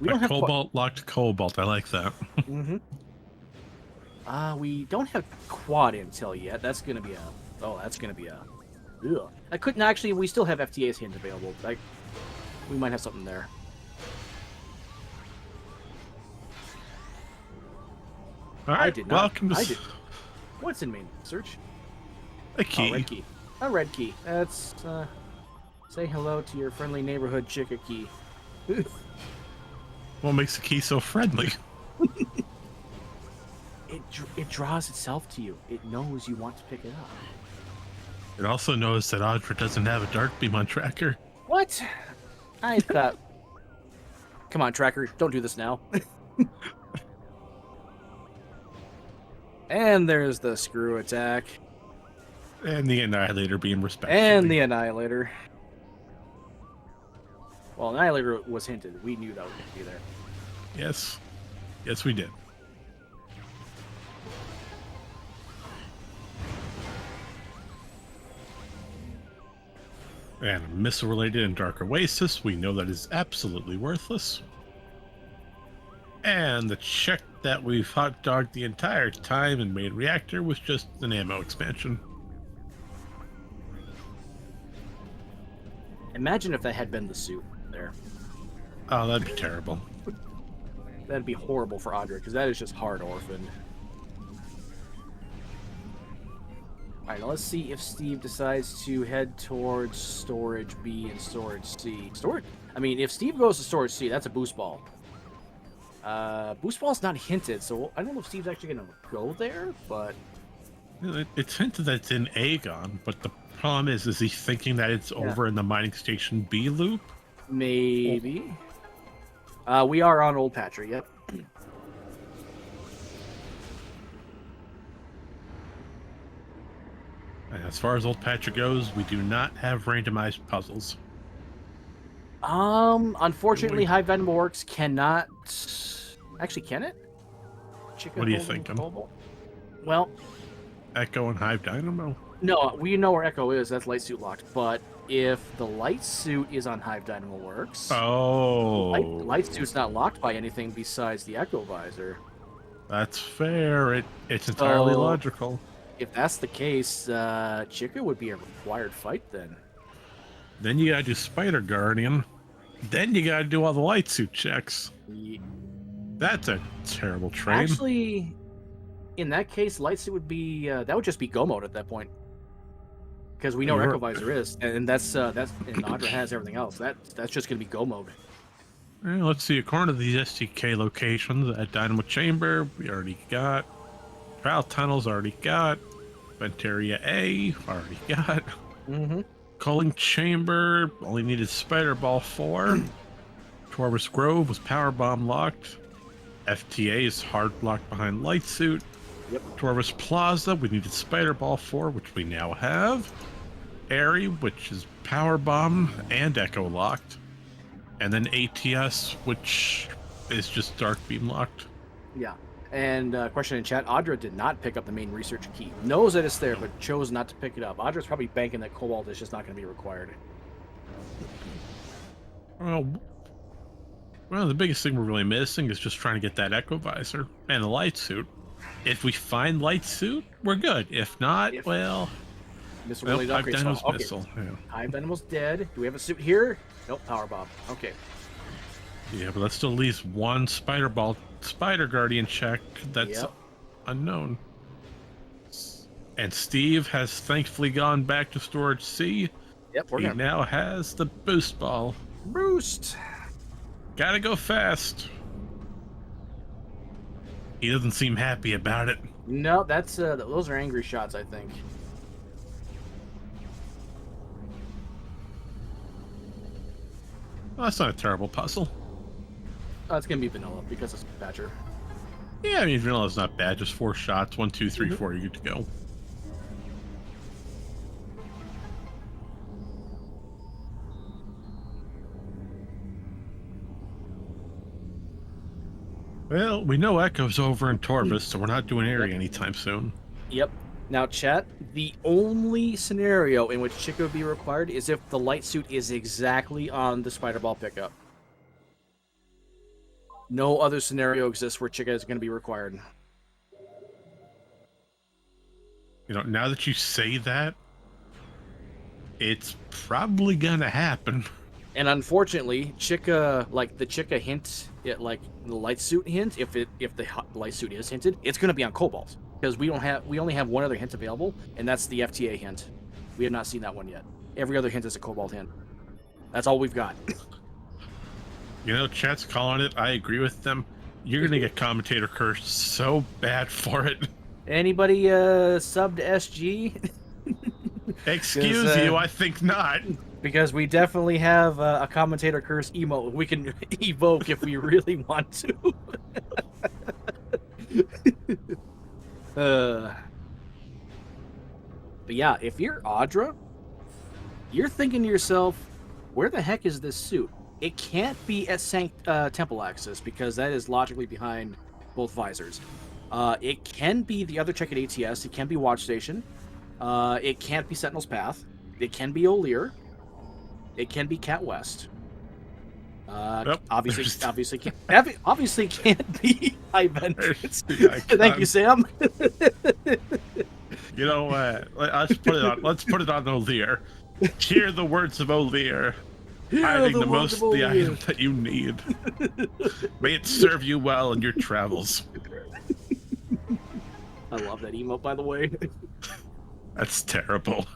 We don't have Cobalt locked Cobalt. I like that. Mm-hmm. We don't have quad intel yet. That's going to be a... Oh, that's going to be a... Ugh. I couldn't actually... We still have FTA's hint available. We might have something there. All right. I did not. Welcome to... I did. What's in main search? A key. Oh, red key. A red key. That's... Say hello to your friendly neighborhood Chica key. What makes the key so friendly? It draws itself to you. It knows you want to pick it up. It also knows that Audra doesn't have a dark beam on tracker. What? I thought... Come on, Tracker. Don't do this now. And there's the screw attack. And the Annihilator beam, respectively. And the Annihilator. Well, Annihilator was hinted. We knew that was going to be there. Yes. Yes, we did. And a missile-related in Dark Oasis, we know that is absolutely worthless. And the check that we've hot-dogged the entire time and made reactor was just an ammo expansion. Imagine if that had been the suit there. Oh, that'd be terrible. That'd be horrible for Audra, because that is just hard orphaned. Alright, now let's see if Steve decides to head towards Storage B and Storage C. If Steve goes to Storage C, that's a boost ball. Boost ball's not hinted, so I don't know if Steve's actually going to go there, but... It's hinted that it's in Aegon, but the problem is he thinking that it's over in the mining station B loop? Maybe. We are on Old Patcher, yep. And as far as Old Patcher goes, we do not have randomized puzzles. Unfortunately, Hive Dynamo Works cannot... Actually, can it? Chicken what are you thinking? Well... Echo and Hive Dynamo? No, we know where Echo is. That's light suit locked. But if the light suit is on Hive Dynamo Works... Oh... Light suit's not locked by anything besides the Echo Visor. That's fair. It's entirely logical. If that's the case, Chica would be a required fight then. Then you gotta do Spider Guardian. Then you gotta do all the light suit checks. Yeah. That's a terrible train. Actually, in that case, light suit would be that would just be go mode at that point. Because we know where Echo Visor is, and that's and Audra has everything else. That's just gonna be go mode. Let's see. According to these STK locations, at Dynamo Chamber, we already got. Trial Tunnels already got. Ventaria A already got. Mm-hmm. Culling Chamber only needed Spider Ball 4. Torvus Grove was Power Bomb locked. FTA is hard blocked behind Light Suit. Yep. Torvis Plaza, we needed Spider Ball for, which we now have. Airy, which is Power Bomb and Echo locked. And then ATS, which is just Dark Beam locked. Yeah. And question in chat, Audra did not pick up the main research key. Knows that it's there, but chose not to pick it up. Audra's probably banking that Cobalt is just not going to be required. Well, the biggest thing we're really missing is just trying to get that Echo Visor and the Light Suit. If we find Light Suit, we're good. If not, well... Missile related upgrades. Venom's Okay. missile. Yeah. Hive Venom's dead. Do we have a suit here? Nope, Power Bomb. Okay. Yeah, but let's still at least one Spider Guardian check that's unknown. And Steve has thankfully gone back to Storage C. Yep, He now has the Boost Ball. Boost! Gotta go fast. He doesn't seem happy about it. No, that's those are angry shots, I think. Well, that's not a terrible puzzle. It's gonna be vanilla because it's Badger. Yeah, I mean, Vanilla's not bad. Just 4 shots. 1, 2, 3, 4, you're good to go. Well, we know Echo's over in Torvis, so we're not doing Airy anytime soon. Yep. Now, chat, the only scenario in which Chica would be required is if the light suit is exactly on the Spider Ball pickup. No other scenario exists where Chica is going to be required. You know, now that you say that, it's probably gonna happen. And unfortunately, Chica, like the Chica hint, like the light suit hint, if the light suit is hinted, it's going to be on Cobalt because we only have one other hint available, and that's the FTA hint. We have not seen that one yet. Every other hint is a Cobalt hint. That's all we've got. You know, chat's calling it. I agree with them. You're gonna get commentator cursed so bad for it. Anybody sub to SG? Excuse you, I think not. Because we definitely have a commentator curse emote we can evoke if we really want to. But yeah, if you're Audra, you're thinking to yourself, where the heck is this suit? It can't be at Temple Axis because that is logically behind both visors. It can be the other check at ATS. It can be Watch Station. It can't be Sentinel's Path. It can be O'Lear. It can be Cat West. Obviously can't be High Vengeance. Thank you, Sam. You know what? Let's put it on O'Lear. Hear the words of O'Lear. Hiding the most of the item that you need. May it serve you well in your travels. I love that emote, by the way. That's terrible.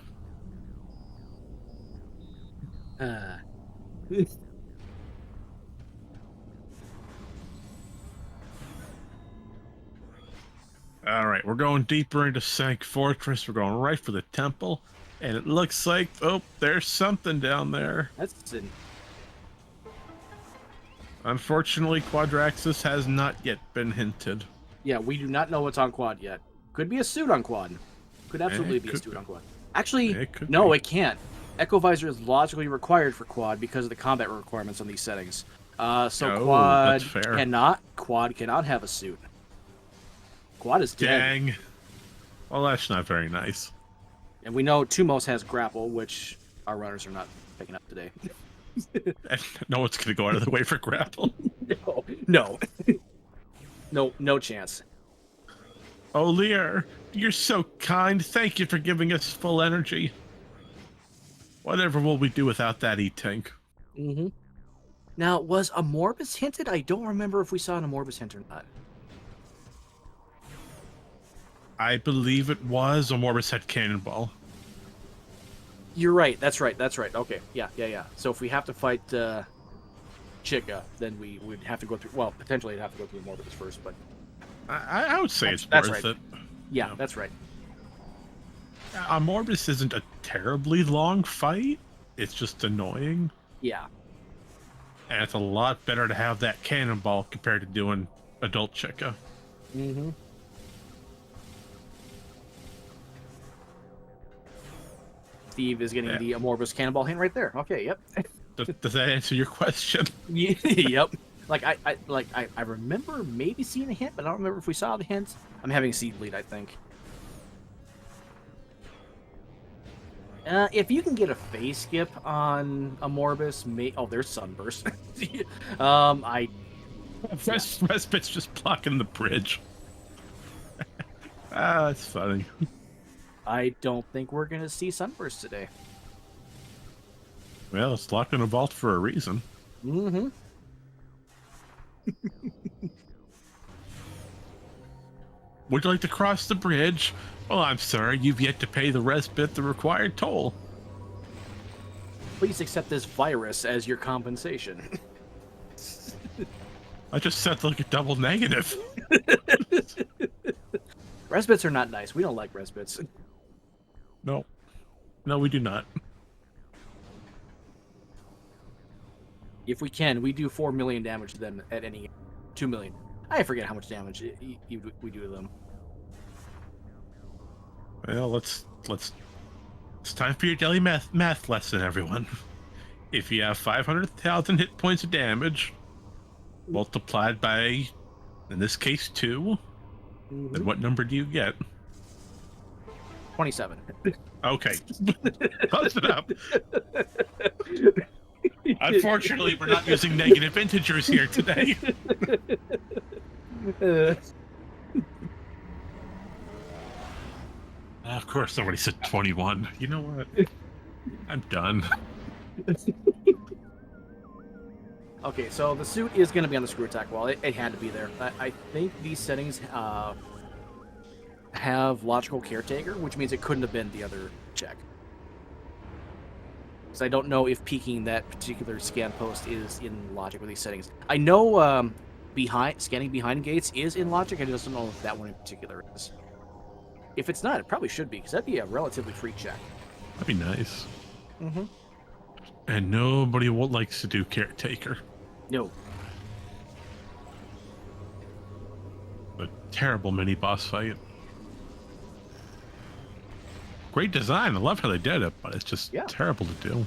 Alright, we're going deeper into Sank Fortress. We're going right for the temple. And it looks like, oh, there's something down there. That's an... Unfortunately, Quadraxis has not yet been hinted. Yeah, we do not know what's on Quad yet. Could be a suit on Quad. Could absolutely be a suit on Quad. Actually, it can't. Echo Visor is logically required for Quad because of the combat requirements on these settings. Quad cannot have a suit. Quad is dead. Dang. Well, that's not very nice. And we know Tumos has grapple, which our runners are not picking up today. No one's going to go out of the way for grapple. No. No chance. O'Lear, you're so kind. Thank you for giving us full energy. Whatever will we do without that E-Tank? Mm-hmm. Now, was Amorbus hinted? I don't remember if we saw an Amorbus hint or not. I believe it was. Amorbus had Cannonball. You're right. That's right. Okay. Yeah. So if we have to fight Chica, then we would have to go through... Well, potentially I'd have to go through Amorbus first, but... I would say it's worth it. Yeah, that's right. Amorbus isn't a terribly long fight. It's just annoying. Yeah. And it's a lot better to have that Cannonball compared to doing Adult Chica. Mm-hmm. Steve is getting Yeah. the Amorphous Cannonball hint right there. Okay, yep. Does that answer your question? Yep. I remember maybe seeing a hint, but I don't remember if we saw the hint. I'm having Seed Bleed, I think. If you can get a phase skip on Amorbus, there's Sunburst. I Respite's just blocking the bridge. That's funny. I don't think we're gonna see Sunburst today. Well, it's locked in a vault for a reason. Mm-hmm. Would you like to cross the bridge? Well, I'm sorry, you've yet to pay the respite the required toll. Please accept this virus as your compensation. I just said like a double negative. Respites are not nice. We don't like respites. No. No, we do not. If we can, we do 4 million damage to them at any 2 million. I forget how much damage we do to them. Well, it's time for your daily math lesson, everyone. If you have 500,000 hit points of damage, multiplied by, in this case, 2, then what number do you get? 27. Okay. Close it up. Unfortunately, we're not using negative integers here today. Of course, somebody said 21. You know what? I'm done. Okay, so the suit is going to be on the screw attack wall. It had to be there. I think these settings have logical caretaker, which means it couldn't have been the other check. So I don't know if peeking that particular scan post is in logic with these settings. I know scanning behind gates is in logic. I just don't know if that one in particular is. If it's not, it probably should be, because that'd be a relatively free check. That'd be nice. Mm-hmm. And nobody likes to do caretaker. No. A terrible mini boss fight. Great design. I love how they did it, but it's just terrible to do.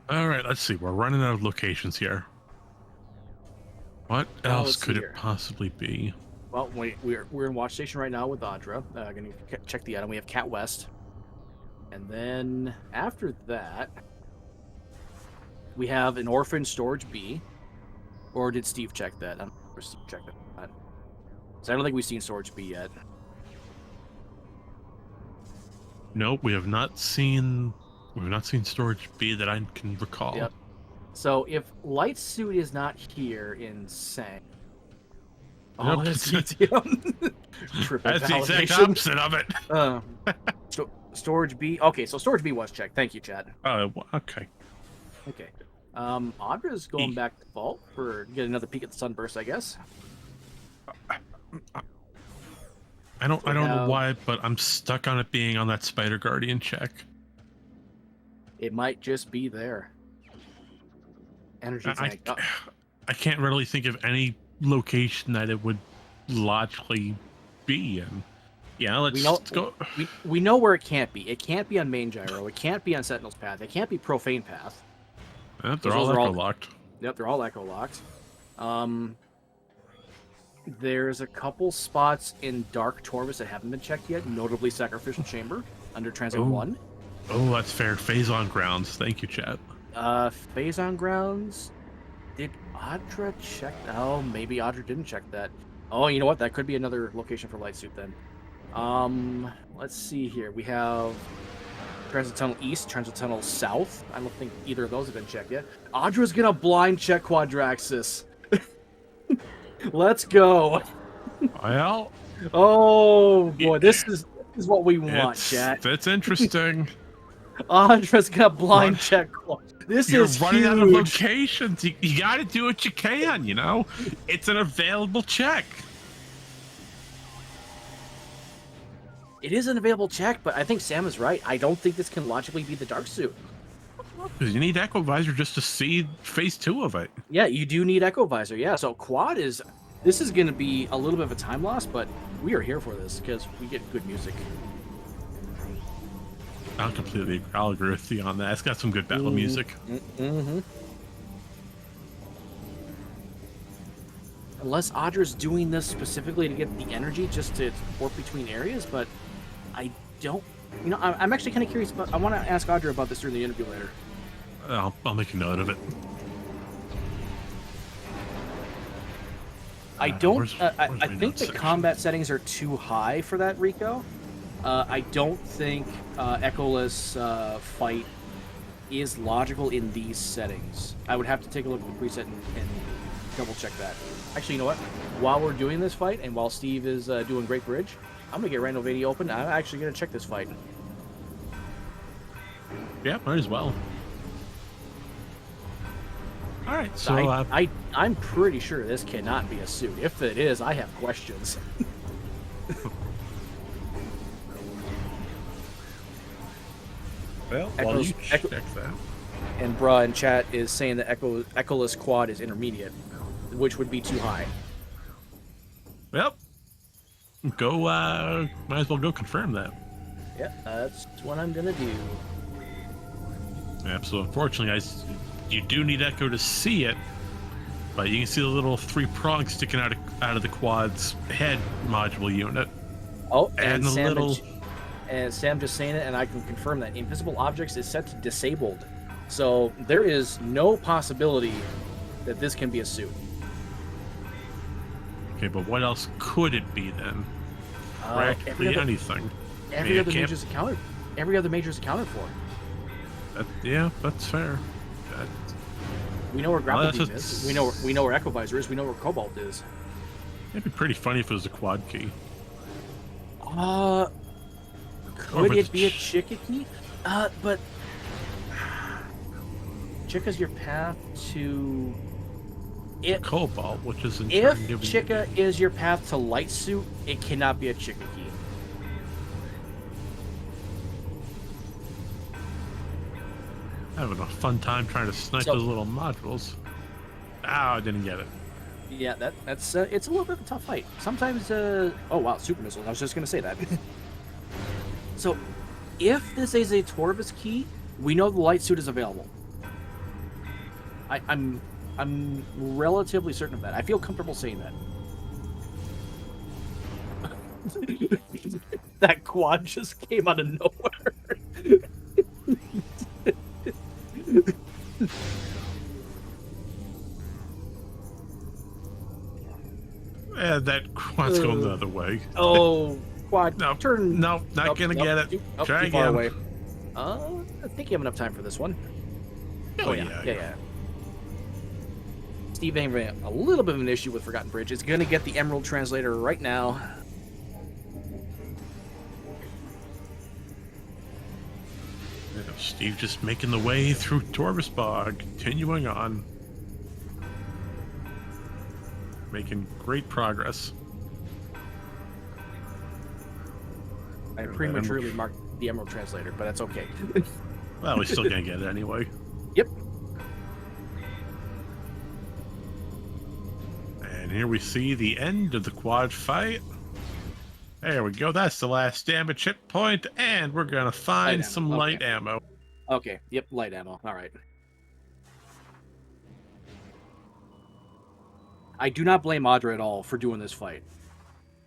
All right, let's see. We're running out of locations here. What else could it possibly be? Well, we're in Watch Station right now with Audra. Going to check the item. We have Cat West. And then after that, we have an Orphan Storage B. Or did Steve check that? I don't know if Steve checked that. So I don't think we've seen Storage B yet. Nope, we have not seen Storage B that I can recall. Yep. So if Light Suit is not here in Sang. Nope. That's That's the exact opposite of it. Storage B. Okay, so Storage B was checked. Thank you, Chad. Okay. Okay. Audra's going back to Vault for get another peek at the Sunburst, I guess. I don't know why, but I'm stuck on it being on that Spider Guardian check. It might just be there. Energy tank. I can't really think of any location that it would logically be in. Yeah, let's go. We know where it can't be. It can't be on Main Gyro. It can't be on Sentinel's Path. It can't be Profane Path. Yep, they're all echo locked. Yep, they're all echo locked. There's a couple spots in Dark Torvus that haven't been checked yet, notably Sacrificial Chamber under Transit 1. Oh, that's fair. Phazon Grounds. Thank you, chat. Phazon Grounds. Did Audra check? Oh, maybe Audra didn't check that. Oh, you know what? That could be another location for Light Suit then. Let's see here. We have Transit Tunnel East, Transit Tunnel South. I don't think either of those have been checked yet. Audra's gonna blind check Quadraxis. Let's go. Well. Oh boy, this is what we want, chat. That's interesting. Audra's gonna blind check. You're running out of locations. You got to do what you can. You know, it's an available check. It is an available check, but I think Sam is right. I don't think this can logically be the Dark Suit. Because you need Echo Visor just to see phase 2 of it. Yeah, you do need Echo Visor. Yeah, so quad is... This is going to be a little bit of a time loss, but we are here for this because we get good music. I'll agree with you on that. It's got some good battle music. Mm-hmm. Unless Audra's doing this specifically to get the energy just to warp between areas, but I don't... You know, I'm actually kind of curious, but I want to ask Audra about this during the interview later. I'll make a note of it. I don't... where's I think the combat settings are too high for that, Rico. I don't think Echoless fight is logical in these settings. I would have to take a look at the preset and double check that. Actually, you know what? While we're doing this fight, and while Steve is doing Great Bridge, I'm going to get Randomizer open. I'm actually going to check this fight. Yeah, might as well. All right, so I'm pretty sure this cannot be a suit. If it is, I have questions. Well, while you check that. And Bruh in chat is saying that Echoless quad is intermediate, which would be too high. Well, go. Might as well go confirm that. Yeah, that's what I'm gonna do. Yeah, so unfortunately, you do need Echo to see it, but you can see the little 3 prongs sticking out of the quad's head module unit. Oh, and the little. And Sam just saying it, and I can confirm that Invisible Objects is set to disabled. So there is no possibility that this can be a suit. Okay, but what else could it be then? Practically anything. Every other major is accounted. Every other major is accounted for. Yeah, that's fair. We know where Grapple Beam is. We know where Echo Visor is. We know where Cobalt is. It'd be pretty funny if it was a quad key. Could it be a Chica key? But Chica's your path to Cobalt, which is in if turn giving Chica is your path to Light Suit, it cannot be a Chica key. Having a fun time trying to snipe those little modules. Ow, I didn't get it. Yeah, that's it's a little bit of a tough fight. Sometimes, oh wow, super missiles. I was just gonna say that. So, if this is a Torvis key, we know the Light Suit is available. I'm relatively certain of that. I feel comfortable saying that. That quad just came out of nowhere. Yeah, that quad's going the other way. Oh, quad. No, turn. No, not gonna get it. Try too again. far away. I think you have enough time for this one. Oh yeah. Steve having a little bit of an issue with Forgotten Bridge. It's gonna get the Emerald Translator right now. Steve just making the way through Torvis Bog, continuing on. Making great progress. I prematurely marked the Emerald Translator, but that's okay. Well, we're still gonna get it anyway. Yep. And here we see the end of the quad fight. There we go. That's the last damage hit point, and we're gonna find some light ammo. Okay. Yep. Light ammo. All right. I do not blame Audra at all for doing this fight.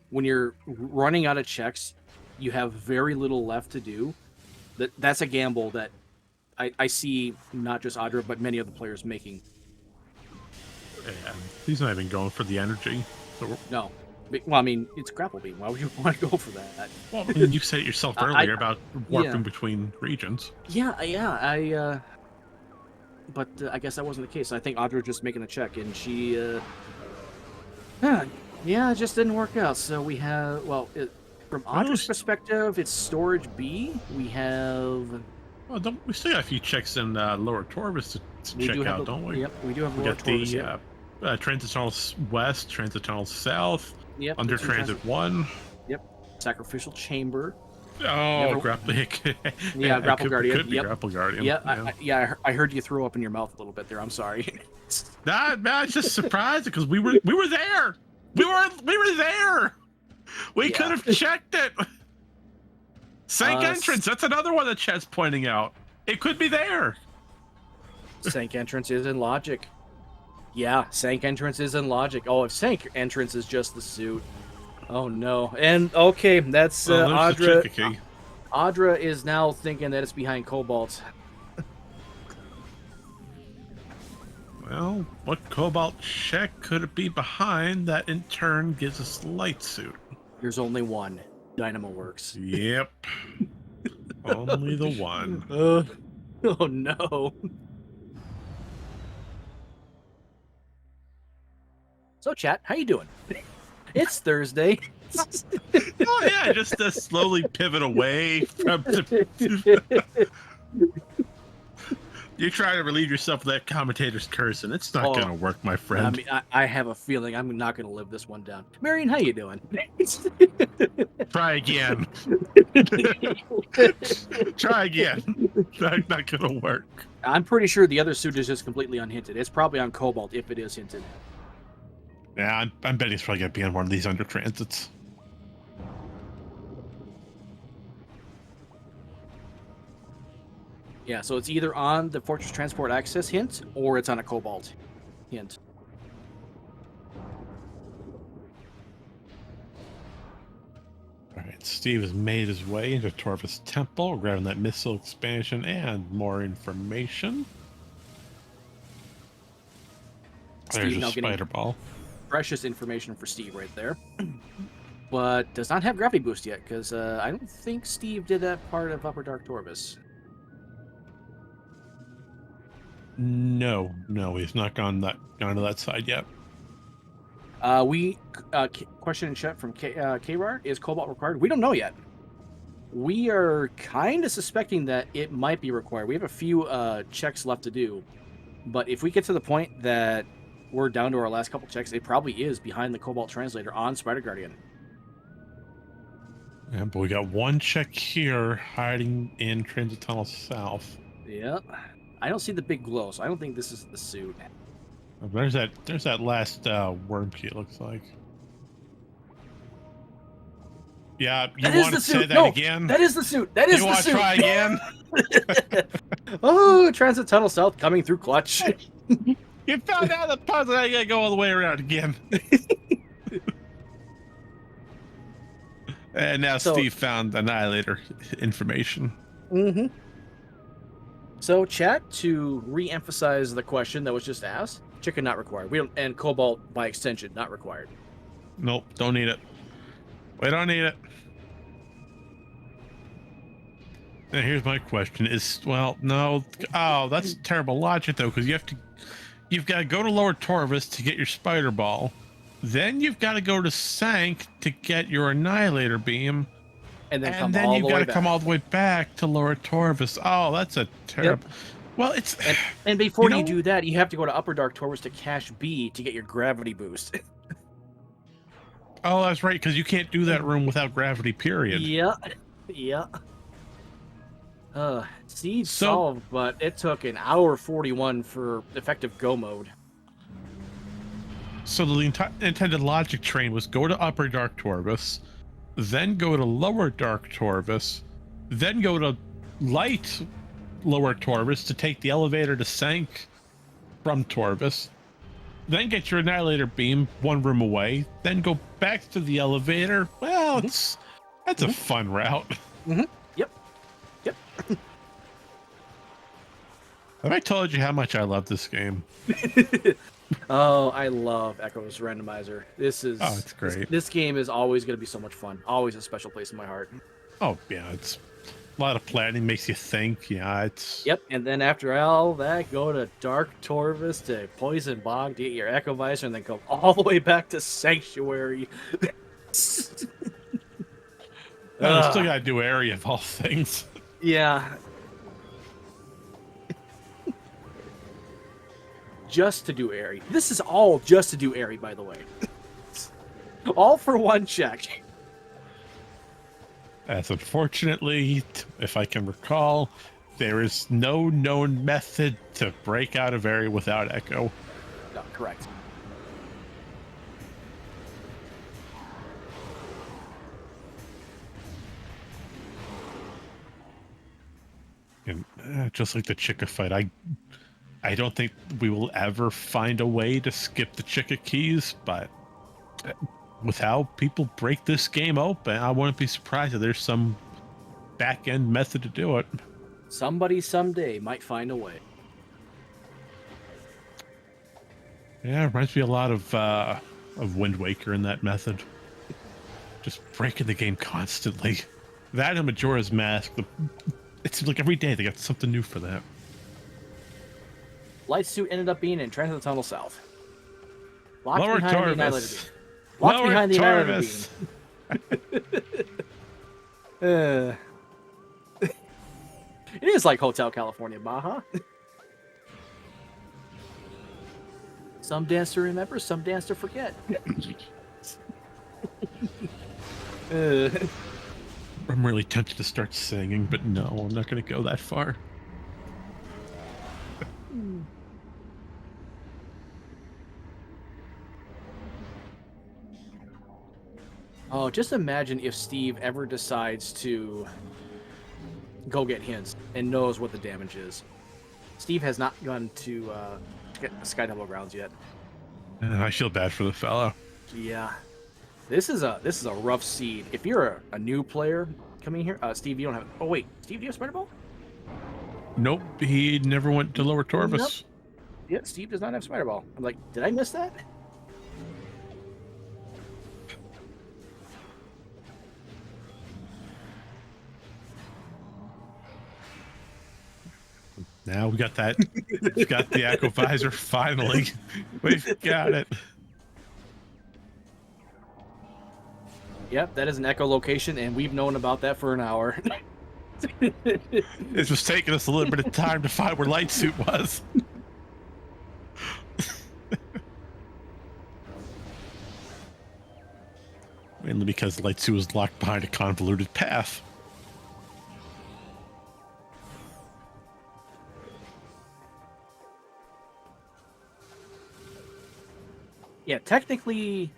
When you're running out of checks, you have very little left to do. That's a gamble that I see not just Audra, but many other players making. Yeah, he's not even going for the energy. So no. Well, I mean, it's Grapple Beam. Why would you want to go for that? Well, I mean, you said it yourself earlier about warping between regions. Yeah, but I guess that wasn't the case. I think Audra just making the check, and she, it just didn't work out. So we have, from Audra's perspective, it's Storage B. We have... Well, we still got a few checks in Lower Torvis to check out, don't we? Yep, we do have Lower Torvis. The Transit Tunnel West, Transit Tunnel South, yep, Under Transit 1. Yep, Sacrificial Chamber. Oh, Never. grapple. Yeah, It Grapple could, Guardian. could be Yep. grapple guardian. Yeah, Yeah. I heard you throw up in your mouth a little bit there. I'm sorry. That man, it's just surprising because we were there. We were there. We could Yeah. have checked it. Sank Uh, entrance. That's another one that Chet's pointing out. It could be there. Sank entrance is in logic. Yeah, Sank entrance is in logic. Oh, if Sank entrance is just the suit. Oh no. And okay, that's Oh, there's the Audra. Chickakee. Audra is now thinking that it's behind Cobalt. Well, what Cobalt check could it be behind that in turn gives us light suit? There's only one. Dynamo Works. Yep. Only the one. Oh no. So chat, how you doing? It's Thursday. Oh yeah, just to slowly pivot away from you try to relieve yourself of that commentator's curse, and it's not gonna work, my friend. I mean, I have a feeling I'm not gonna live this one down. Marion, how you doing? Try again. Try again. That's not gonna work. I'm pretty sure the other suit is just completely unhinted. It's probably on Cobalt if it is hinted. Yeah, I'm betting it's probably gonna be on one of these under transits. Yeah, so it's either on the Fortress Transport Access hint or it's on a Cobalt hint. Alright, Steve has made his way into Torvus Temple, grabbing that missile expansion and more information. There's Steve a now getting spider ball. precious information for Steve right there. But does not have gravity boost yet, because I don't think Steve did that part of Upper Dark Torvus. No, he's not gone to that side yet. Question in chat from K-Rar, is Cobalt required? We don't know yet. We are kind of suspecting that it might be required. We have a few checks left to do. But if we get to the point that we're down to our last couple checks, it probably is behind the Cobalt Translator on Spider Guardian. Yeah, but we got one check here hiding in Transit Tunnel South. Yeah. I don't see the big glow, so I don't think this is the suit. There's that last worm key, it looks like. Yeah, you want to say that again? That is the suit. That is the suit. You want to try again? Oh, Transit Tunnel South coming through clutch. You found out the puzzle. I gotta go all the way around again. And now Steve found Annihilator information. Mm-hmm. So, chat, to re-emphasize the question that was just asked, chicken not required. We don't, and Cobalt by extension not required. Nope, don't need it. We don't need it. Now here's my question: no. Oh, that's terrible logic though, because you've got to go to Lower Torvus to get your spider ball, then you've got to go to Sank to get your Annihilator beam. And then you've got to come all the way back to Lower Torvus. Oh, that's a terrible. Yep. Well, it's and before you do that, you have to go to Upper Dark Torvus to cache B to get your gravity boost. Oh, that's right, because you can't do that room without gravity. Period. Yeah. Siege solved, but it took an hour 41 for effective go mode. So the intended logic train was go to Upper Dark Torvus, then go to Lower Dark Torvus, then go to Light Lower Torvus to take the elevator to Sank from Torvus, then get your Annihilator beam one room away, then go back to the elevator. Well, that's a fun route. Mm-hmm. Yep. Have I told you how much I love this game? Oh, I love Echo's Randomizer. It's great. This game is always going to be so much fun. Always a special place in my heart. Oh, yeah, it's a lot of planning, makes you think. Yeah, it's... Yep, and then after all that, go to Dark Torvus to Poison Bog to get your Echo Visor, and then go all the way back to Sanctuary. Still got to do area of all things. Yeah. Just to do Airy. This is all just to do Airy, by the way. All for one check. As unfortunately, if I can recall, there is no known method to break out of area without echo. No, correct. And just like the Chica fight, I don't think we will ever find a way to skip the Chica keys, but with how people break this game open, I wouldn't be surprised if there's some back-end method to do it. Somebody someday might find a way. Yeah, it reminds me a lot of Wind Waker in that method. Just breaking the game constantly. That and Majora's Mask, it seems like every day they got something new for that. Light suit ended up being in Transit Tunnel South. Locked Lower behind the Annihilator Torvis. Beam. Locked Lower behind the Torvis. Annihilator Beam. It is like Hotel California, Baja. Some dance to remember, some dance to forget. I'm really tempted to start singing, but no, I'm not going to go that far. Oh, just imagine if Steve ever decides to go get hints and knows what the damage is. Steve has not gone to Sky Double Grounds yet. I feel bad for the fellow. Yeah, this is a rough seed. If you're a new player coming here, Steve, you don't have. Oh wait, Steve, do you have Spider Ball? Nope, he never went to Lower Torvis. Nope. Yeah, Steve does not have Spider Ball. I'm like, did I miss that? Now we got that. We got the Echo Visor finally. We've got it. Yep, that is an echolocation, and we've known about that for an hour. It's just taking us a little bit of time to find where Light Suit was. Mainly because Light Suit was locked behind a convoluted path. Yeah, technically,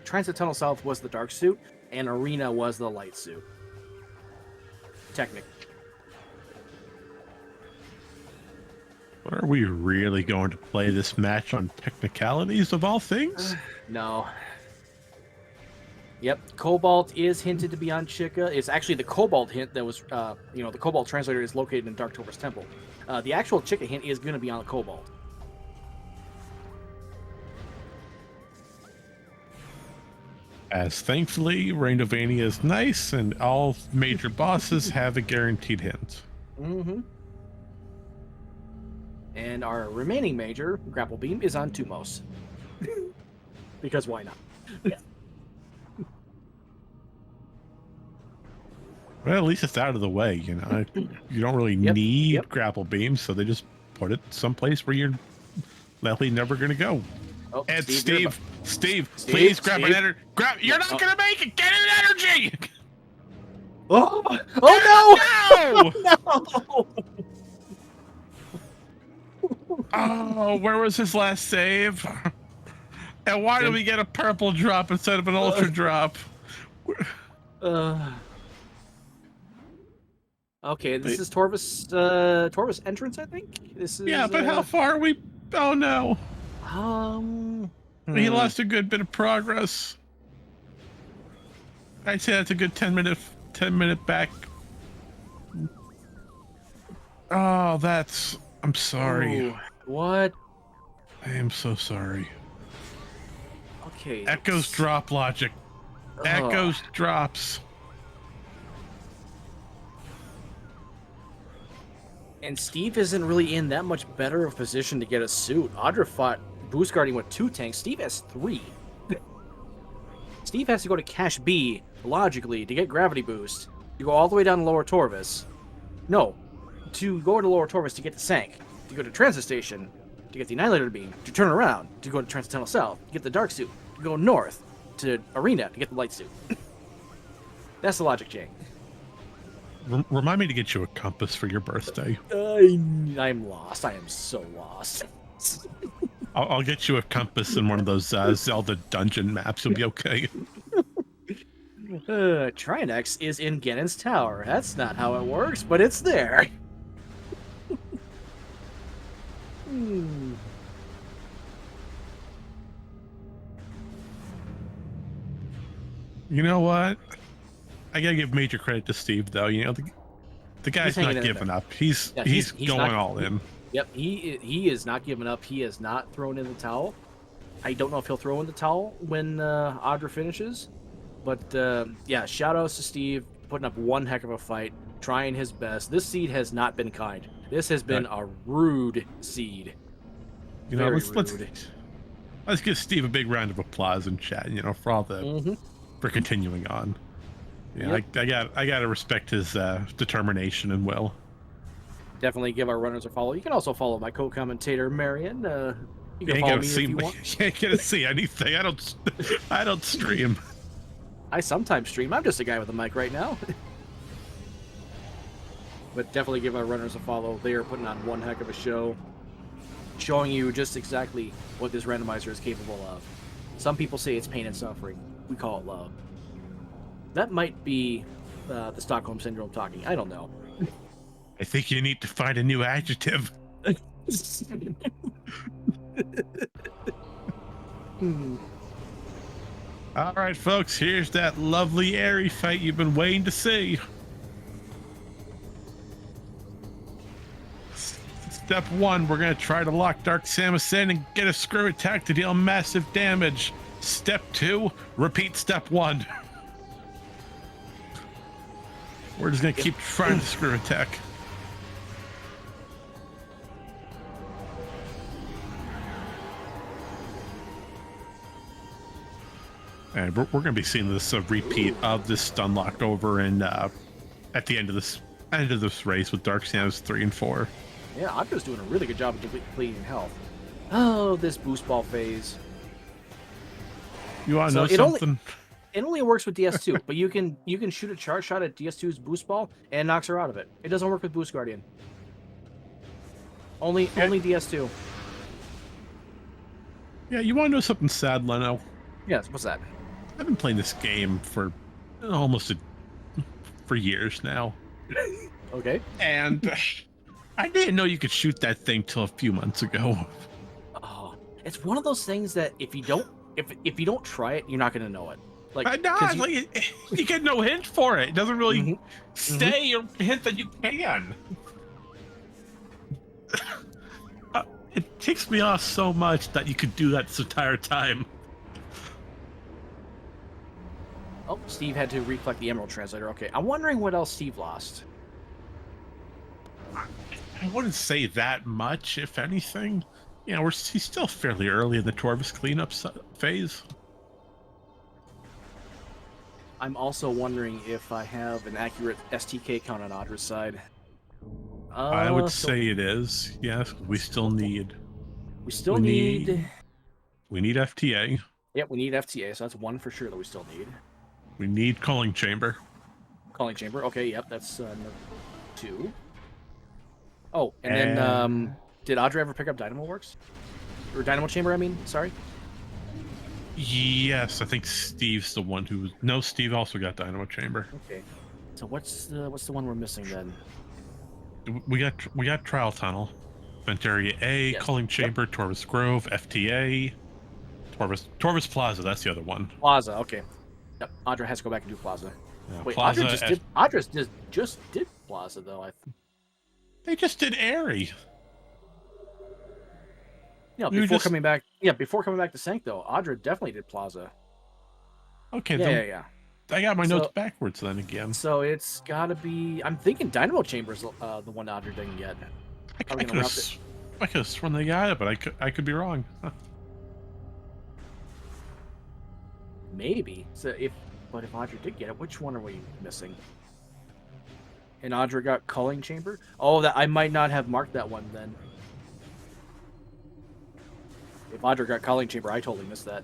Transit Tunnel South was the dark suit, and Arena was the light suit. Technically. But are we really going to play this match on technicalities of all things? No. Yep, Cobalt is hinted to be on Chica. It's actually the Cobalt hint that was, the Cobalt translator is located in Dark Torvis Temple. The actual Chica hint is going to be on the Cobalt. As thankfully, Randomania is nice, and all major bosses have a guaranteed hint. Mm-hmm. And our remaining major, Grapple Beam, is on Tumos. Because why not? Yeah. Well, at least it's out of the way, you know. You don't really need Grapple Beam, so they just put it someplace where you're likely never going to go. Oh, And Steve, please grab an energy. You're not going to make it. Get an energy. Oh no! No! No! Oh, where was his last save? And why did we get a purple drop instead of an ultra drop? Okay, this is Torvis entrance, I think. This is but how far are we? Oh no! He lost a good bit of progress. I'd say that's a good 10-minute back. Oh, I'm sorry. Ooh, what? I am so sorry. Okay. Echoes drop logic. Echoes drops. And Steve isn't really in that much better of a position to get a suit. Audra fought Boost Guarding with 2 tanks. Steve has 3. Steve has to go to Cache B, logically, to get Gravity Boost. You go all the way down to Lower Torvis. No. To go to Lower Torvis to get the Sank. To go to Transit Station. To get the Annihilator Beam. To turn around. To go to Transit Tunnel South. To get the Dark Suit. To go north. To Arena. To get the Light Suit. That's the logic, Jay. Remind me to get you a compass for your birthday. I'm lost. I am so lost. I'll get you a compass in one of those Zelda dungeon maps. You'll be okay. Trinex is in Ganon's tower. That's not how it works, but it's there. Hmm. You know what? I gotta give major credit to Steve, though. You know, the guy's not giving up. He's going not, all in. Yep, he is not giving up. He has not thrown in the towel. I don't know if he'll throw in the towel when Audra finishes, but yeah, shout outs to Steve, putting up one heck of a fight, trying his best. This seed has not been kind. This has been a rude seed. You know, Rude. let's give Steve a big round of applause in chat. You know, for all the for continuing on. Yeah, yep. I gotta respect his determination and will. Definitely give our runners a follow. You can also follow my co-commentator Marion. You can you follow me if you want. You ain't gonna see anything. I don't stream. I sometimes stream. I'm just a guy with a mic right now. But definitely give our runners a follow. They are putting on one heck of a show, showing you just exactly what this randomizer is capable of. Some people say it's pain and suffering. We call it love. That might be the Stockholm Syndrome talking. I don't know. I think you need to find a new adjective. All right, folks, here's that lovely airy fight you've been waiting to see. Step 1, we're going to try to lock Dark Samus in and get a screw attack to deal massive damage. Step 2, repeat step 1. We're just going to keep trying to screw attack. And we're going to be seeing this repeat of this stun lock over in at the end of this race with Dark Samus 3 and 4. Yeah, I'm just doing a really good job of depleting health. Oh, this boost ball phase. You want to know something? It only works with DS2, but you can shoot a charge shot at DS2's boost ball and knocks her out of it. It doesn't work with Boost Guardian. Only DS2. Yeah, you want to know something sad, Leno? Yes, what's that? I've been playing this game for for years now. Okay. And I didn't know you could shoot that thing till a few months ago. Oh, it's one of those things that if you don't try it, you're not going to know it. Like, you get no hint for it. It doesn't really say or hint that you can. It ticks me off so much that you could do that this entire time. Oh, Steve had to recollect the Emerald Translator. Okay, I'm wondering what else Steve lost. I wouldn't say that much, if anything. You know, he's still fairly early in the Torvus cleanup phase. I'm also wondering if I have an accurate STK count on Audra's side. I would say it is. Yes, we still need. We need FTA. Yep, we need FTA, so that's one for sure that we still need. We need Calling Chamber. Calling Chamber, okay, yep, that's number 2. Oh, and then, did Audra ever pick up Dynamo Works? Or Dynamo Chamber, I mean, sorry? Yes, I think Steve's the one who... No, Steve also got Dynamo Chamber. Okay. So what's the one we're missing then? We got Trial Tunnel, Vent Area A, yes. Calling Chamber, Torvus Grove, FTA, Torvus Plaza, that's the other one. Plaza, okay. Yep, Audra has to go back and do Plaza. Yeah, wait, Plaza, Audra just did Plaza, though. They just did Airy. Yeah, before coming back to Sank, though, Audra definitely did Plaza. Okay, yeah. I got my notes backwards then again. So it's got to be... I'm thinking Dynamo Chamber's the one Audra didn't get. I could have sworn they got it, but I could be wrong. Huh. Maybe. But if Audra did get it, which one are we missing? And Audra got Calling Chamber? Oh, that I might not have marked that one then. If Audra got Calling Chamber, I totally missed that.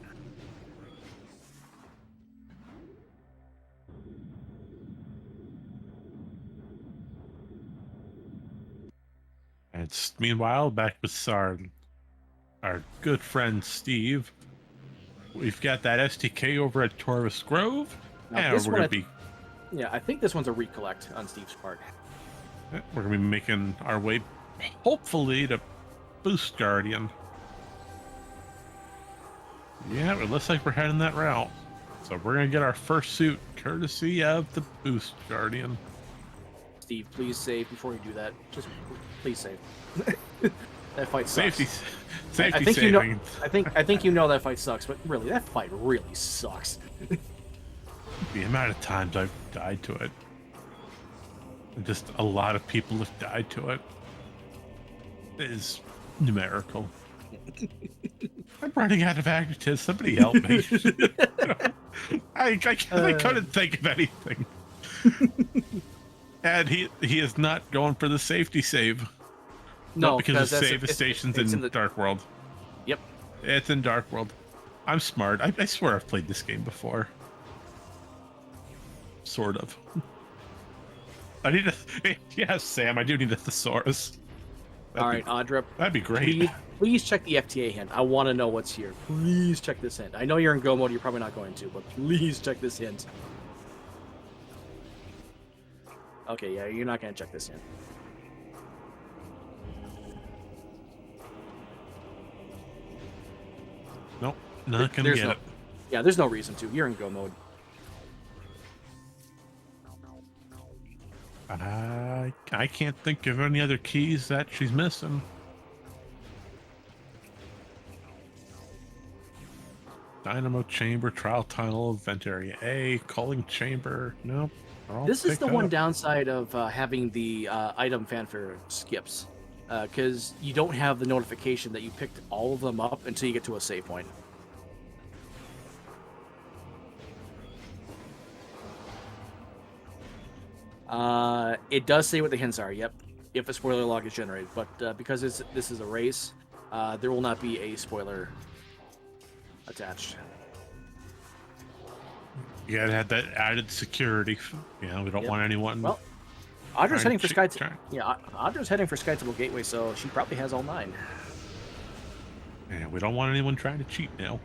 And meanwhile, back with our good friend Steve, we've got that STK over at Taurus Grove, Now and this we're one, gonna be yeah, I think this one's a recollect on Steve's part. we're gonna be making our way, hopefully, to Boost Guardian. Yeah, it looks like we're heading that route. So we're gonna get our first suit courtesy of the Boost Guardian. Steve, please save before you do that. Just please save. That fight sucks. Safety I think saving. you know. I think you know that fight sucks, but really, that fight really sucks. The amount of times I've died to it, just a lot of people have died to it, is numerical. I'm running out of adjectives. Somebody help me. I couldn't think of anything. And he is not going for the safety save. No, because the save station's in the Dark World. Yep. It's in Dark World. I'm smart. I swear I've played this game before. Sort of. I need a... Yes, Sam, I do need a thesaurus. All right, Audra. That'd be great. Please check the FTA hint. I want to know what's here. Please check this hint. I know you're in go mode. You're probably not going to, but please check this hint. Okay, yeah, you're not going to check this hint. Nope, not gonna get it. Yeah, there's no reason to. You're in go mode. I can't think of any other keys that she's missing. Dynamo chamber, trial tunnel, vent area A, calling chamber. Nope. This is the one downside of having the item fanfare skips, because you don't have the notification that you picked all of them up until you get to a save point. It does say what the hints are, yep, if a spoiler log is generated, but because this is a race, there will not be a spoiler attached. You gotta have that added security. We don't want anyone. Well, Audra's heading for Audra's heading for Skytable Gateway, so she probably has all 9. Yeah, we don't want anyone trying to cheat now.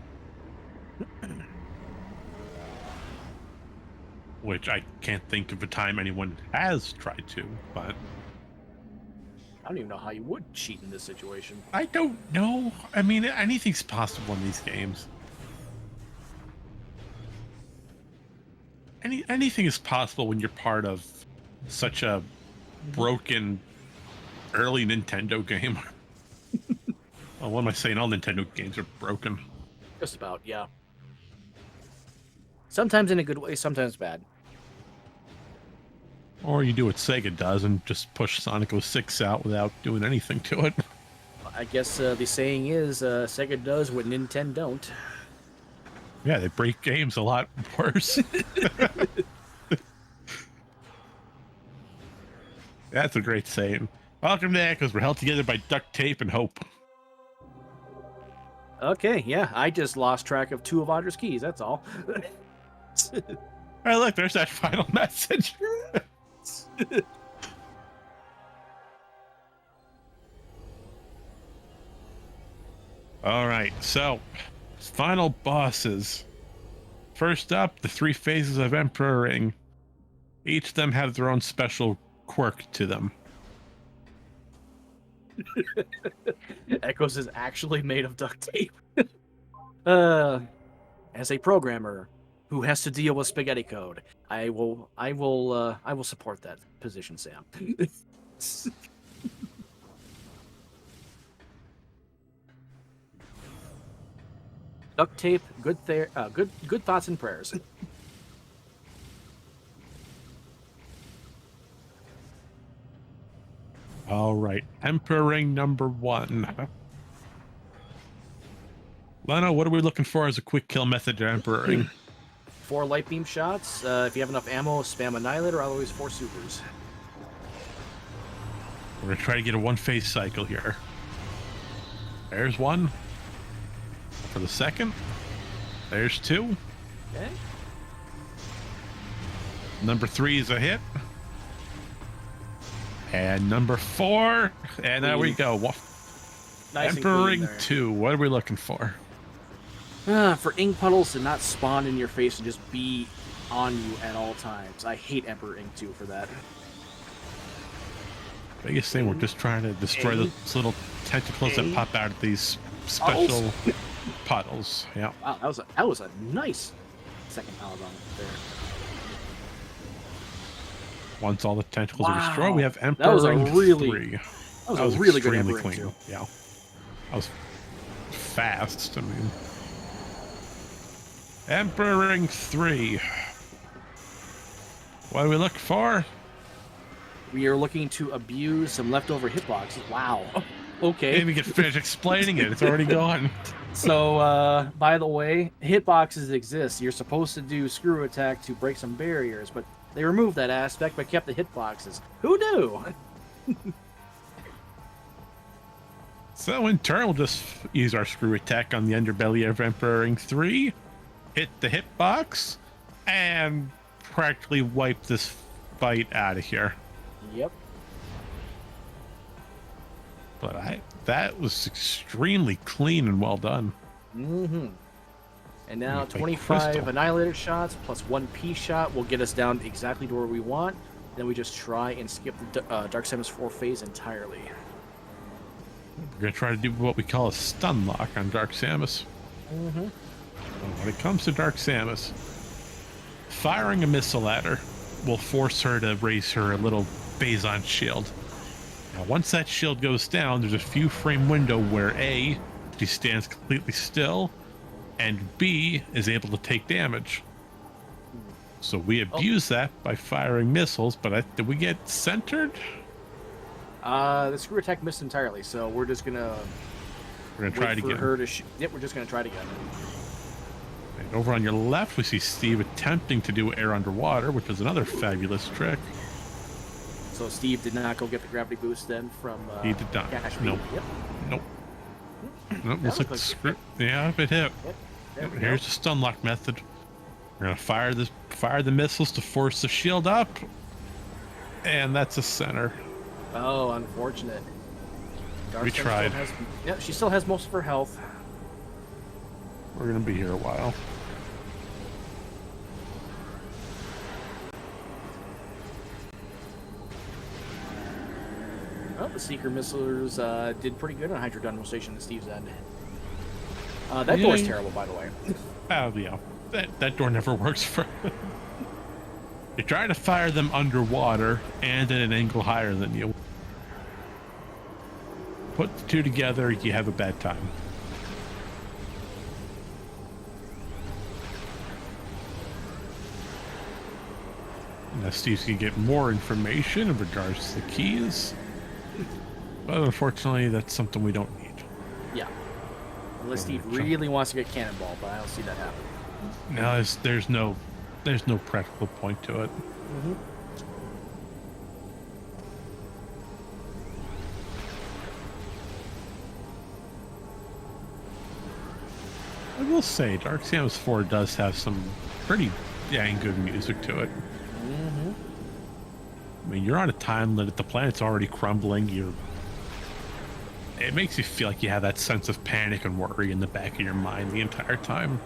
Which I can't think of a time anyone has tried to, but... I don't even know how you would cheat in this situation. I don't know. I mean, anything's possible in these games. Anything is possible when you're part of such a broken early Nintendo game. Well, what am I saying? All Nintendo games are broken. Just about, yeah. Sometimes in a good way, sometimes bad. Or you do what Sega does and just push Sonic 06 out without doing anything to it. I guess the saying is, Sega does what Nintendo don't. Yeah, they break games a lot worse. That's a great saying. Welcome to Echoes. We're held together by duct tape and hope. Okay, yeah, I just lost track of 2 of Audra's keys, that's all. Hey, look, there's that final message. All right, so final bosses. First up, the 3 phases of Emperor Ring. Each of them have their own special quirk to them. Echoes is actually made of duct tape. As a programmer who has to deal with spaghetti code, I will support that position, Sam. Duct tape, good thoughts and prayers. All right, Emperor Ring number 1. Leno, what are we looking for as a quick kill method to Emperor Ring? 4 light beam shots. If you have enough ammo, spam Annihilator, otherwise 4 supers. We're gonna try to get a 1-phase cycle here. There's 1. For the second. There's 2. Okay. Number 3 is a hit. And number 4. And there we go. Nice and Emperor clean Ring there. 2. What are we looking for? For ink puddles to not spawn in your face and just be on you at all times. I hate Emperor Ink 2 for that. Biggest thing, we're just trying to destroy those little tentacles that pop out of these special puddles. Yeah. Wow, that was a nice second Paladon there. Once all the tentacles are destroyed, we have Emperor That was a Ring really 3. That was a really good extremely Emperor Ink clean. 2. Yeah. That was fast. I mean, Emperor Ring 3. What do we look for? We are looking to abuse some leftover hitboxes. Wow. Okay. Can't even get finished explaining it. It's already gone. So, by the way, hitboxes exist. You're supposed to do screw attack to break some barriers, but they removed that aspect but kept the hitboxes. Who knew? So in turn, we'll just use our screw attack on the underbelly of Emperor Ring 3, hit the hitbox, and practically wipe this fight out of here. Yep. But that was extremely clean and well done. Mm-hmm. And now Like 25 crystal. Annihilator shots plus 1 Peace shot will get us down exactly to where we want. Then we just try and skip the Dark Samus 4 phase entirely. We're going to try to do what we call a stun lock on Dark Samus. Mm-hmm. When it comes to Dark Samus, firing a missile at her will force her to raise her little Phazon shield. Now, once that shield goes down, there's a few frame window where A, she stands completely still, and B, is able to take damage. So we abuse that by firing missiles, but did we get centered? The screw attack missed entirely, so we're just gonna Try it again. Yep, we're just gonna try it again. And over on your left, we see Steve attempting to do air underwater, which is another fabulous trick. So Steve did not go get the gravity boost then from He did not. Cash Nope. Yep. Nope. Nope. Looks like the script. Yeah, it hit. Yep. There we Here's go. the stun lock method. We're gonna fire the missiles to force the shield up, and that's a center. Oh, unfortunate. We tried. Yep, she still has most of her health. We're gonna be here a while. Well, the Seeker missiles did pretty good on Hydro Dynamo Station at Steve's end. That door's terrible, by the way. Oh yeah, that door never works for. You try to fire them underwater and at an angle higher than you. Put the two together, you have a bad time. Now Steve's gonna get more information in regards to the keys. But unfortunately, that's something we don't need. Yeah. Unless Steve really wants to get Cannonball, but I don't see that happening. Now there's no practical point to it. Mm-hmm. I will say, Dark Samus 4 does have some pretty dang good music to it. Mm-hmm. I mean, you're on a time limit. The planet's already crumbling. It makes you feel like you have that sense of panic and worry in the back of your mind the entire time.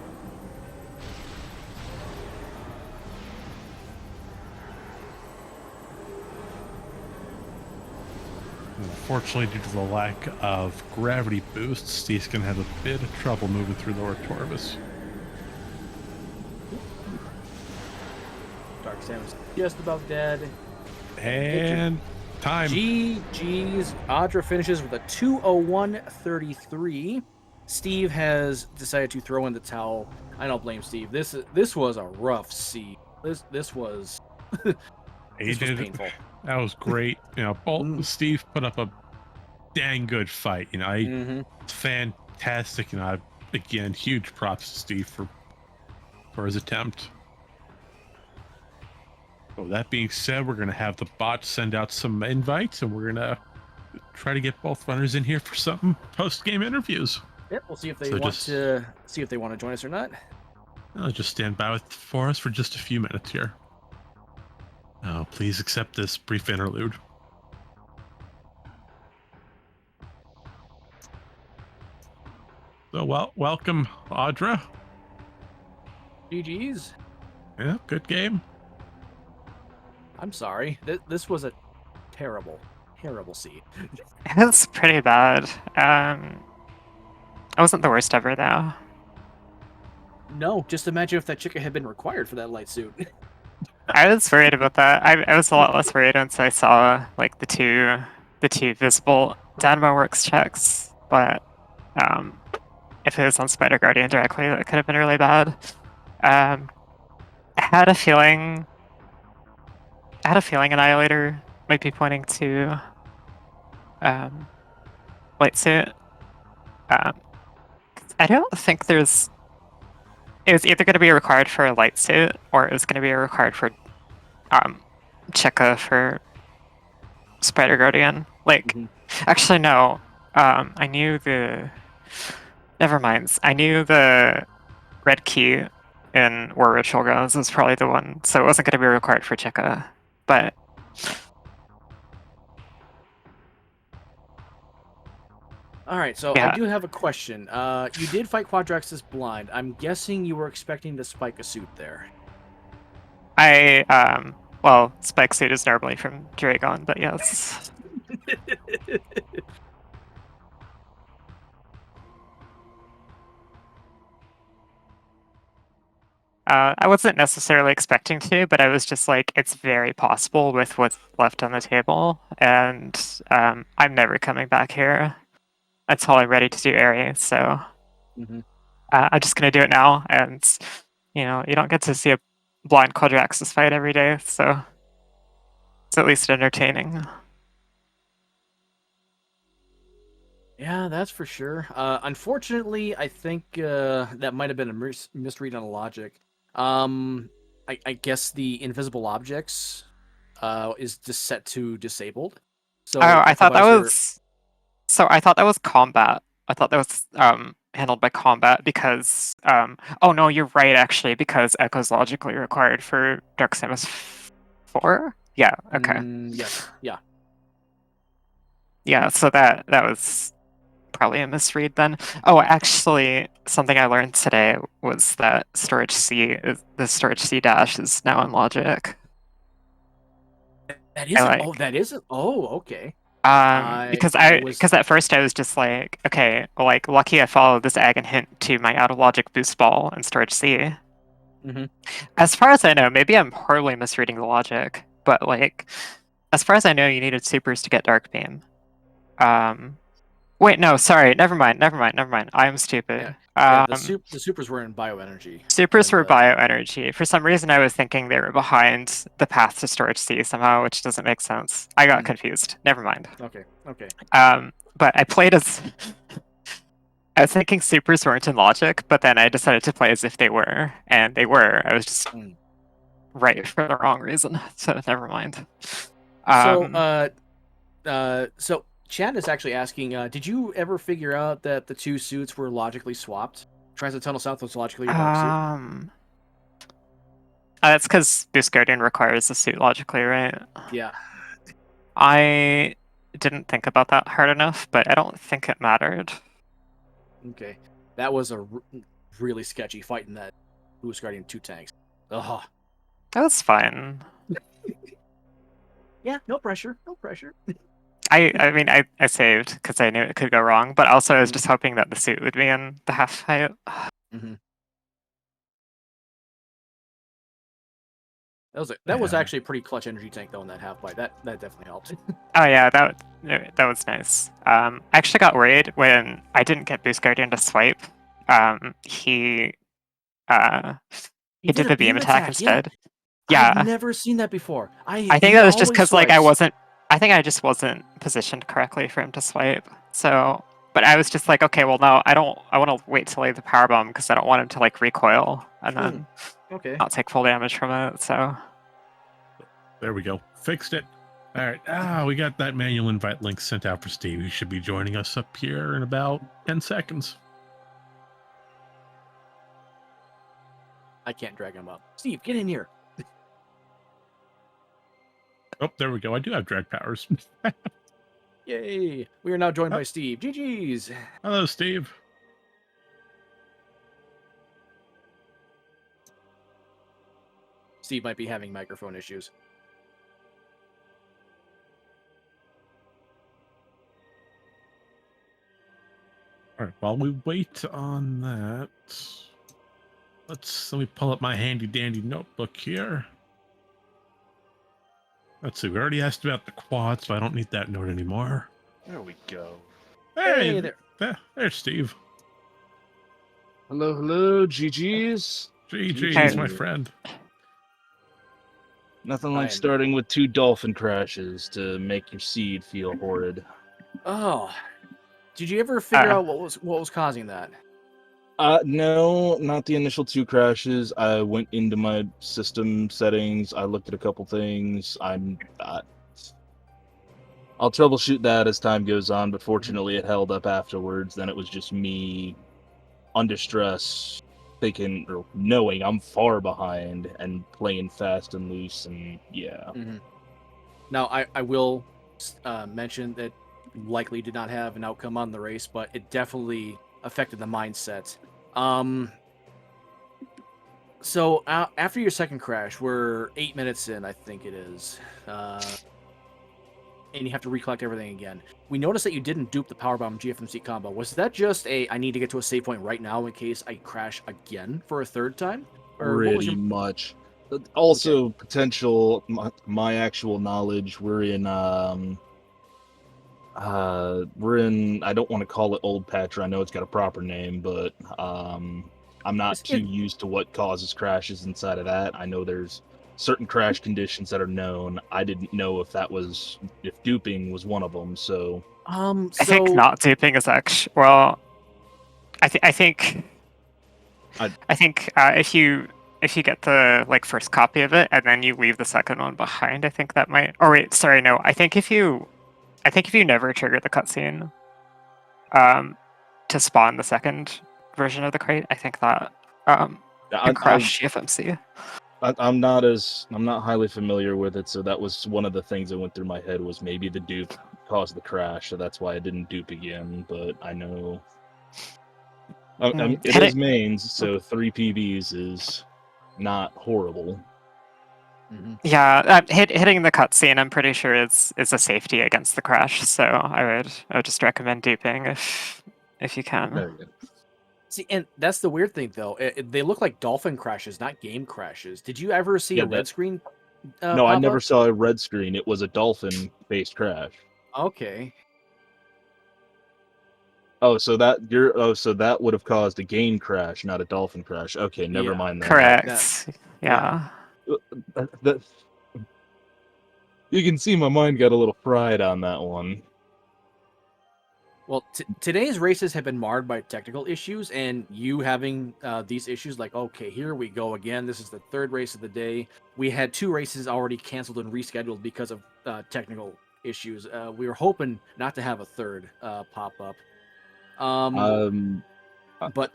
Unfortunately, due to the lack of gravity boost, Steve's gonna have a bit of trouble moving through Lower Torvis. Dark Samus just about dead. And time. GG's. Audra finishes with a 2:01:33. Steve has decided to throw in the towel. I don't blame Steve. This was a rough scene. This was painful. That was great. Steve put up a dang good fight. Fantastic. Again, huge props to Steve for his attempt. So that being said, we're gonna have the bot send out some invites, and we're gonna try to get both runners in here for some post-game interviews. Yep, we'll see if they want to join us or not. I'll just stand by for us for just a few minutes here. Oh, please accept this brief interlude. So, welcome, Audra. GG's. Yeah, good game. I'm sorry. This was a terrible, terrible seed. It's pretty bad. It wasn't the worst ever, though. No, just imagine if that chicken had been required for that light suit. I was worried about that. I was a lot less worried once I saw like the two visible Dynamo Works checks. But if it was on Spider Guardian directly, that could have been really bad. I had a feeling. Annihilator might be pointing to light suit. I don't think there's. It was either going to be required for a light suit, or it was going to be required for Cheka for Spider Guardian. Like, actually, no. I knew the. Never mind. I knew the red key in Where Ritual Goes was probably the one, so it wasn't going to be required for Cheka. But. All right, so Yeah. I do have a question. You did fight Quadraxis blind. I'm guessing you were expecting to spike a suit there. Well, Spike Suit is normally from Dragon, but yes. I wasn't necessarily expecting to, but I was just like, it's very possible with what's left on the table, and I'm never coming back here until I'm ready to do Aerie, so I'm just gonna do it now, and, you don't get to see a blind Quadraxis fight every day, so it's at least entertaining. Yeah, that's for sure. Unfortunately, I think that might have been a misread on the logic. I guess the invisible objects is just set to disabled. So Oh, I if the thought that visor... was. So I thought that was combat. I thought that was handled by combat because oh no, you're right actually, because Echo's logically required for Dark Samus 4? Yeah, okay. Yes, yeah. Yeah, so that was probably a misread then. Oh, actually, something I learned today was that the storage C dash is now in logic. That isn't. Oh, that isn't. Oh, okay. Because I was... at first I was just like, okay, like lucky I followed this ag and hint to my out of logic boost ball and storage C. As far as I know, maybe I'm horribly misreading the logic, but like, as far as I know, you needed supers to get dark beam. Wait, no, sorry, never mind. I am stupid. Yeah, the supers were in bioenergy. Supers were bioenergy. For some reason, I was thinking they were behind the path to storage C somehow, which doesn't make sense. I got confused. Never mind. Okay. But I played as. I was thinking supers weren't in logic, but then I decided to play as if they were, and they were. I was just right for the wrong reason, so never mind. So Chad is actually asking, did you ever figure out that the two suits were logically swapped? Transit Tunnel South was logically your dark suit? That's because Boost Guardian requires the suit logically, right? Yeah. I didn't think about that hard enough, but I don't think it mattered. Okay. That was a really sketchy fight in that Boost Guardian 2 tanks. Ugh. That was fine. Yeah, no pressure. I mean, I saved because I knew it could go wrong, but also I was just hoping that the suit would be in the half fight. That was actually a pretty clutch energy tank though in that half fight. That definitely helped. Oh yeah, that was nice. I actually got worried when I didn't get Boost Guardian to swipe. He did the beam attack instead. Yeah. I've never seen that before. I think that was just because like I think I just wasn't positioned correctly for him to swipe. So, but I was just like, okay, well no, I want to wait till I leave the power bomb because I don't want him to like recoil and then not take full damage from it. So there we go, fixed it. All right, we got that manual invite link sent out for Steve. He should be joining us up here in about 10 seconds. I can't drag him up. Steve, get in here. Oh, there we go. I do have drag powers. Yay! We are now joined by Steve. GG's. Hello, Steve. Steve might be having microphone issues. All right, while we wait on that, let me pull up my handy dandy notebook here. Let's see, we already asked about the quad, so I don't need that note anymore. There we go. Hey, there. there's Steve. Hello, hello, GG's. GG's, my friend. Nothing I like am- starting with 2 dolphin crashes to make your seed feel horrid. Oh, did you ever figure out what was causing that? No, not the initial 2 crashes. I went into my system settings. I looked at a couple things. I'll troubleshoot that as time goes on, but fortunately it held up afterwards. Then it was just me under stress, thinking or knowing I'm far behind and playing fast and loose, and yeah. Mm-hmm. Now, I will mention that likely did not have an outcome on the race, but it definitely affected the mindset. So after your second crash, we're 8 minutes in, I think it is, and you have to recollect everything again. We noticed that you didn't dupe the powerbomb GFMC combo. Was that just I need to get to a save point right now in case I crash again for a third time? Or what was Pretty your... much. Also, potential my actual knowledge. We're in I don't want to call it old patch. I know it's got a proper name, but I'm not too used to what causes crashes inside of that. I know there's certain crash conditions that are known. I didn't know if duping was one of them. So I think not duping is actually I think if you get the first copy of it and then you leave the second one behind, I think that might. Or wait, sorry, no. I think if you never trigger the cutscene, to spawn the second version of the crate, I think that can crash GFMC. I'm not highly familiar with it, so that was one of the things that went through my head was maybe the dupe caused the crash, so that's why I didn't dupe again. But I know it is mains, so 3 PBs is not horrible. Mm-hmm. Yeah, hitting the cutscene, I'm pretty sure is a safety against the crash. So I would just recommend duping if you can. There you go. See, and that's the weird thing, though. They look like dolphin crashes, not game crashes. Did you ever see a red screen? No, I never up? saw a red screen. It was a dolphin-based crash. Okay. So that would have caused a game crash, not a dolphin crash. Okay, never mind that. Correct. Yeah. You can see my mind got a little fried on that one. Well, today's races have been marred by technical issues, and you having these issues, like, okay, here we go again. This is the third race of the day. We had 2 races already canceled and rescheduled because of technical issues. We were hoping not to have a third pop up. But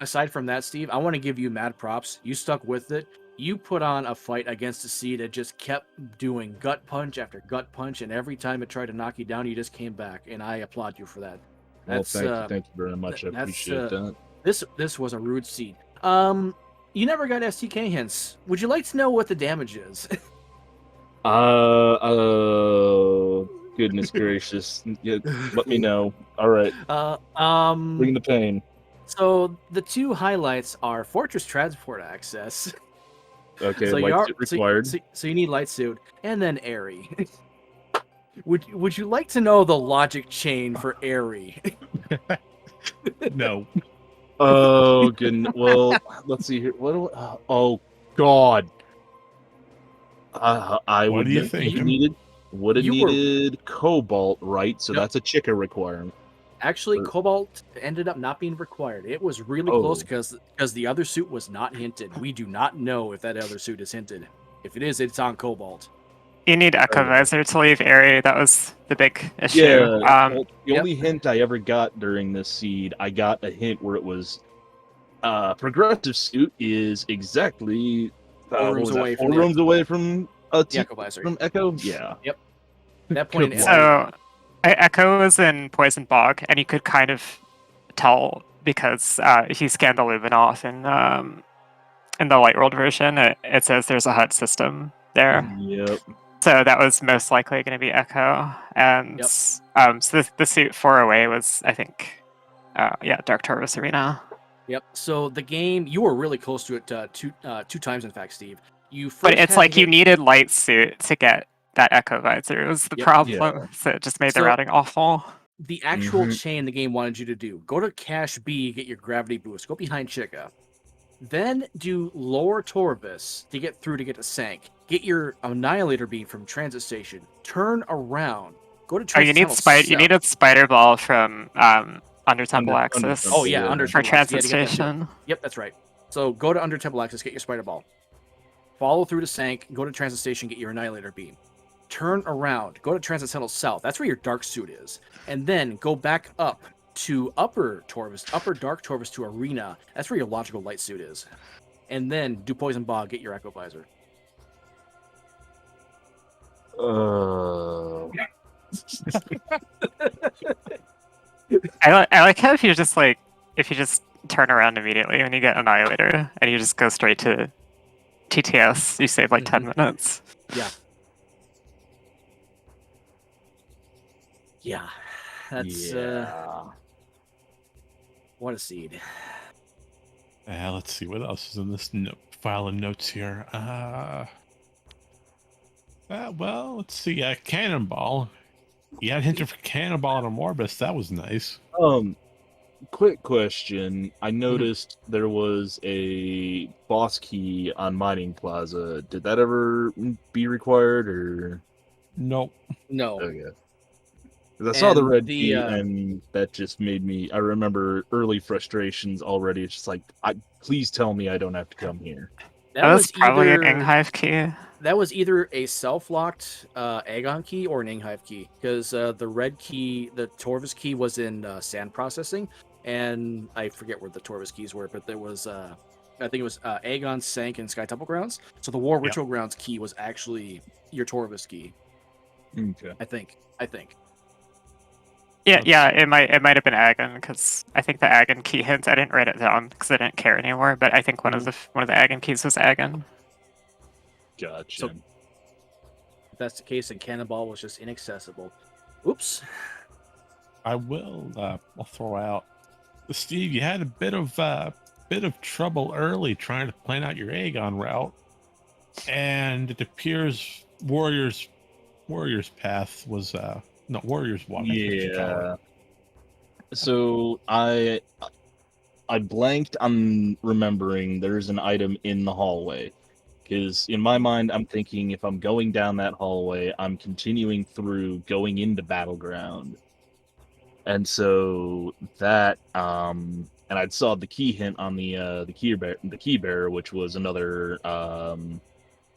aside from that, Steve, I want to give you mad props. You stuck with it. You put on a fight against a seed that just kept doing gut punch after gut punch, and every time it tried to knock you down, you just came back, and I applaud you for that. Well, thank you very much. I appreciate that. This was a rude seed. You never got STK hints. Would you like to know what the damage is? Goodness gracious. Yeah, let me know. All right. Bring the pain. So the 2 highlights are Fortress Transport Access. Okay, so light suit required. So you need light suit, and then airy. Would you like to know the logic chain for airy? No. Oh goodness. Well, let's see here. Oh God. What do you think? Would have needed cobalt, right? So that's a chicken requirement. Actually, cobalt ended up not being required. It was really close because the other suit was not hinted. We do not know if that other suit is hinted. If it is, it's on cobalt. You need Echo Visor to leave airy. That was the big issue. Yeah. The only hint I ever got during this seed, I got a hint where it was progressive suit is exactly 4 rooms away from Echo Visor. From Echo. Yeah. Yep. That point. So Echo was in Poison Bog, and you could kind of tell because he scanned the Lubin off in the Light World version, it says there's a HUD system there. Yep. So that was most likely going to be Echo, and Yep. so the suit 4 away was, I think, Dark Taurus Arena. Yep. So the game, you were really close to it two times, in fact, Steve. You first But it's had like to you hit- needed Light Suit to get that Echo visor. It was the Yep. problem, Yeah. so it just made the So- routing awful. the actual Mhm. chain the game wanted you to do. Go to Cache B, get your gravity boost. Go behind Chica. Then do Lower Torvis to get through to get to Sank. Get your Annihilator Beam from Transit Station. Turn around. Go to Oh, Transit you need Tunnel you needed Spider Ball from Under Temple Under Axis. Temple, Oh yeah, Yeah. under for Temple Axis. You Transit had to get that too. Station. Yep, that's right. So go to Under Temple Axis, get your Spider Ball. Follow through to Sank, go to Transit Station, get your Annihilator Beam. Turn around, go to Transit Tunnel South. That's where your Dark Suit is. And then go back up to Upper Dark Torvis to Arena. That's where your Logical Light Suit is. And then do Poison Bog, get your Echo Visor. I like how if you just turn around immediately when you get Annihilator and you just go straight to TTS, you save like 10 minutes. Yeah. That's what a seed. Let's see what else is in this file of notes here. Well, let's see. Cannonball. You had hinted for Cannonball and Morbus. That was nice. Quick question. I noticed there was a boss key on Mining Plaza. Did that ever be required, or? Nope. No. Okay. 'Cause I saw the And red the, key, and that just made me. I remember early frustrations already. It's just like, please tell me I don't have to come here. That was probably an Inghive key. That was either a self-locked Agon key or an Inghive key, because the red key, the Torvis key, was in sand processing, and I forget where the Torvis keys were, but there was, I think it was Agon, Sank, and Sky Temple Grounds. So the War Ritual Grounds key was actually your Torvis key. Okay. I think. Yeah, it might have been Agon, because I think the Agon key hint, I didn't write it down because I didn't care anymore, but I think one of the Agon keys was Agon. Gotcha. So if that's the case, then Cannonball was just inaccessible. Oops. I will. I'll throw out. Steve, you had a bit of trouble early trying to plan out your Aegon route, and it appears Warrior's Path was Warrior's Walk. Yeah. So I blanked on remembering there's an item in the hallway. Because in my mind, I'm thinking if I'm going down that hallway, I'm continuing through, going into Battleground. And so that, and I saw the key hint on the key bearer, which was another,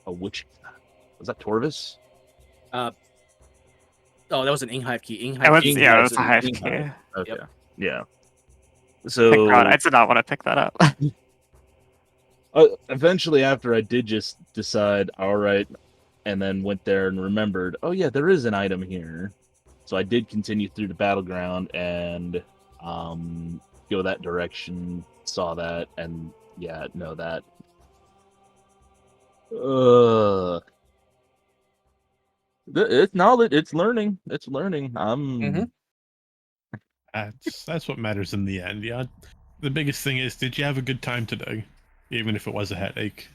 which was that Torvis? Oh, that was an Inghive key. It was a Hive key. Okay. Yep. Yeah. Thank So God, I did not want to pick that up. eventually, after I did just decide, all right, and then went there and remembered, oh yeah, there is an item here. So I did continue through the Battleground and go that direction, saw that, and yeah, know that. It's learning. It's learning. That's what matters in the end. Yeah. The biggest thing is, did you have a good time today, even if it was a headache?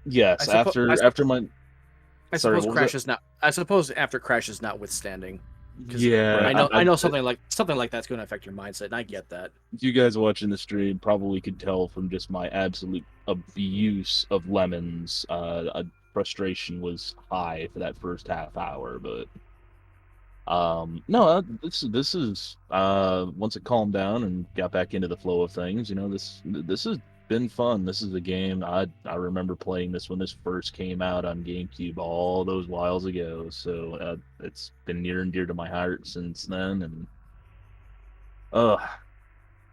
Yes. After my. I Sorry, suppose what was Crash it? is not. I suppose after Crash is notwithstanding. 'Cause Yeah, I know something like that's going to affect your mindset, and I get that. You guys watching the stream probably could tell from just my absolute abuse of lemons. Frustration was high for that first half hour, but no, this is once it calmed down and got back into the flow of things. This has been fun. This is a game I remember playing this when this first came out on GameCube all those whiles ago. So it's been near and dear to my heart since then, and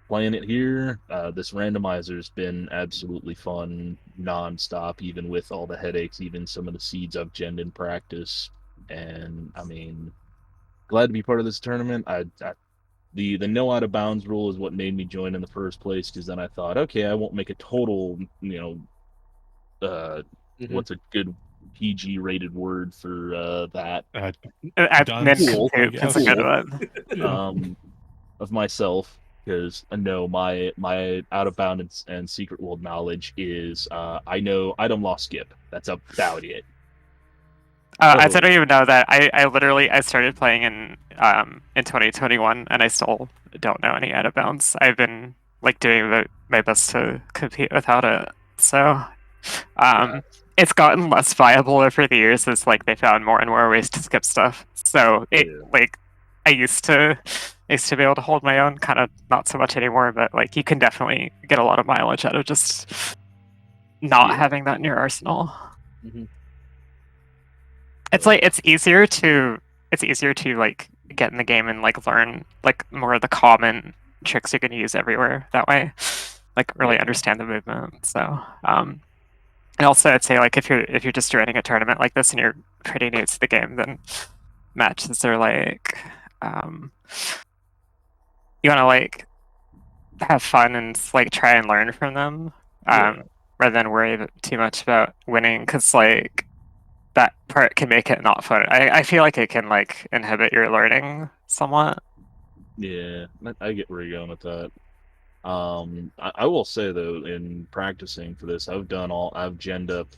playing it here, this randomizer's been absolutely fun nonstop, even with all the headaches, even some of the seeds I've genned in practice. And I mean, glad to be part of this tournament. the no out of bounds rule is what made me join in the first place, because then I thought, okay, I won't make a total, what's a good PG rated word for that Dunce, Cool. I Admonition is a good Cool. one. Yeah. Of myself, because no, my out of bounds and secret world knowledge is I know item loss skip. That's about it. I Oh. don't even know that. I started playing in 2021 and I still don't know any out of bounds. I've been like doing my best to compete without it. So it's gotten less viable over the years as like they found more and more ways to skip stuff. So it Yeah. like I used to be able to hold my own, kind of not so much anymore, but like you can definitely get a lot of mileage out of just not Yeah. having that in your arsenal. Mhm. It's like it's easier to like get in the game and like learn like more of the common tricks you can use everywhere that way, like really Yeah. understand the movement. So and also I'd say like if you're just joining a tournament like this and you're pretty new to the game, then matches are like you want to like have fun and like try and learn from them, Yeah. rather than worry too much about winning, because like that part can make it not fun. I feel like it can like inhibit your learning somewhat. Yeah. I get where you're going with that. I will say though, in practicing for this, I've genned up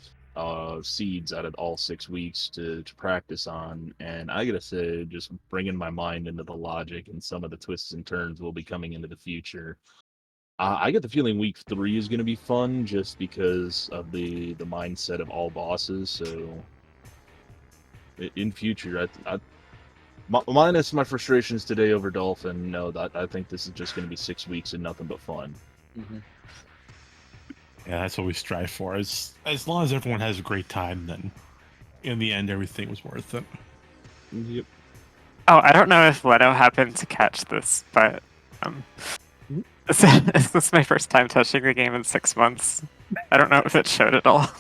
seeds out of all 6 weeks to practice on, and I gotta say, just bringing my mind into the logic and some of the twists and turns will be coming into the future. I get the feeling week 3 is going to be fun just because of the mindset of all bosses. So in future, minus my frustrations today over Dolphin, no, that I think this is just going to be 6 weeks and nothing but fun. Mhm. Yeah, that's what we strive for. As long as everyone has a great time, then in the end, everything was worth it. Yep. Oh, I don't know if Leto happened to catch this, but this is my first time touching the game in 6 months. I don't know if it showed at all.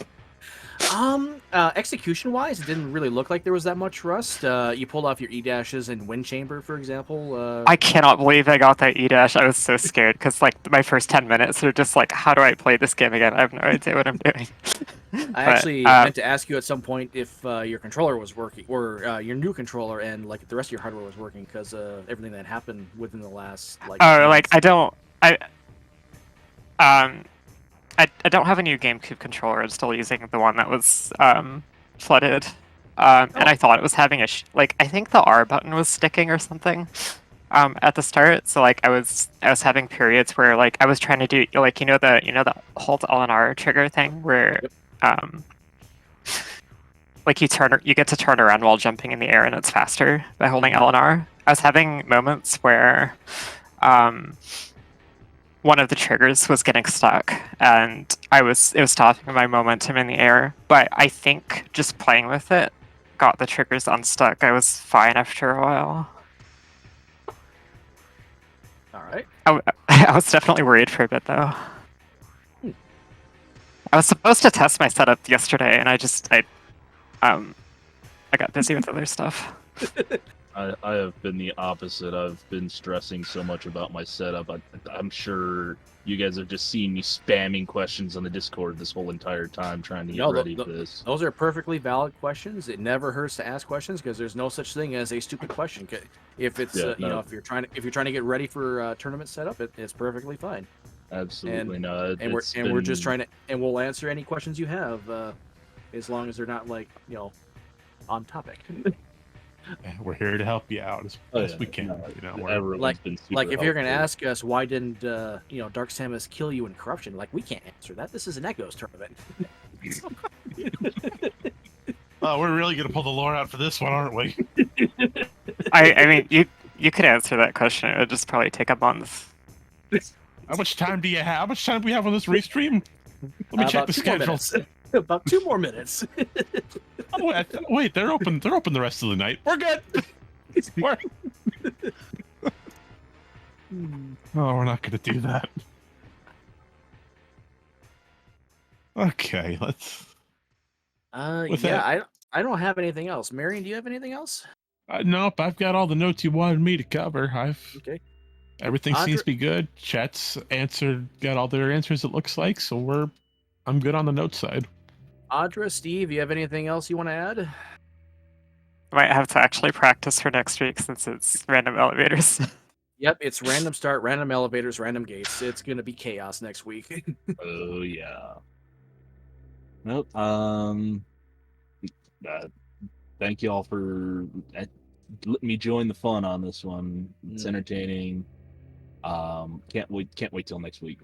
Execution wise, it didn't really look like there was that much rust. You pulled off your E dashes in Wind Chamber, for example. I cannot believe I got that E dash. I was so scared because like my first 10 minutes are just like, how do I play this game again? I have no idea what I'm doing. I actually meant to ask you at some point if your controller was working, or your new controller, and like the rest of your hardware was working, because everything that happened within the last like. Oh, like months. I don't have a new GameCube controller. I'm still using the one that was flooded. And I thought it was having like I think the R button was sticking or something at the start. So like I was having periods where like I was trying to do like the hold L and R trigger thing where like you get to turn around while jumping in the air and it's faster by holding L and R. I was having moments where one of the triggers was getting stuck and it was stopping my momentum in the air, but I think just playing with it got the triggers unstuck. I was fine after a while. All right. I was definitely worried for a bit though. I was supposed to test my setup yesterday and I got busy with other stuff. I have been the opposite. I've been stressing so much about my setup. I'm sure you guys have just seen me spamming questions on the Discord this whole entire time trying to get ready for this. Those are perfectly valid questions. It never hurts to ask questions because there's no such thing as a stupid question. If it's if you're trying to get ready for a tournament setup, it's perfectly fine. Absolutely not. And we're just trying to, and we'll answer any questions you have, as long as they're not like on topic. Yeah, we're here to help you out as best we can. Like if you're gonna ask us why didn't Dark Samus kill you in Corruption, like we can't answer that. This is an Echoes tournament. Oh, we're really gonna pull the lore out for this one, aren't we? I mean you could answer that question. It would just probably take a month. How much time do you have? How much time do we have on this restream? Let me check the schedule. About 2 more minutes. Oh, wait, they're open. They're open the rest of the night. We're good. We're not going to do that. Okay, let's. I don't have anything else. Marion, do you have anything else? Nope, I've got all the notes you wanted me to cover. Okay. Everything seems to be good. Chat's got all their answers, it looks like, so I'm good on the note side. Audra, Steve, you have anything else you want to add? I might have to actually practice for next week since it's random elevators. Yep, it's random start, random elevators, random gates. It's gonna be chaos next week. Oh yeah. Well, thank you all for letting me join the fun on this one. It's entertaining. Can't wait till next week.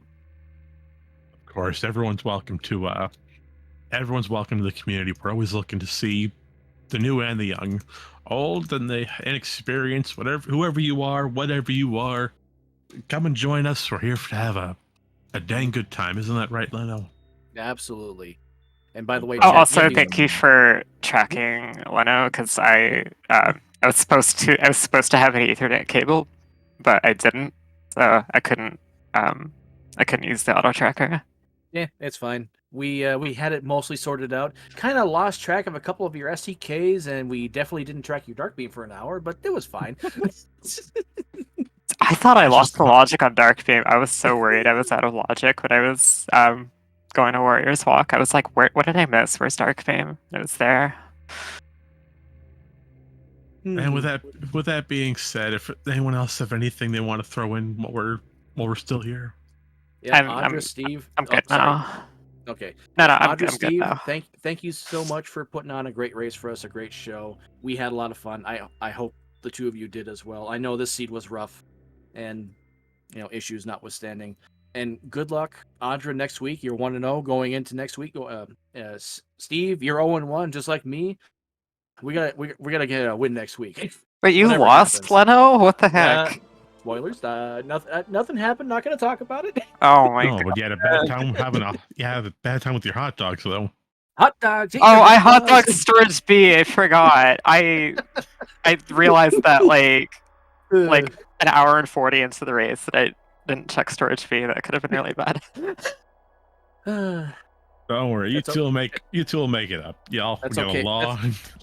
Of course, everyone's welcome to the community. We're always looking to see the new and the young, old and the inexperienced, whoever you are, whatever you are, come and join us. We're here to have a dang good time. Isn't that right, Leno? Absolutely. And by the way, Oh, Chad, also, give me- thank you for tracking Leno, because I was supposed to have an Ethernet cable, but I didn't, so I couldn't use the auto tracker. Yeah, it's fine. We had it mostly sorted out. Kind of lost track of a couple of your STKs, and we definitely didn't track your Dark Beam for an hour, but it was fine. I thought I lost the logic on Dark Beam. I was so worried I was out of logic when I was going to Warriors Walk. I was like, what did I miss? Where's Dark Beam? It was there. And with that being said, if anyone else have anything they want to throw in while we're still here. Yeah, Audra, Steve. I'm good now. Okay. No, Audra, I'm good Steve, now. Thank you so much for putting on a great race for us, a great show. We had a lot of fun. I hope the two of you did as well. I know this seed was rough, and issues notwithstanding. And good luck, Audra. Next week, you're 1-0 going into next week. Steve, you're 0-1, just like me. We gotta get a win next week. Wait, you Whatever lost, happens. Leno? What the heck? Spoilers. Nothing happened. Not gonna talk about it. Oh my No, god. but you had a bad time had a bad time with your hot dogs, though. Hot dogs. Oh, I hot dog storage B. I forgot. I realized that like an hour and 40 into the race that I didn't check storage B. That could have been really bad. Don't worry, you two will make it up. Y'all, we That's got okay. A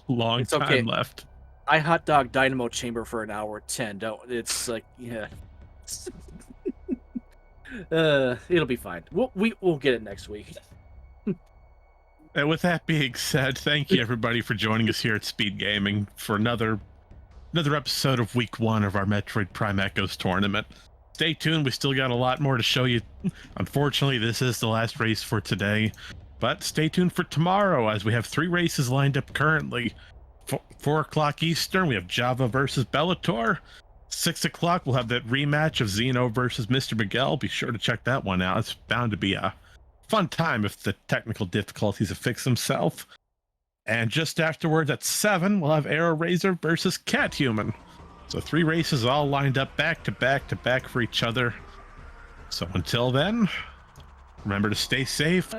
long It's time okay. left. I hot dog Dynamo Chamber for an hour 10. It's like, yeah. It'll be fine. We'll get it next week. And with that being said, thank you everybody for joining us here at Speed Gaming for another episode of week 1 of our Metroid Prime Echoes tournament. Stay tuned, we still got a lot more to show you. Unfortunately, this is the last race for today, but stay tuned for tomorrow as we have 3 races lined up currently. 4 o'clock Eastern, we have Java versus Bellator. 6 o'clock, we'll have that rematch of Xeno versus Mr. Miguel. Be sure to check that one out. It's bound to be a fun time if the technical difficulties have fixed themselves. And just afterwards at 7, we'll have Arrow Razor versus Cat Human. So 3 races all lined up back to back to back for each other. So until then, remember to stay safe.